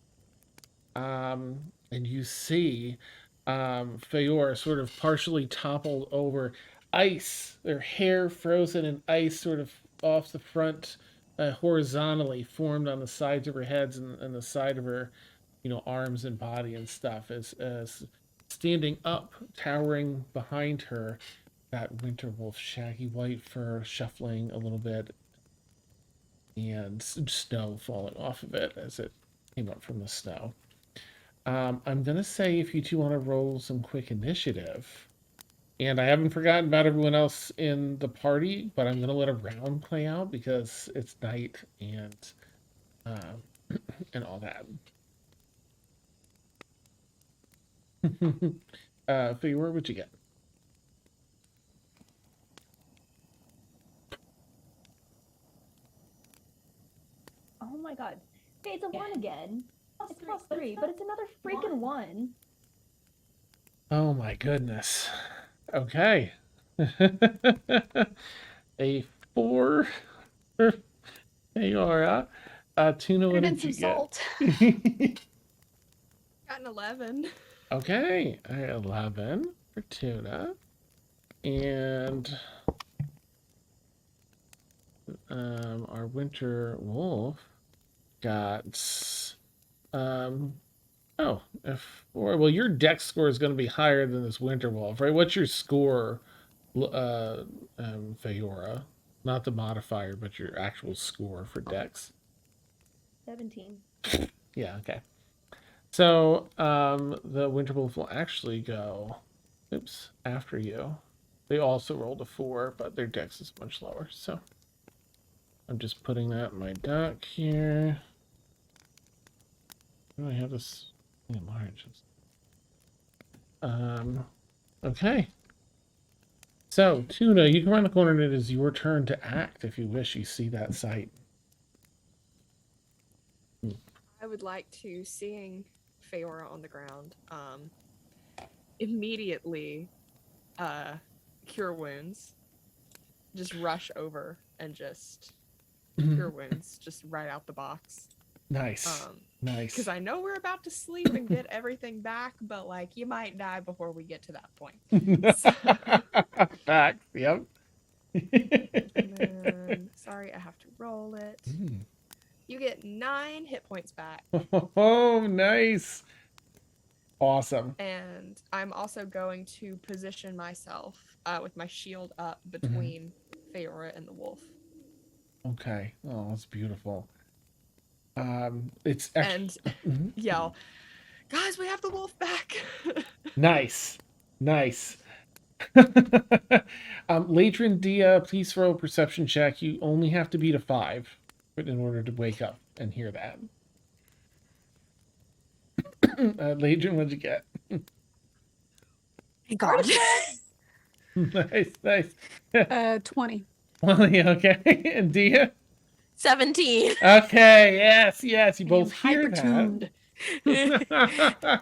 and you see Feyor sort of partially toppled over, ice, their hair frozen in ice, sort of off the front, horizontally formed on the sides of her heads and the side of her, arms and body and stuff, as standing up, towering behind her, that winter wolf, shaggy white fur shuffling a little bit, and snow falling off of it as it came up from the snow. I'm gonna say if you two want to roll some quick initiative, and I haven't forgotten about everyone else in the party, but I'm gonna let a round play out because it's night and and all that. Figure, where would you get? Oh my God. Hey, it's a 1 again. It's +3, but it's another freaking 1. Oh my goodness. Okay. A 4. Hey, Laura. Tuna, what did you get? Salt. Got an 11. Okay, 11 for Tuna. And our winter wolf got well, your dex score is going to be higher than this winter wolf, right? What's your score, Feora? Not the modifier, but your actual score for dex. 17. Yeah, okay. So the winter wolf will actually go, after you. They also rolled a 4, but their dex is much lower. So I'm just putting that in my doc here. Oh, I have this in margins. Okay. So, Tuna, you can run the corner and it is your turn to act if you wish. You see that sight. I would like to, seeing Feora on the ground, immediately cure wounds. Just rush over and just cure wounds, just right out the box. Nice. Nice. Because I know we're about to sleep and get everything back, but like you might die before we get to that point. Back. Yep. And then, sorry, I have to roll it. You get 9 hit points back. Oh, nice. Awesome. And I'm also going to position myself with my shield up between Feora and the wolf. Okay. Oh, that's beautiful. It's and yell, guys, we have the wolf back. Nice. Laedrin, Dia, please throw a perception check. You only have to beat a 5 in order to wake up and hear that. Laedrin, what'd you get? God. Nice. 20. 20, okay. And Dia? 17. Okay, yes. You both I am hear hyper-tuned. that.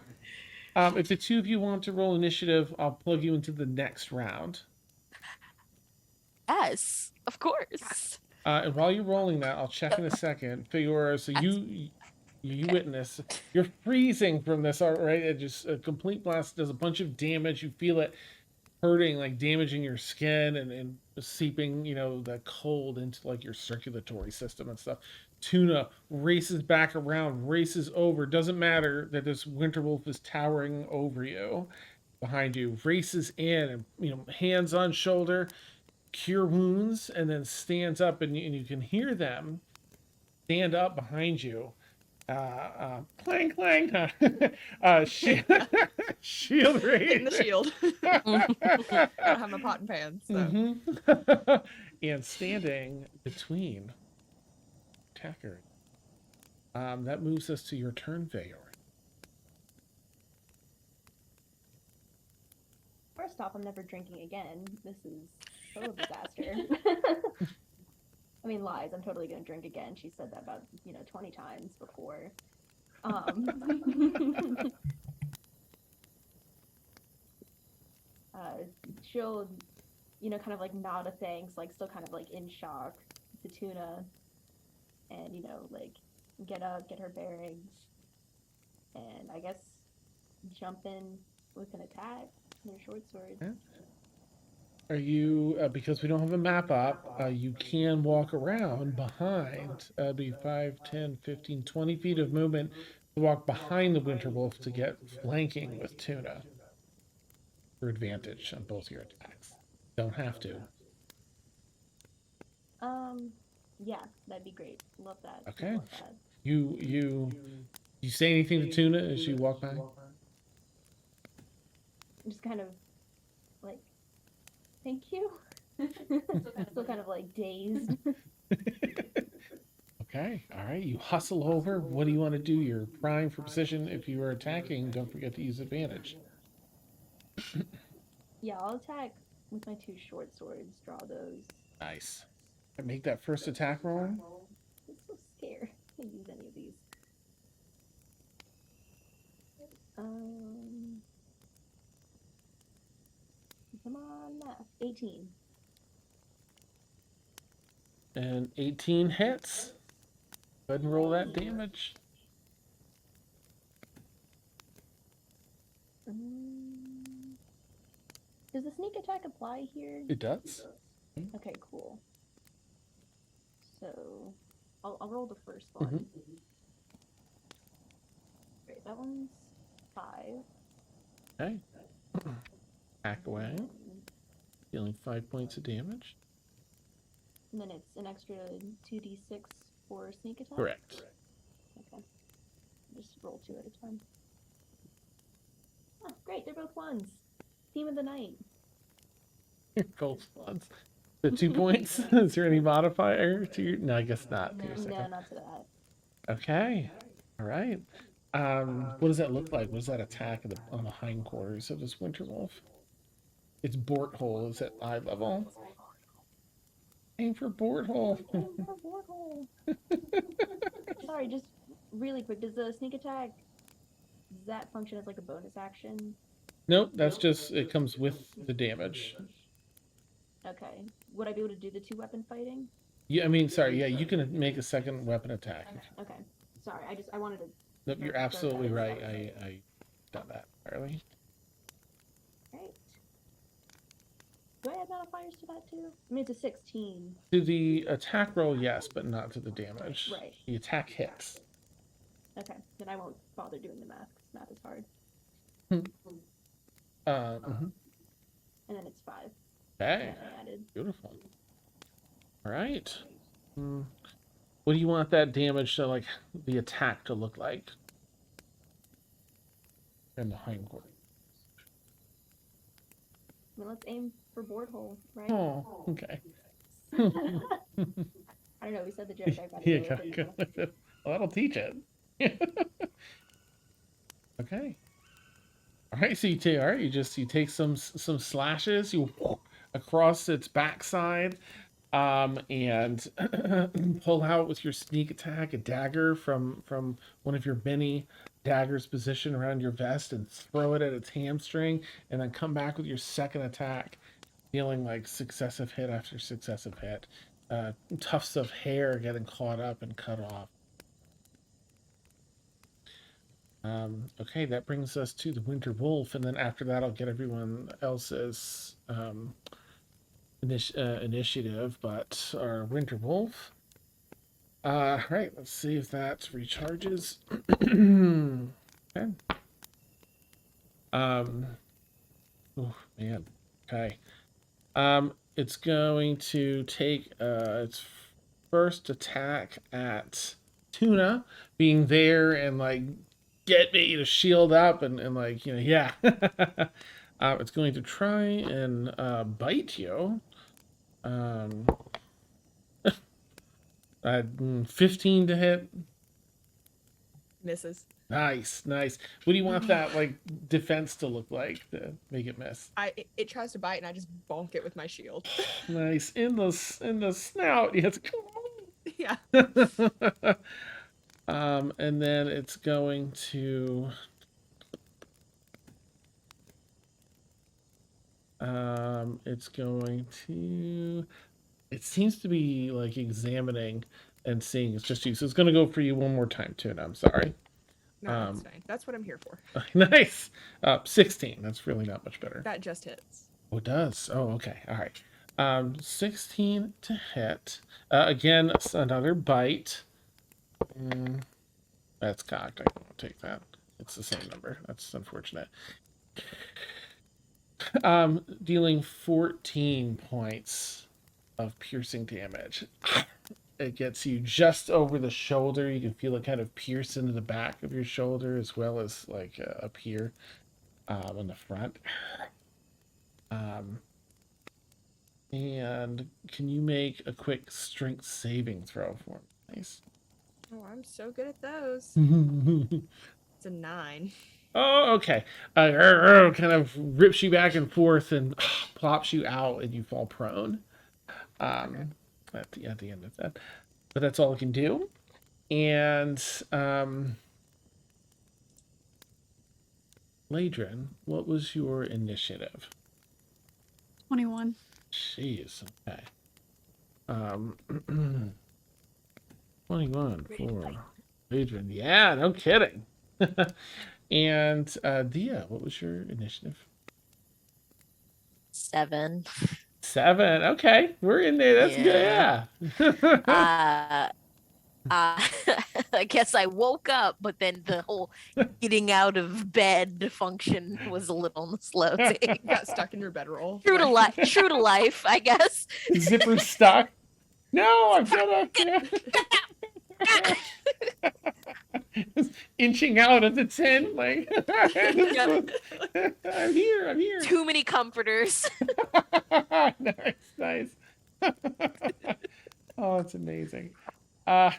If the two of you want to roll initiative, I'll plug you into the next round. Yes, of course. And while you're rolling that, I'll check in a second. Feora, so you witness. You're freezing from this, all right? It just a complete blast does a bunch of damage. You feel it hurting, like damaging your skin and seeping, the cold into like your circulatory system and stuff. Tuna races back around, races over. Doesn't matter that this winter wolf is towering over you, behind you. Races in and hands on shoulder, cure wounds, and then stands up, and you can hear them stand up behind you. Clang, clang. Shield raise. In the shield. I don't have my pot and pans. So. And standing between attacker. That moves us to your turn, Feora. First off, I'm never drinking again. This is total disaster. I mean, lies. I'm totally gonna drink again. She said that about 20 times before. She'll, kind of like nod a thanks, like still kind of like in shock to Tuna, and like get up, get her bearings, and I guess jump in with an attack. Their short sword. Yeah. Are you, because we don't have a map up, you can walk around behind, be 5, 10, 15, 20 feet of movement to walk behind the winter wolf to get flanking with Tuna for advantage on both your attacks. Don't have to. Yeah, that'd be great. Love that. Okay. Love that. You say anything to Tuna as you walk by? Just kind of like, thank you. Still kind of like dazed. Okay, all right. You hustle over. What do you want to do? You're primed for precision. If you are attacking, don't forget to use advantage. Yeah, I'll attack with my 2 short swords. Draw those. Nice. Make that first attack roll. I'm so scared to use any of these. Come on, math. 18. And 18 hits. Go ahead and roll that damage. Does the a sneak attack apply here? It does. Okay, cool. So, I'll roll the first one. Great, that one's 5. Okay. Hack away. Dealing 5 points of damage. And then it's an extra 2d6 for sneak attack? Correct. Okay. Just roll 2 at a time. Oh, great, they're both 1s. Theme of the night. Gold spots. The 2 points? Is there any modifier to your... No, I guess not. To your No, second. not to that. Okay. All right. What does that look like? What does that attack on the hindquarters of this winter wolf? Its board hole is at eye level. Aim for board hole. Sorry, just really quick. Does the sneak attack, does that function as like a bonus action? Nope, that's just, it comes with the damage. Okay. Would I be able to do the 2-weapon fighting? Yeah, I mean, sorry, yeah, you can make a second weapon attack. Okay. Sorry, I wanted to. Nope, you're absolutely right. I done that early. Right. Do I add modifiers to that too? I mean, it's a 16. To the attack roll, yes, but not to the damage. Right. The attack hits. Okay, then I won't bother doing the math, because math is hard. And then it's 5. Okay, I added. beautiful. All right. What do you want that damage to, like, the attack to look like? And the hindquarters. Well, let's aim for board hole, right? Oh, okay. I don't know, we said the joke, I gotta Yeah, go with it now. well, that'll teach it. Okay. All right, so you take some slashes, you across its backside, and pull out with your sneak attack a dagger from one of your many daggers positioned around your vest and throw it at its hamstring, and then come back with your second attack, dealing like successive hit after successive hit. Tufts of hair getting caught up and cut off. Okay, that brings us to the winter wolf, and then after that I'll get everyone else's initiative, but our winter wolf. Right, let's see if that recharges. Okay. Oh man. Okay. It's going to take its first attack at Tuna, being there and like get me to shield up and like, you know, yeah. It's going to try and bite you. 15 to hit. Misses. Nice. What do you want that like defense to look like to make it miss? It tries to bite and I just bonk it with my shield. Nice. In the snout. Yes. Yeah. And then it's going to it seems to be like examining and seeing it's just you. So it's going to go for you one more time, Tuna. I'm sorry. No, that's fine. That's what I'm here for. Nice. 16. That's really not much better. That just hits. Oh, it does. Oh, okay. All right. 16 to hit. Again, another bite. That's cocked. I won't take that. It's the same number. That's unfortunate. Dealing 14 points of piercing damage. It gets you just over the shoulder. You can feel it kind of pierce into the back of your shoulder as well as like up here in the front. And can you make a quick strength saving throw for me, please? Oh, I'm so good at those. It's a 9. Oh, okay. Kind of rips you back and forth and plops you out, and you fall prone. At the end of that, but that's all it can do. And Laedrin, what was your initiative? 21. Jeez. Okay. 21 for Laedrin. Yeah, no kidding. And Dia, what was your initiative? 7. 7. Okay, we're in there. That's Yeah. good. Yeah. I guess I woke up, but then the whole getting out of bed function was a little on the slow take. Got stuck in your bedroll. True to like- life, true to life, I guess. Zipper stuck. No, I've got a inching out of the tent, like I'm here. Too many comforters. Nice. Oh, it's amazing. Uh,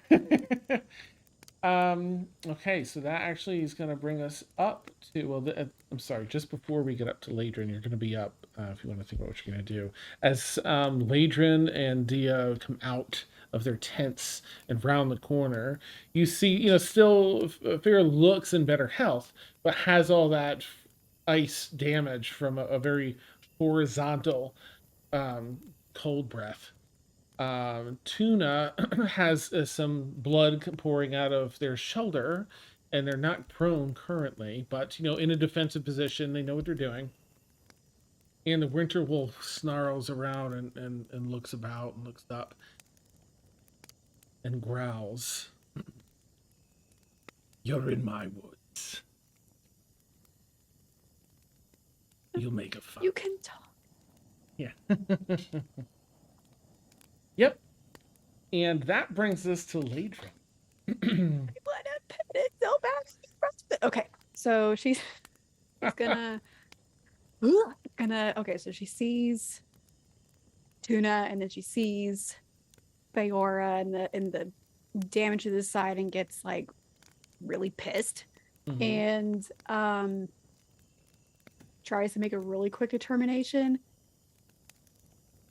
okay, so that actually is going to bring us up to, well, I'm sorry, just before we get up to Laedrin, you're going to be up, if you want to think about what you're going to do. As Laedrin and Dia come out of their tents and round the corner, you see, still Fair looks in better health, but has all that ice damage from a very horizontal cold breath. Tuna has some blood pouring out of their shoulder, and they're not prone currently, but in a defensive position. They know what they're doing. And the winter wolf snarls around and looks about and looks up and growls. You're in my woods. You'll make a fun. You can talk. Yeah. Yep. And that brings us to Laedrin. I want to pet it so bad. Okay, so she's gonna okay, so she sees Tuna, and then she sees Feora and the damage to the side, and gets like really pissed. Mhm. And tries to make a really quick determination.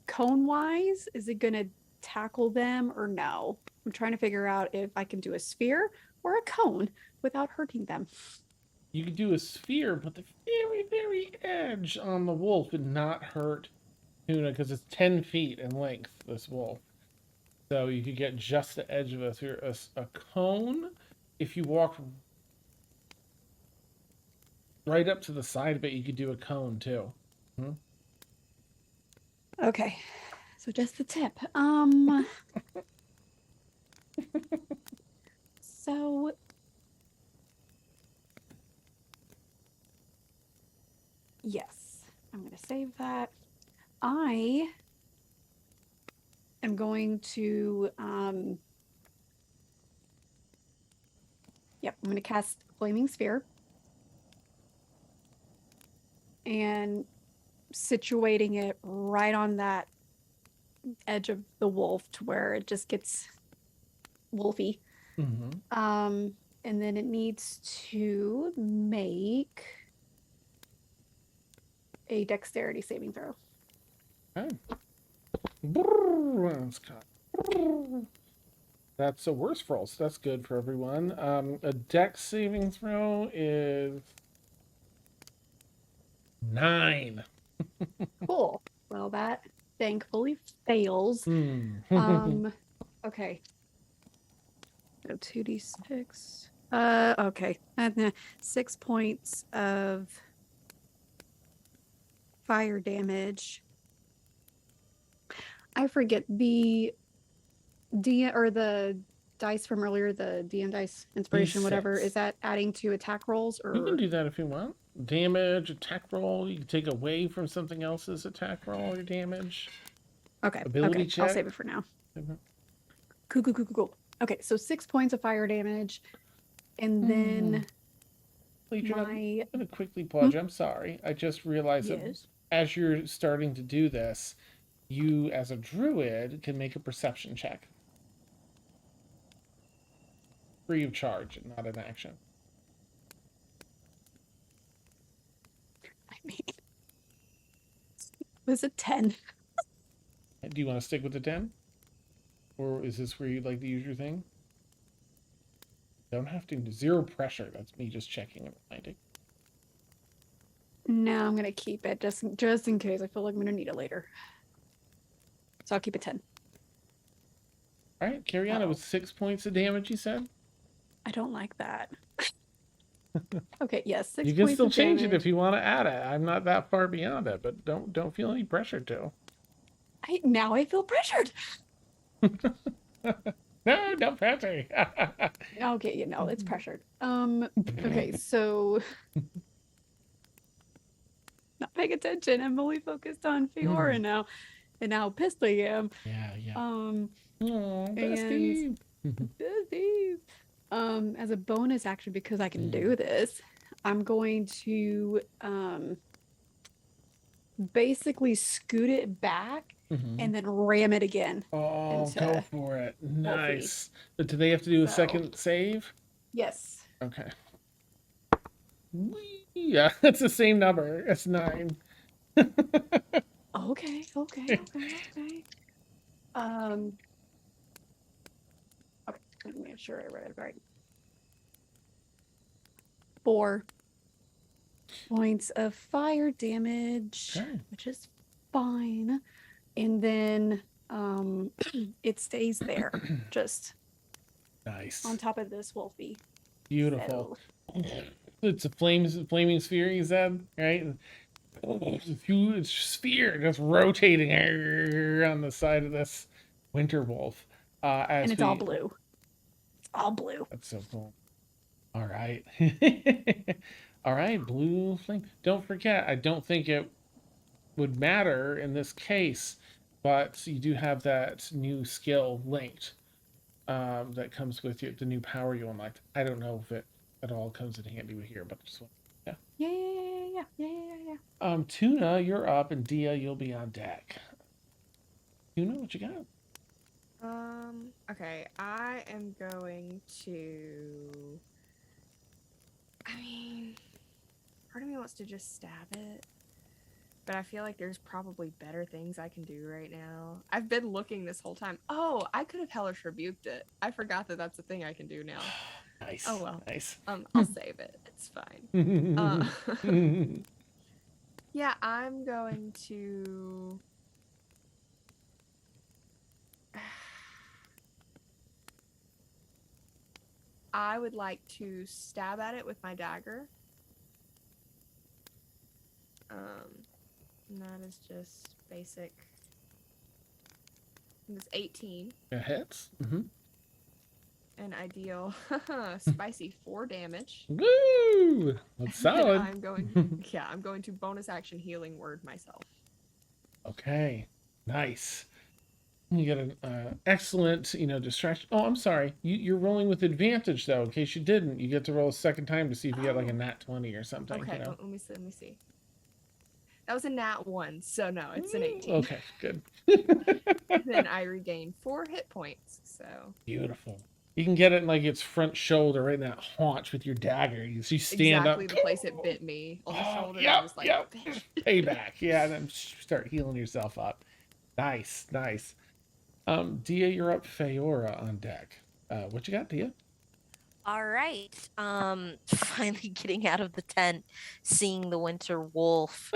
Cone wise, is it gonna tackle them or no? I'm trying to figure out if I can do a sphere or a cone without hurting them. You could do a sphere, but the very, very edge on the wolf would not hurt Tuna because it's 10 feet in length, this wolf. So you could get just the edge of a sphere. A cone, if you walk right up to the side of it, you could do a cone too. Okay, so just the tip. So yes, I'm gonna save that. I am going to I'm gonna cast Flaming Sphere and situating it right on that edge of the wolf to where it just gets wolfy. Mm-hmm. And then it needs to make a dexterity saving throw. Okay. That's a worse roll, so that's good for everyone. A dex saving throw is 9. Cool. Well, that thankfully fails. Okay. Go 2d6. Okay. 6 points of fire damage. I forget the the dice from earlier, the DM dice inspiration, whatever. D6. Is that adding to attack rolls, or You can do that if you want. Damage, attack roll. You can take away from something else's attack roll or damage. okay? Ability Okay, check. I'll save it for now. Mhm. Cool. Okay, so 6 points of fire damage, and then Laedrin, my I'm going to quickly pause you. I'm sorry. I just realized that yes. as you're starting to do this, you, as a druid, can make a perception check. Free of charge, not an action. I mean, was it 10? Do you want to stick with the 10? Or is this where you'd like to use your thing? Don't have to. 0 pressure. That's me just checking and reminding. No, I'm gonna keep it just in case. I feel like I'm gonna need it later. So I'll keep it 10. All right, carry on. It was 6 points of damage, you said? I don't like that. Okay, yes, 6 You can points still of change it damage. if you want to add it. I'm not that far beyond it, but don't feel any pressure to. Now I feel pressured. No, don't pressure. Okay, it's pressured. Okay, so not paying attention. I'm only focused on Fiora now, and how pissed I am. Yeah, yeah. Um, Oh, and bestie. Besties. As a bonus action, because I can do this, I'm going to basically scoot it back and then ram it again. Oh, into go for it. Wolfie. Nice. But do they have to do a So- second save? Yes. Okay. Whee! Yeah, that's the same number. It's 9. Okay. Okay. Let me make sure I read it right. 4 points of fire damage, Okay. which is fine. And then it stays there, just Nice. on top of this Wolfie. Beautiful. So, It's a flaming sphere, you said, right? It's a huge sphere just rotating on the side of this winter wolf. and it's all blue. It's all blue. That's so cool. All right. All right, blue flame. Don't forget, I don't think it would matter in this case, but you do have that new skill linked that comes with you, the new power you unlocked. I don't know if it at all comes in handy with here, but just yeah. Yeah. Tuna, you're up, and Dia, you'll be on deck. Tuna, what you got? Okay, I am going to. I mean, part of me wants to just stab it, but I feel like there's probably better things I can do right now. I've been looking this whole time. Oh, I could have hellish rebuked it. I forgot that that's a thing I can do now. Nice. Oh well. Nice. I'll save it. It's fine. Yeah, I'm going to. I would like to stab at it with my dagger. And that is just basic. It's 18. It hits. And I deal spicy 4 damage. Woo! That's solid. I'm going to bonus action healing word myself. Okay. Nice. You get an excellent, distraction. Oh, I'm sorry. You're rolling with advantage, though, in case you didn't. You get to roll a second time to see if you get like a nat 20 or something. Okay, let me see. That was a nat 1, so no, it's an 18. Okay, good. Then I regain 4 hit points, so. Beautiful. You can get it in like its front shoulder, right in that haunch with your dagger. You stand exactly up. the place it bit me on the shoulder. Yep, I was like, yep. bitch. Payback. Yeah, and then start healing yourself up. Nice. Dia, you're up. Feora on deck. What you got, Dia? All right. Finally getting out of the tent, seeing the winter wolf.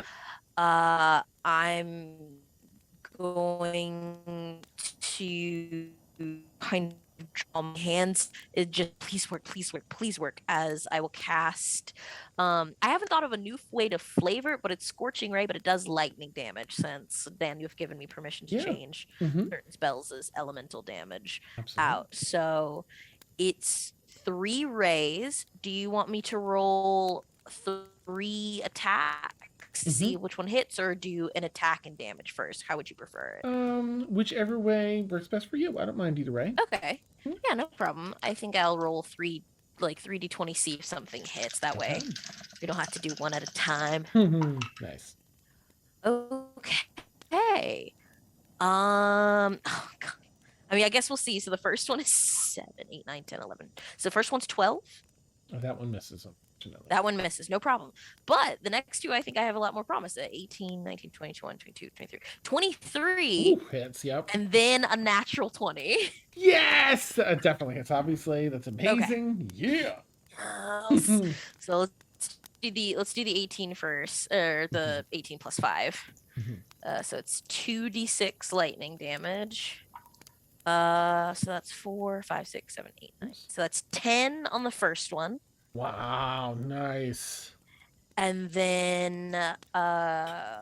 I'm going to kind of draw my hands. It just please work as I will cast. I haven't thought of a new way to flavor it, but it's scorching ray, but it does lightning damage since Dan, you've given me permission to change certain spells as elemental damage out. So it's 3 rays. Do you want me to roll 3 attacks to see which one hits, or do an attack and damage first? How would you prefer it? Whichever way works best for you. I don't mind either way. Okay. Yeah, no problem. I think I'll roll 3d20, see if something hits. That way we don't have to do one at a time. Nice. Okay. Oh god. I mean, I guess we'll see. So the first one is 7, 8, 9, 10, 11. So the first one's 12. Oh, that one misses, unfortunately. That one misses, no problem. But the next 2, I think I have a lot more promise. 18, 19, 20, 21, 22, 23. 23. Ooh, hits, yep. And then a natural 20. Yes! Definitely hits, obviously. That's amazing. Okay. Yeah! So let's do the 18 first, or the 18 plus 5. So it's 2d6 lightning damage. So that's 4, 5, 6, 7, 8, 9. So that's 10 on the first one. Wow, nice. And then I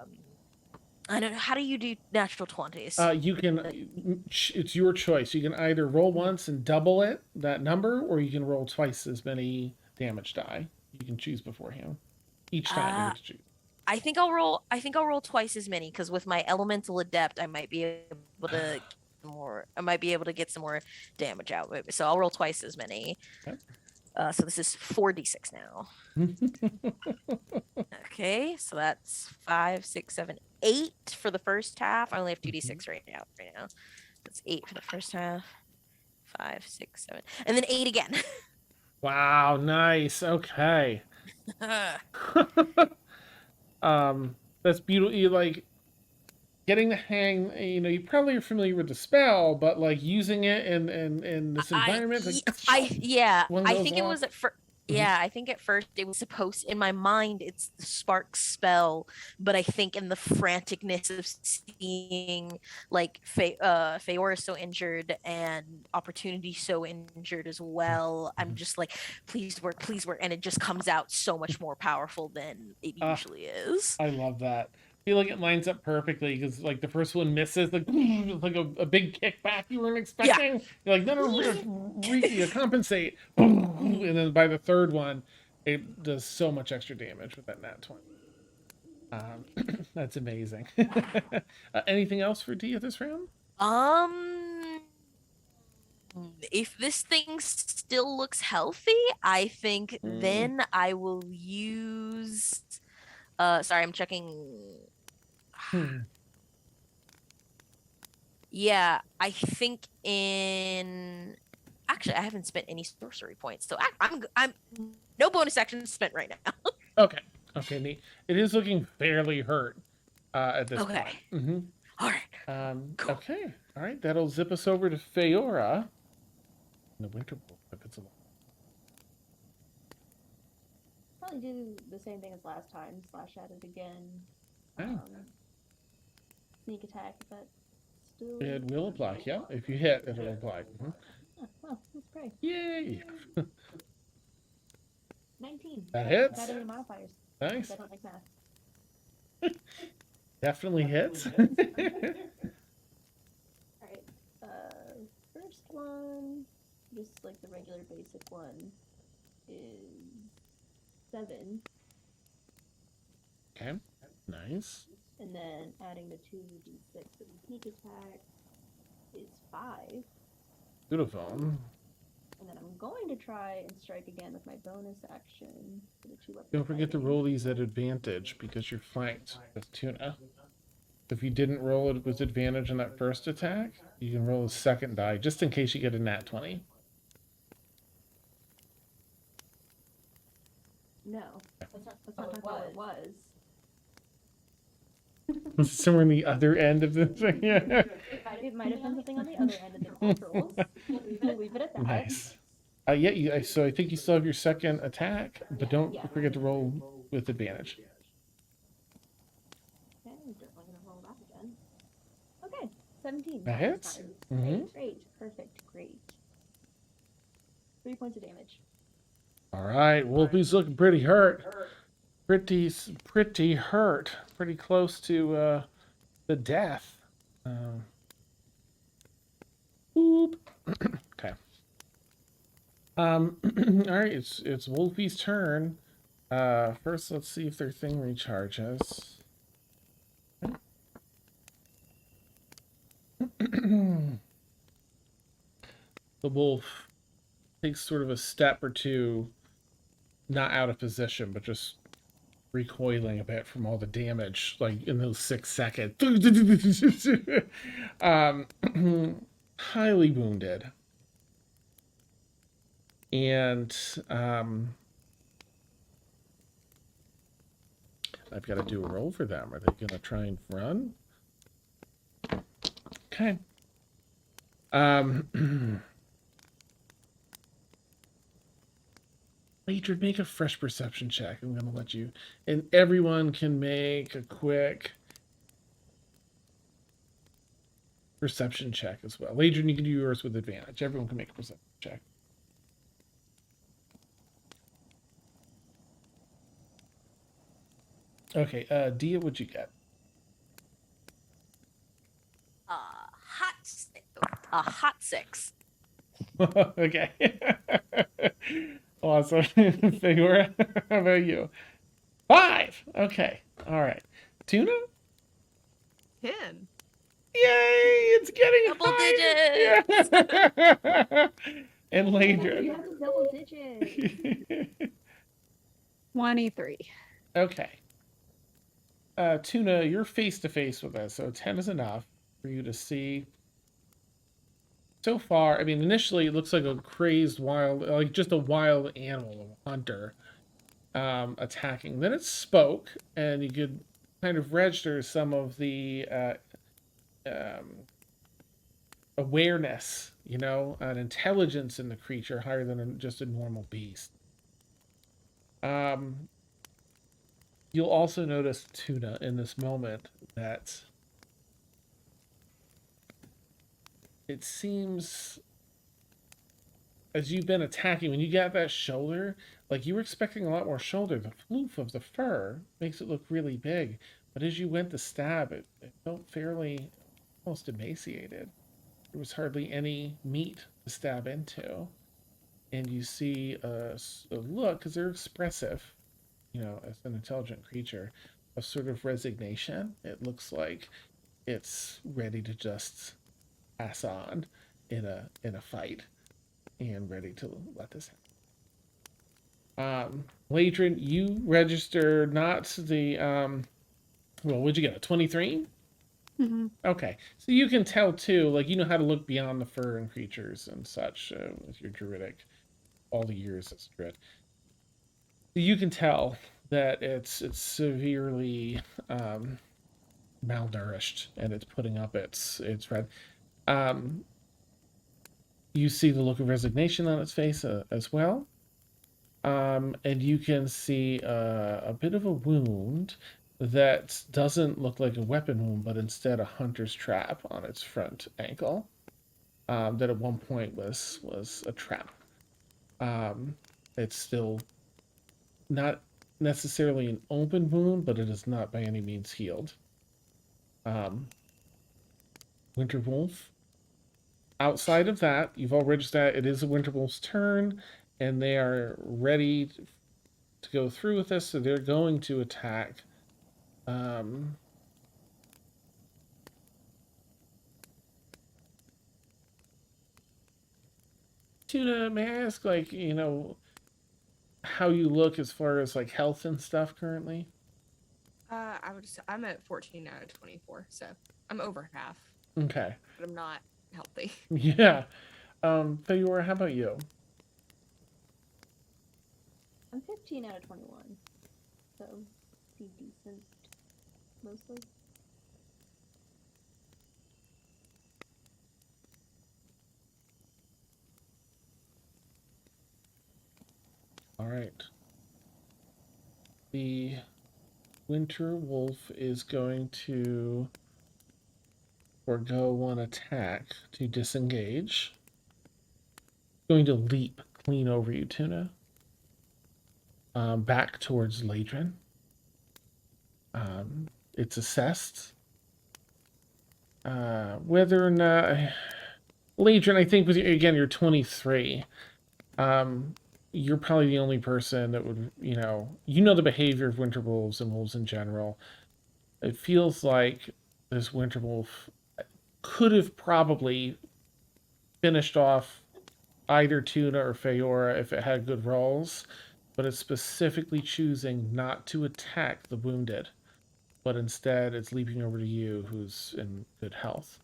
don't know, how do you do natural 20s? You can, it's your choice. You can either roll once and double it, that number, or you can roll twice as many damage die. You can choose beforehand. Each time you Uh get to choose. I think I'll roll twice as many because with my elemental adept I might be able to get more I might be able to get some more damage out of it. So I'll roll twice as many. Okay. So this is 4d6 now. Okay, so that's 5, 6, 7, 8 for the first half. I only have 2d6 right now. That's 8 for the first half. 5, 6, 7, and then 8 again. Wow, nice. Okay. That's beautiful. You like getting the hang. You know, you probably are familiar with the spell, but like using it in this environment, like Yeah, one I goes think it off. was at first. Mhm. Yeah, I think at first it was supposed in my mind it's the spark spell, but I think in the franticness of seeing like Feora so injured and Opportunity so injured as well, I'm just like, please work, and it just comes out so much more powerful than it Ah, usually is. I love that. I feel like it lines up perfectly because like the first one misses, like it's like a big kickback you weren't Yeah. expecting. You're like, no, compensate. And then by the third one, it does so much extra damage with that nat 20. That's amazing. Anything else for Dia this round? Um, if this thing still looks healthy, I think Mm. then I will use sorry, I'm checking. Hmm. Yeah, I think in actually I haven't spent any sorcery points. So I'm no bonus action spent right now. Okay. Okay, neat. It is looking fairly hurt at this Okay. point. Mm-hmm. All right. Cool. Okay. All right. That'll zip us over to Feora. The winter wolf, if it's a Probably do the same thing as last time. Slash at it again. Oh. Sneak attack, if that still. It will apply. Yeah. If you hit, it'll apply. Mm-hmm. Oh, well, let's pray. Yay. 19. That hits. Got any modifiers? Nice. I don't like math. Definitely hits. Alright. First one, just like the regular basic one, is 7. Okay. Nice. And then adding the 2d6 for the sneak attack is 5. Beautiful. And then I'm going to try and strike again with my bonus action for the 2 weapons. Don't forget to roll these at advantage because you're flanked with Tuna. If you didn't roll it with advantage on that first attack, you can roll a second die just in case you get a nat 20. No, that's not how it was. Somewhere in the other end of the thing. Yeah. It might have been something on the other end of the controls. We'll leave it at that. Nice. Yeah, so I think you still have your second attack, but don't Yeah. forget to roll with advantage. Okay, I'm definitely gonna roll that again. Okay, 17. That hits. Great, great, perfect, great. 3 points of damage. All right, Wolfie's looking pretty hurt. Pretty hurt. Pretty close to the death. Boop. Okay. All right, it's Wolfie's turn. First, let's see if their thing recharges. The wolf takes sort of a step or two, not out of position, but just recoiling a bit from all the damage, like in those 6 seconds. Highly wounded. And I've got to do a roll for them. Are they going to try and run? Okay. Laedrin, make a fresh perception check. I'm going to let you. And everyone can make a quick perception check as well. Laedrin, you can do yours with advantage. Everyone can make a perception check. Okay, Dia, what'd you get? A hot 6. Okay. Awesome. Figura, how about you? 5! Okay. Alright. Tuna? 10. Yay! It's getting Double higher! Yeah. And You Laedrin. have a double digit. 23. Okay. Tuna, you're face to face with us, so 10 is enough for you to see. So far, I mean, initially it looks like a crazed wild, like just a wild animal, a hunter, attacking. Then it spoke, and you could kind of register some of the awareness, an intelligence in the creature higher than just a normal beast. You'll also notice, Tuna, in this moment that it seems, as you've been attacking, when you got that shoulder, like you were expecting a lot more shoulder. The floof of the fur makes it look really big, but as you went to stab, it felt fairly almost emaciated. There was hardly any meat to stab into. And you see a look, because they're expressive, as an intelligent creature, a sort of resignation. It looks like it's ready to just pass on in a fight and ready to let this happen. Laedrin, you register not the well, what'd you get? A 23? Mm-hmm. Okay, so you can tell too, like you know how to look beyond the fur and creatures and such with your druidic, all the years as a druid. So you can tell that it's severely malnourished and it's putting up its red. You see the look of resignation on its face as well. And you can see a bit of a wound that doesn't look like a weapon wound, but instead a hunter's trap on its front ankle. That at one point was a trap. It's still not necessarily an open wound, but it is not by any means healed. Winter Wolf. Outside of that, you've all registered that it is a Winter Wolf's turn, and they are ready to go through with this, so they're going to attack. Tuna, may I ask, how you look as far as like health and stuff currently? I'm at 14 out of 24, so I'm over half. Okay. But I'm not healthy. Yeah. Fayora, how about you? I'm 15 out of 21, so see decent, mostly. All right. The Winter Wolf is going to forgo one attack to disengage. Going to leap clean over you, Tuna. Back towards Laedrin. It's assessed. Whether or not... Laedrin, I think, again, you're 23. You're probably the only person that would, you know the behavior of winter wolves and wolves in general. It feels like this winter wolf could have probably finished off either Tuna or Fayora if it had good rolls, but it's specifically choosing not to attack the wounded, but instead it's leaping over to you, who's in good health.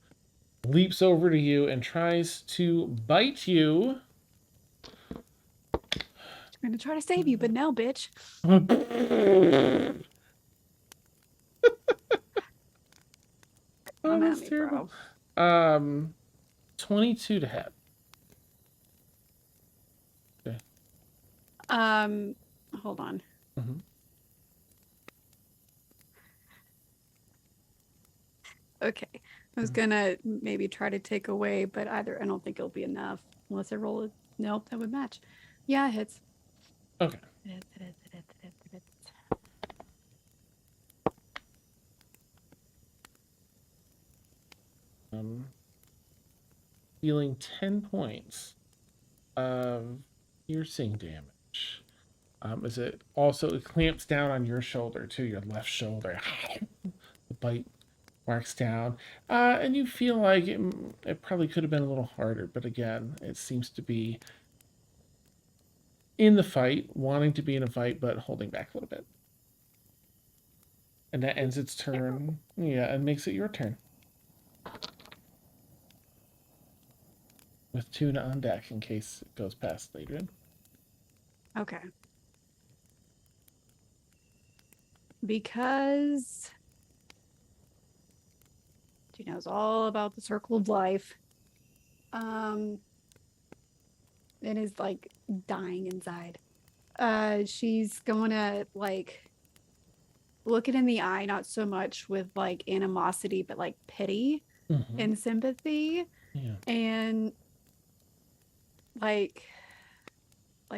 Leaps over to you and tries to bite you. I'm gonna try to save you, but no, bitch. Oh, Come at that's me, terrible. bro. 22 to hit. Okay. Hold on. Mm-hmm. Okay. I was gonna maybe try to take away, but I don't think it'll be enough unless I roll it. Nope, that would match. Yeah, it hits. Okay. It hits. dealing 10 points of piercing damage. As it clamps down on your shoulder too, your left shoulder. The bite marks down, and you feel like it probably could have been a little harder, but again, it seems to be in the fight, wanting to be in a fight, but holding back a little bit. And that ends its turn. Yeah, and makes it your turn. With Tuna on deck in case it goes past Laedrin. Okay. Because she knows all about the circle of life. And is like dying inside. She's going to like look it in the eye, not so much with like animosity, but like pity and sympathy. Yeah. And like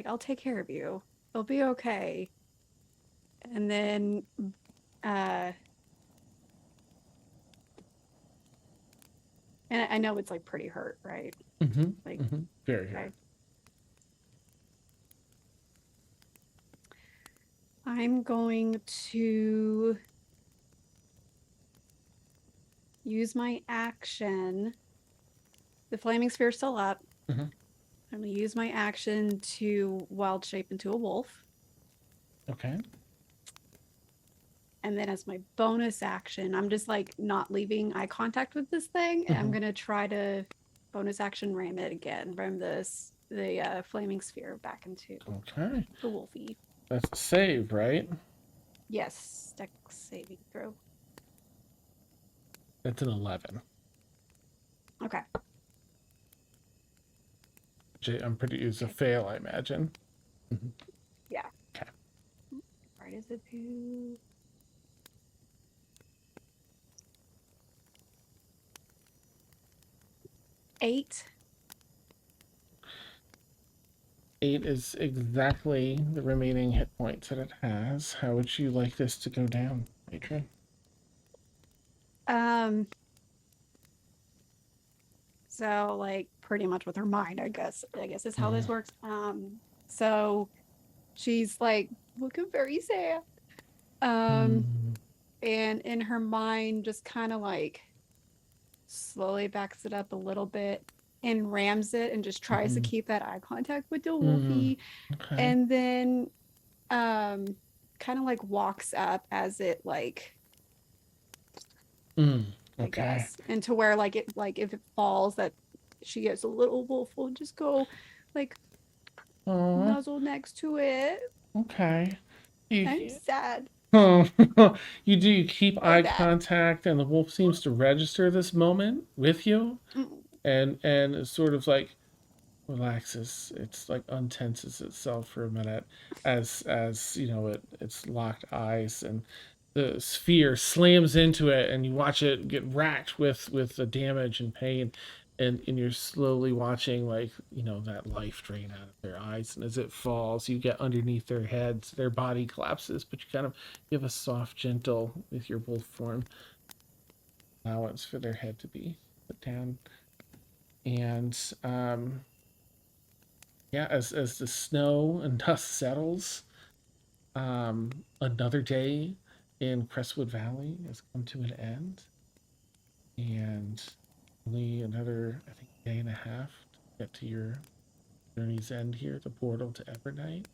I'll take care of you. It'll be okay. And then and I know it's like pretty hurt, right? Like Very okay. hurt. I'm going to use my action. The flaming sphere's still up. I'm going to use my action to wild shape into a wolf. Okay. And then as my bonus action, I'm just like not leaving eye contact with this thing. And I'm going to try to bonus action ram it again. Ram the flaming sphere back into the wolfie. That's a save, right? Yes. Dex saving throw. That's an 11. Okay. I'm pretty. It's a fail, I imagine. Yeah. Okay. Right, is it who? Eight. 8 is exactly the remaining hit points that it has. How would you like this to go down, Laedrin? So like pretty much with her mind, I guess is how this works. So she's like looking very sad. And in her mind just kind of like slowly backs it up a little bit and rams it and just tries to keep that eye contact with the wolfie. And then kind of like walks up as it like I guess, and to where like it like if it falls that she gets a little wolf will just go like nuzzle next to it. Okay. I'm sad. You keep eye contact, and the wolf seems to register this moment with you, and it's sort of like relaxes. It's like untenses itself for a minute as you know it's locked eyes, and the sphere slams into it, and you watch it get racked with the damage and pain. And you're slowly watching, like, you know, that life drain out of their eyes. And as it falls, you get underneath their heads. Their body collapses, but you kind of give a soft, gentle, with your wolf form, allowance for their head to be put down. And, yeah, as the snow and dust settles, another day in Crestwood Valley has come to an end. And only another, I think, day and a half to get to your journey's end here, the portal to Evernight.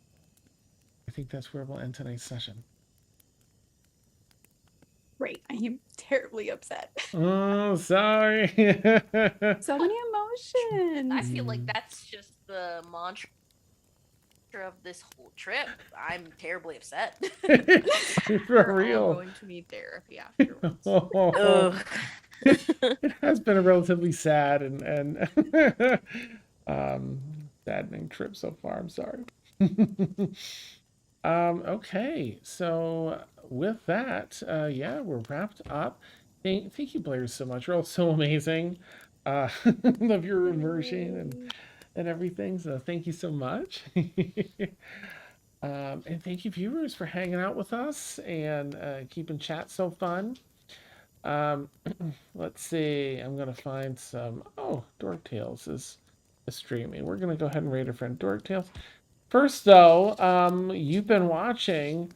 I think that's where we'll end tonight's session. Great. I am terribly upset. Oh, sorry. So many emotions. I feel like that's just the mantra of this whole trip. I'm terribly upset. For We're real. all going to need therapy afterwards. It has been a relatively sad and saddening trip so far. I'm sorry. Okay, so with that, yeah, we're wrapped up. Thank you, players, so much. You're all so amazing. Love your immersion and everything. So thank you so much. And thank you, viewers, for hanging out with us and keeping chat so fun. Let's see. I'm gonna find some. Oh, Dork Tales is streaming. We're gonna go ahead and raid our friend Dork Tales. First, though, you've been watching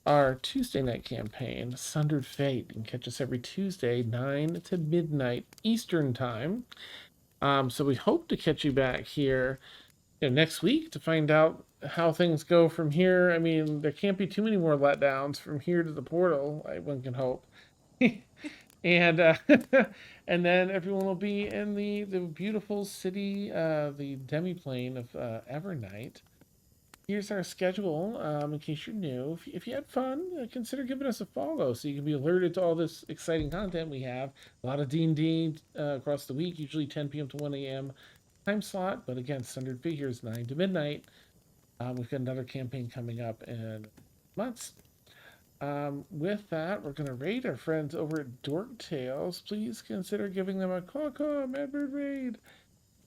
our Tuesday night campaign, Sundered Fate. You can catch us every Tuesday, 9 to midnight Eastern time. So we hope to catch you back here, next week to find out how things go from here. I mean, there can't be too many more letdowns from here to the portal. One can hope. And and then everyone will be in the beautiful city, the demiplane of Evernight. Here's our schedule. In case you're new, if you had fun, consider giving us a follow so you can be alerted to all this exciting content we have. A lot of D&D across the week, usually 10 p.m. to 1 a.m. time slot. But again, Sundered Figures 9 to midnight. We've got another campaign coming up in months. With that, we're going to raid our friends over at Dork Tales. Please consider giving them a caw-caw Medbird raid.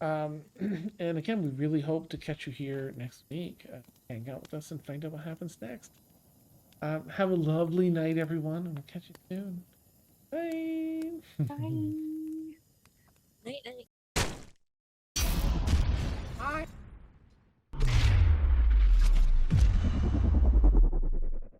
And again, we really hope to catch you here next week. Hang out with us and find out what happens next. Have a lovely night, everyone, and we'll catch you soon. Bye. Bye. Night, night.